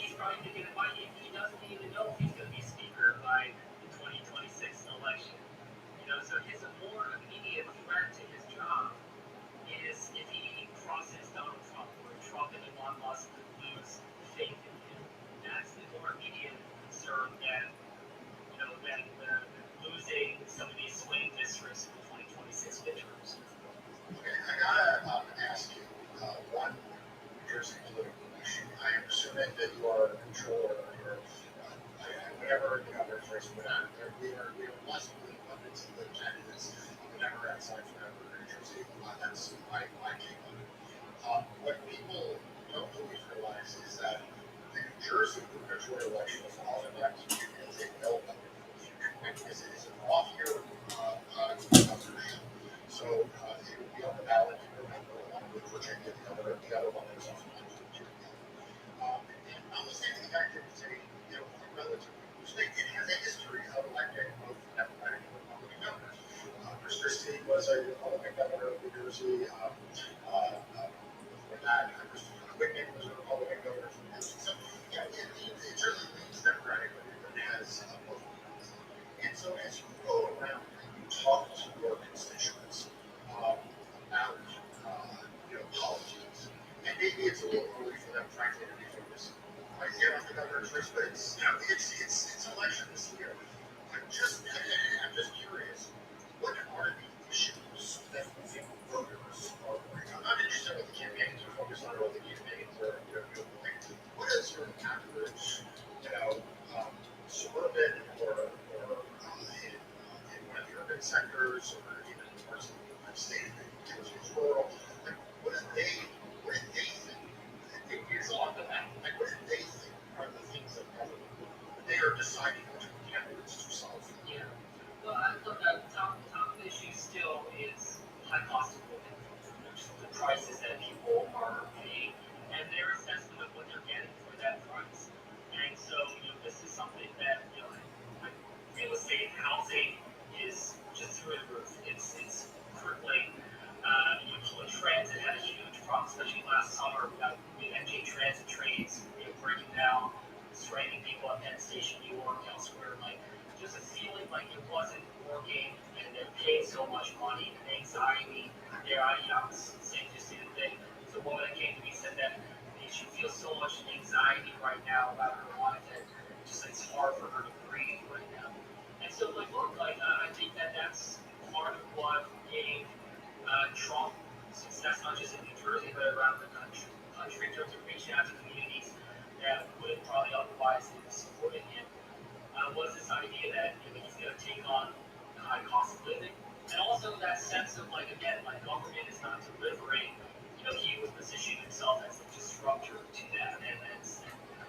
Speaker 19: he's probably thinking about he doesn't even know if he's going to be speaker by the 2026 election. So his more immediate threat to his job is if he crosses Donald Trump, or Trump and Elon Musk lose faith in him. That's the more immediate concern than losing some of these swing districts in the 2026 midterms.
Speaker 17: Okay, I gotta ask you one New Jersey political issue. I am assuming that you are a controller of your, whenever the governor's race went out, we are less abundance of the candidates on the Democrat side forever in New Jersey. That's my take on it. What people don't always realize is that the New Jersey gubernatorial election is all elect as a bellwether for the future, because it is an off-year governorship. So it will be on the ballot in November, along with Virginia, the other one is off the Virginia. And notwithstanding the fact that it's a relatively new state, it has a history of electing both Democratic and Republican governors. Chris Christie was a Republican governor of New Jersey. Before that, Christopher Whitney was a Republican governor of New Jersey. So it certainly leans Democratic, but it has both parties. And so as you go around and you talk to your constituents about politics, and maybe it's a little early for them, frankly, to be focused right here on the governor's race, but it's election this year. I'm just curious, what are the issues that you think voters are worried about? I'm not interested in what the campaigns are focused on or what the campaigns are doing. What is your average, suburban or in one of the urban sectors, or even in parts of the state that is rural? Like, what do they think? It's on the map. Like, what do they think are the things that they are deciding which candidates to solve?
Speaker 19: Yeah. Well, I thought that top issue still is high cost of living, the prices that people are paying, and their assessment of what they're getting for that price. And so, this is something that, like real estate, housing is just through the roof. It's crippling. Public transit had a huge problem, especially last summer. MJ Transit trains, breaking down, stranding people at Penn Station, New York, elsewhere. Like, just a feeling like it wasn't working, and they're paying so much money, and anxiety. I was saying just the other day, there's a woman that came to me and said that she feels so much anxiety right now about her life that it's hard for her to breathe right now. And so, I think that's part of what gave Trump success, not just in New Jersey, but around the country in terms of reaching out to communities that would probably otherwise have supported him, was this idea that he's going to take on the high cost of living, and also that sense of government is not delivering. He was positioning himself as a disruptor to that, and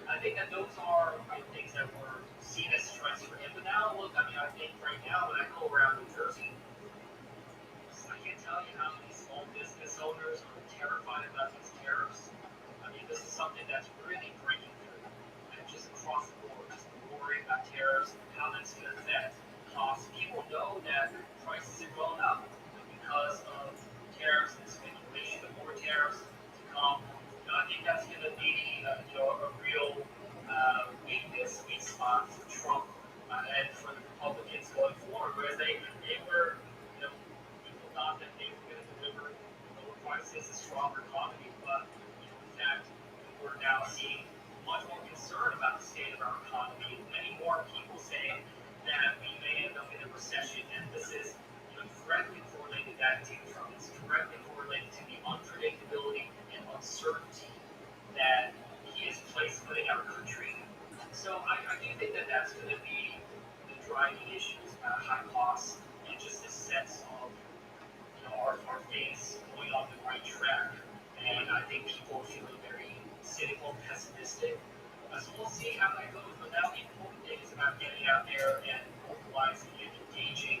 Speaker 19: I think that those are things that were seen as strengths for him. But now, I think right now when I go around New Jersey, I can't tell you how many small business owners are terrified about these tariffs. This is something that's really breaking through, and just across the board, just worrying about tariffs, how that's going to affect costs. People know that prices are going up because of tariffs and speculation of more tariffs to come. I think that's going to be a real weakness, weak spot for Trump and for the Republicans going forward, whereas they were, people thought that they were going to deliver lower prices, a stronger economy, but in fact, we're now seeing much more concern about the state of our economy. Many more people saying that we may end up in a recession, and this is directly correlated back to Trump. It's directly correlated to the unpredictability and uncertainty that he has putting our country in. So I do think that that's going to be the driving issues about high costs and just this sense of our face going going on the right track. And I think people are feeling very cynical and pessimistic. So we'll see how that goes. But now the important thing is about getting out there and mobilizing and engaging.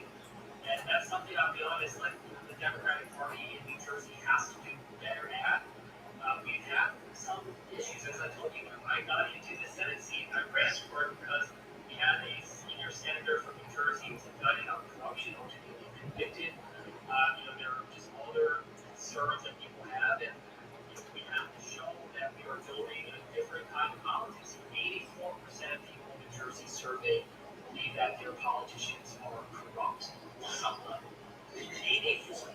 Speaker 19: And that's something, I'll be honest, like the Democratic Party in New Jersey has to do better at. We've had some issues, as I told you, when I got into the Senate seat. I ran for it because we had a senior senator from New Jersey who was indicted on corruption, ultimately convicted. There are just other concerns that people have, and we have to show that we are building a different kind of politics. 84% of people in New Jersey surveyed believe that their politicians are corrupt to some level. 84.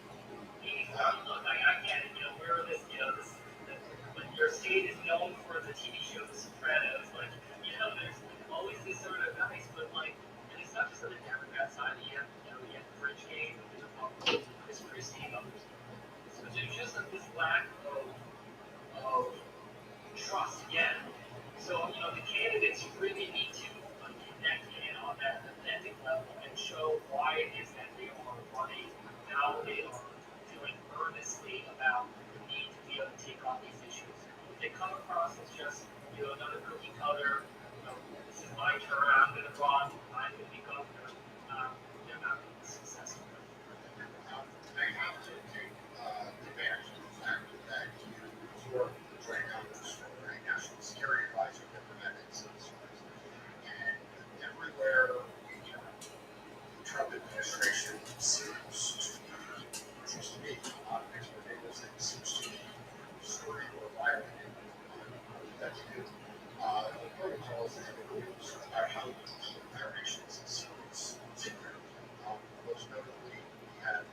Speaker 19: 84. Look, I get it. We're this, when your state is known for the TV show The Sopranos, there's always this sort of nice, but and it's not just on the Democrat side. You have the French game, the Republicans, Chris Christie, and others. So there's just this lack of trust again. So, the candidates really need to connect in on that authentic level and show why it is that they are running, how they are feeling earnestly about the need to be able to take on these issues. If they come across as just, another cookie cutter, this is my turn, I'm going to run, I'm going to be governor, they're not going to be successful.
Speaker 2: I have to take advantage of the fact that you were trained numbers for a national security advisor that prevented citizens. And everywhere the Trump administration seems to be, which used to be a lot of expert data, seems to be story or violent that you do. The protocols and the rules about how to keep our nation's secret. Most notably, we had a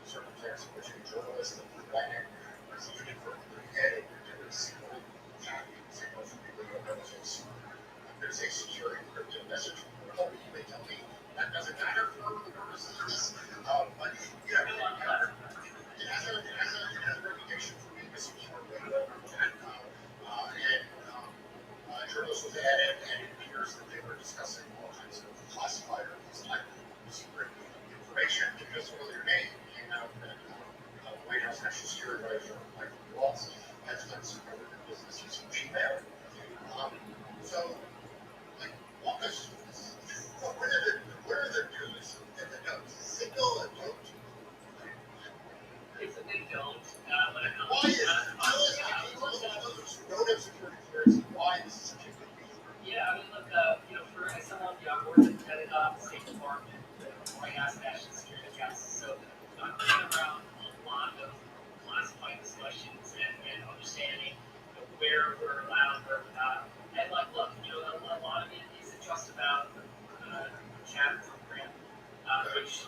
Speaker 2: circumstance in which a journalist of the Atlantic was even for a single signal from the radio intelligence. There's a secure encrypted message. Oh, you may tell me that doesn't matter for the purposes of this. But it has a reputation for being a secure radio. And journalists was added, and it appears that they were discussing all kinds of classified or secret information because earlier May came out that the White House National Security Advisor Michael Waltz has done some government business using Gmail. So, walk us through this. Where are the do's and the don'ts? Signal and don't.
Speaker 19: It's a big don't.
Speaker 2: Why is it? Those who don't have security clearance, why is this such a big deal?
Speaker 19: Yeah, look, for someone, I've worked at the Pentagon, the State Department, the White House National Security Council, so I've been around a lot of classified discussions and understanding where we're allowed, where we're not. And look, a lot of it isn't just about the chat program, which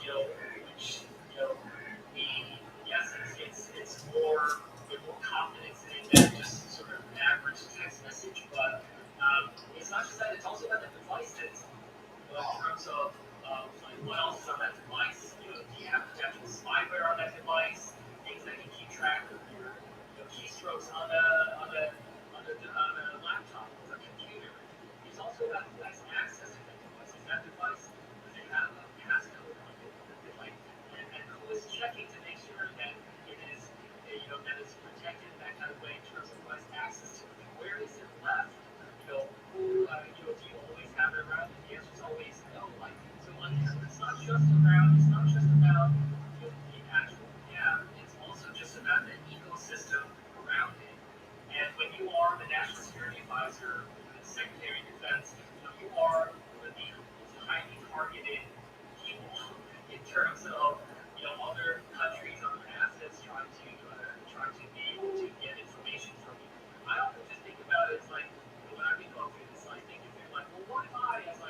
Speaker 19: it's more, with more confidence in than just sort of an average text message, but it's not just that, it's also about the device that it's on. In terms of what else is on that device, do you have potential spyware on that device, things that can keep track of your keystrokes on a laptop or a computer. It's also about who has access to that device. Is that device, does it have a passcode on it? And who is checking to make sure that it is, that it's protected in that kind of way in terms of who has access to it? Where is it left? Do you always have it around? And the answer is always no. It's not just about the actual app. It's also just about the ecosystem around it. And when you are the National Security Advisor, the Secretary of Defense, you are the highly targeted people in terms of other countries, other assets trying to be able to get information from you. I often just think about it as when I read about it, it's thinking through well, what if I, as a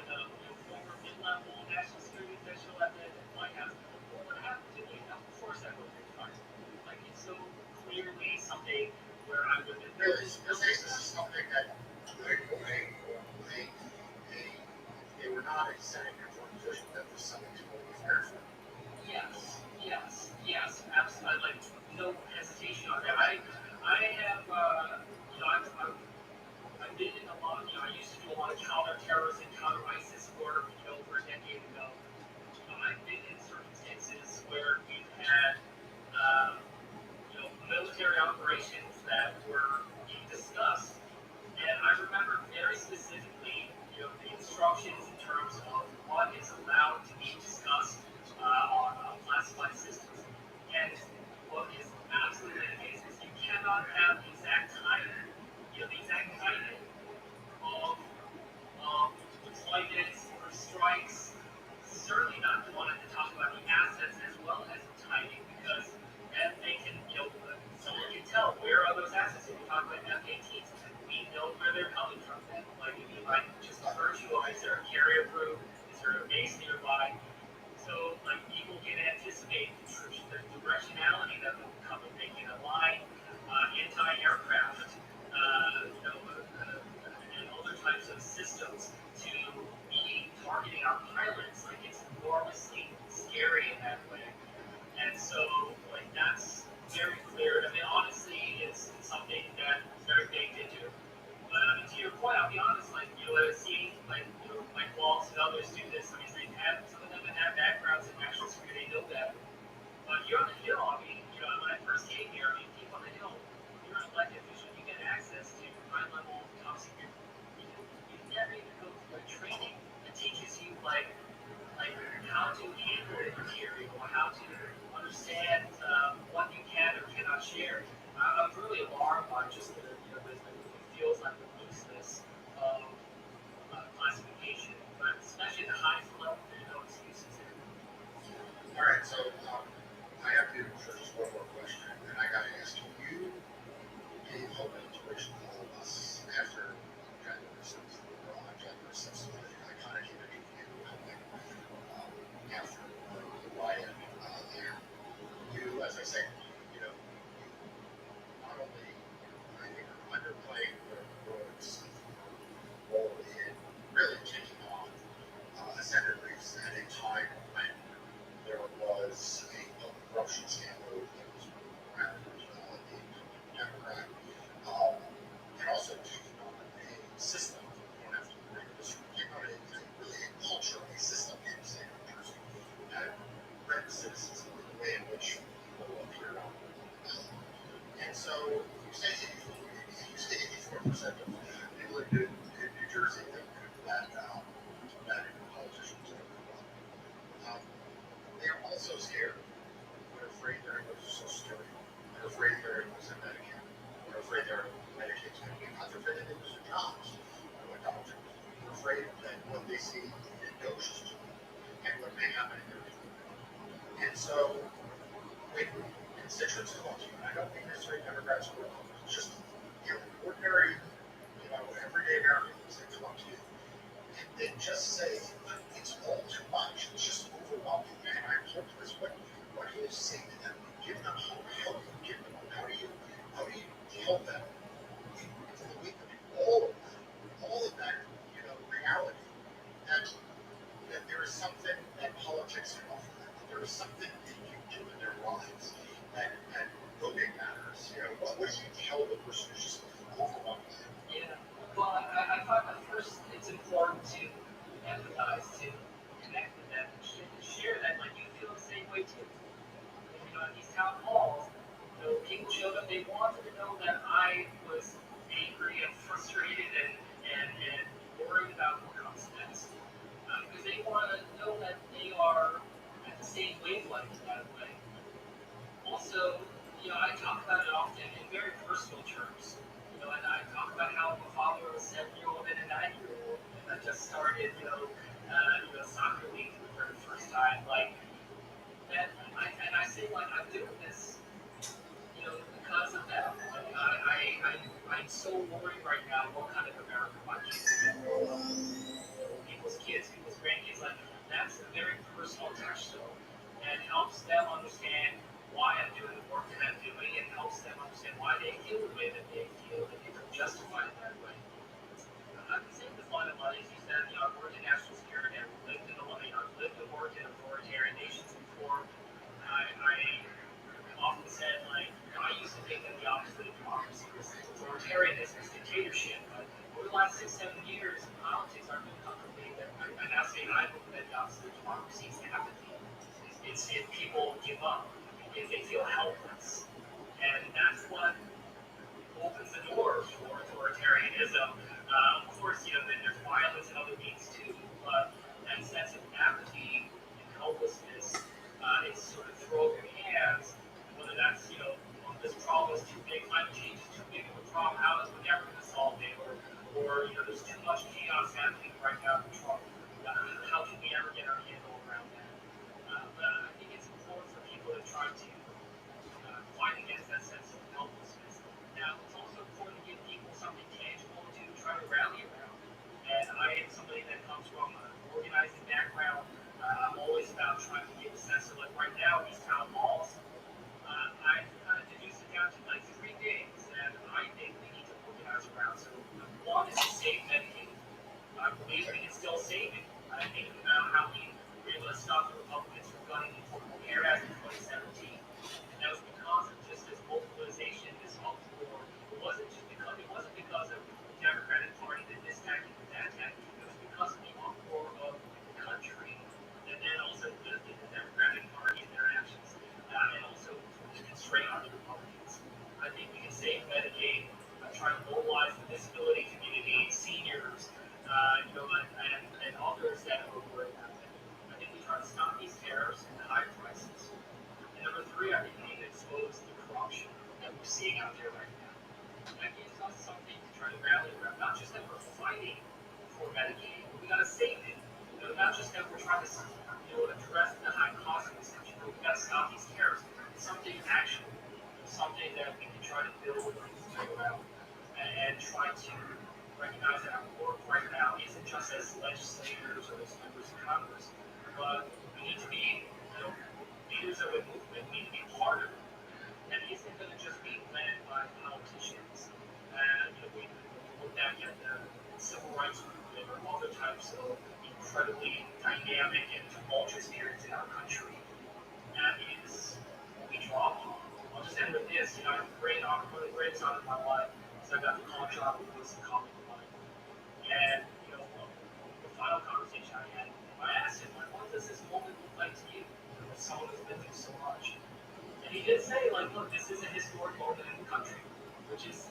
Speaker 19: former mid-level national security official at the White House, what would happen to me? Of course I would be fired. It's so clearly something where I would have been.
Speaker 2: This is something that they were not a Senate control position, that was something to be prepared for.
Speaker 19: Yes, absolutely. No hesitation on that. I have, I've been in a lot. I used to do a lot of counterterrorism, counter-ISIS work, over a decade ago. I've been in circumstances where we've had, operations that were being discussed. And I remember very specifically, the instructions in terms of what is allowed to be discussed on classified systems. And what is absolutely amazing is you cannot have the exact timing, the exact timing of deployments or strikes. Certainly not wanting to talk about the assets as well as the timing, because then they can, someone can tell where are those assets. If you talk about F-18s, we know where they're coming from. Like, if you like just virtualize, is there a carrier group? Is there a base nearby? So, like, people can anticipate the directionality that will come with making a line, anti-aircraft, and other types of systems to be targeting our pilots. Like, it's enormously scary in that way. And so, like, that's very clear. I mean, honestly, it's something that is very baked into it. But I mean, to your point, I'll be honest, like, I've seen, like, Mike Waltz and others do this. I mean, some of them have backgrounds in national security, they know that. But you're on the Hill. I mean, when I first came here, I mean, people on the Hill, you're an elected official, you get access to high level top secret. You never even go through a training that teaches you, like how to handle material, how to understand what you can or cannot share. I'm really alarmed by just the it feels like the looseness of classification, but especially at the highest level, there's no excuses there.
Speaker 17: All right, so I have to for just one more question, and I got to ask you. Gave hope and inspiration to all of us after January 6th. January 6th, I kind of came to you helping after the riot there. You, as I say, not only I think are underplaying the roads role in really taking on ascendant reefs at a time when there was a corruption scandal that was around the Democrat, and also taking on a system. You don't have to agree with this. Taking on really a culture, a system in the state of New Jersey that red citizens in the way in which people appear on the ballot. And so you say 84% of people in New Jersey think that politicians are corrupt. They are also scared. They're afraid they're going to lose Social Security. They're afraid they're going to lose their Medicare. They're afraid their Medicaid's going to be cut. They're afraid they're going to lose their jobs. They're afraid that what they see in Goshen's and what may happen in their community. And so when constituents call to you, and I don't mean necessarily Democrats or Republicans, just ordinary, everyday Americans that come up to you, and they just say, it's all too much, it's just overwhelming. And I'm told this, what do you say to them? Give them hope. How do you give them hope? How do you tell them in the week of all of that, reality, that there is something that politics can offer them, that there is something they can do in their lives that voting matters. What do you tell the person who's just overwhelmed?
Speaker 19: Yeah, well, I thought at first it's important to empathize, to connect with them, and share that, like, you feel the same way too. And, at these town halls, people showed up, they wanted to know that I was angry and frustrated and worried about what comes next. Because they want to know that they are at the same wavelength that way. Also, I talk about it often in very personal terms. And I talk about how I'm a father of a 7-year-old and a 9-year-old, and I just started, soccer league for the first time. And I say, like, I'm doing this, because of them. I'm so worried right now what kind of America my kids are going to grow up. People's kids, people's grandkids, like, that's a very personal touchstone, and helps them understand why I'm doing the work that I'm doing, and helps them understand why they feel the way that they feel, that they can justify it that way. I'm saying the bottom line is that, I've worked in national security, I've lived and worked in authoritarian nations before. I often said, like, I used to think that the opposite of democracy was authoritarianism, was dictatorship, but over the last 6-7 years, politics aren't going to come from me. I'm not saying I believe that the opposite of democracy is apathy. It's if people give up, if they feel helpless. And that's what safe Medicaid, trying to mobilize the disability community, seniors, and others that are worried about it. I think we try to stop these tariffs and the high prices. And number three, I think we need to expose the corruption that we're seeing out there right now. That gives us something to try to rally around. Not just that we're fighting for Medicaid, but we got to save it. Not just that we're trying to address the high cost of this country, but we got to stop these tariffs. Something actual, something that we can try to build around and try to recognize that our work right now isn't just as legislators or as members of Congress, but we need to be leaders of a movement. We need to be part of it. And it isn't going to just be led by politicians. We look back at the civil rights movement or other types of incredibly dynamic and tumultuous periods in our country. That is what we draw upon. I'll just end with this. One of the greatest honors of my life is I got the call job with this colleague of mine. And, the final conversation I had, I asked him, what does this moment look like to you? As someone who's been through so much. And he did say, look, this is a historic moment in the country, which is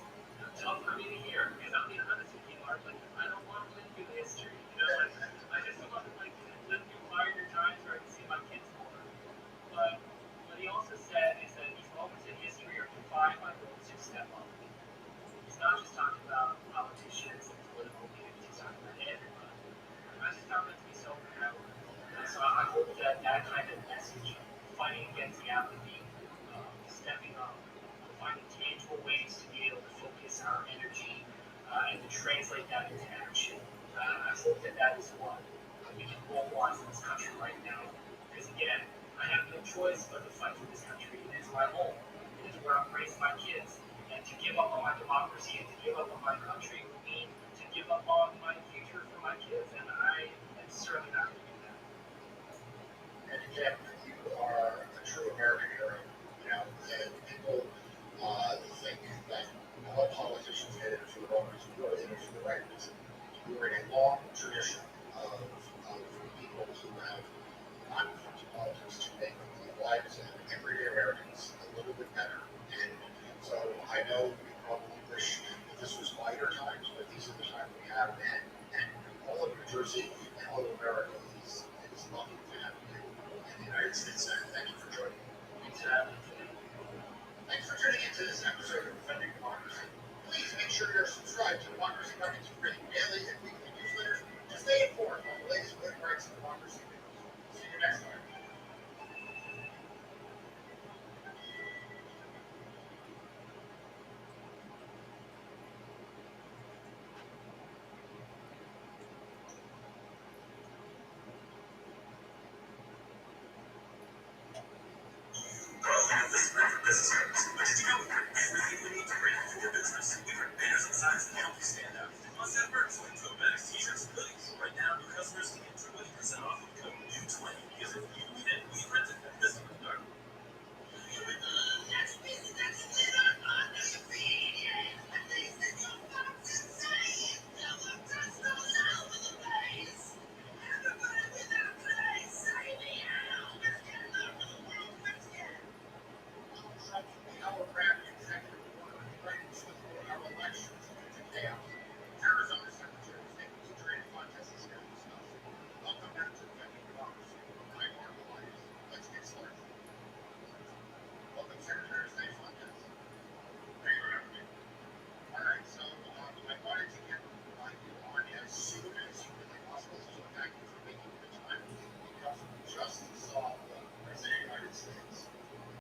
Speaker 19: tough for me to hear, because I'm being honest with you, Mark. I don't want to live through the history. I just want to live through quieter times where I can see my kids more. But what he also said is that these moments in history are defined by those who step up. He's not just talking about politicians and political leaders, he's talking about everybody. And I just found that to be so powerful. And so I hope that kind of message, fighting against the apathy, stepping up, finding tangible ways to be able to focus our energy and to translate that into action. I hope that is what we can mobilize in this country right now. Because again, I have no choice but to fight for this country. It is my home. It is where I've raised my kids. And to give up on my democracy and to give up on my country would mean to give up on my future for my kids. And I am certainly not going to do that.
Speaker 17: And again, you are a true American hero. And people think that all politicians get it for the wrong reason. You are in it for the right reason. You are in a long tradition of people who have not come to politics to make the lives of everyday Americans a little bit better. And so I know you probably wish that this was lighter times, but these are the times we have. And all of New Jersey and all of America is lucky to have you in the United States. Thank you for joining me.
Speaker 19: Thanks for having me today.
Speaker 17: Thanks for tuning into this episode of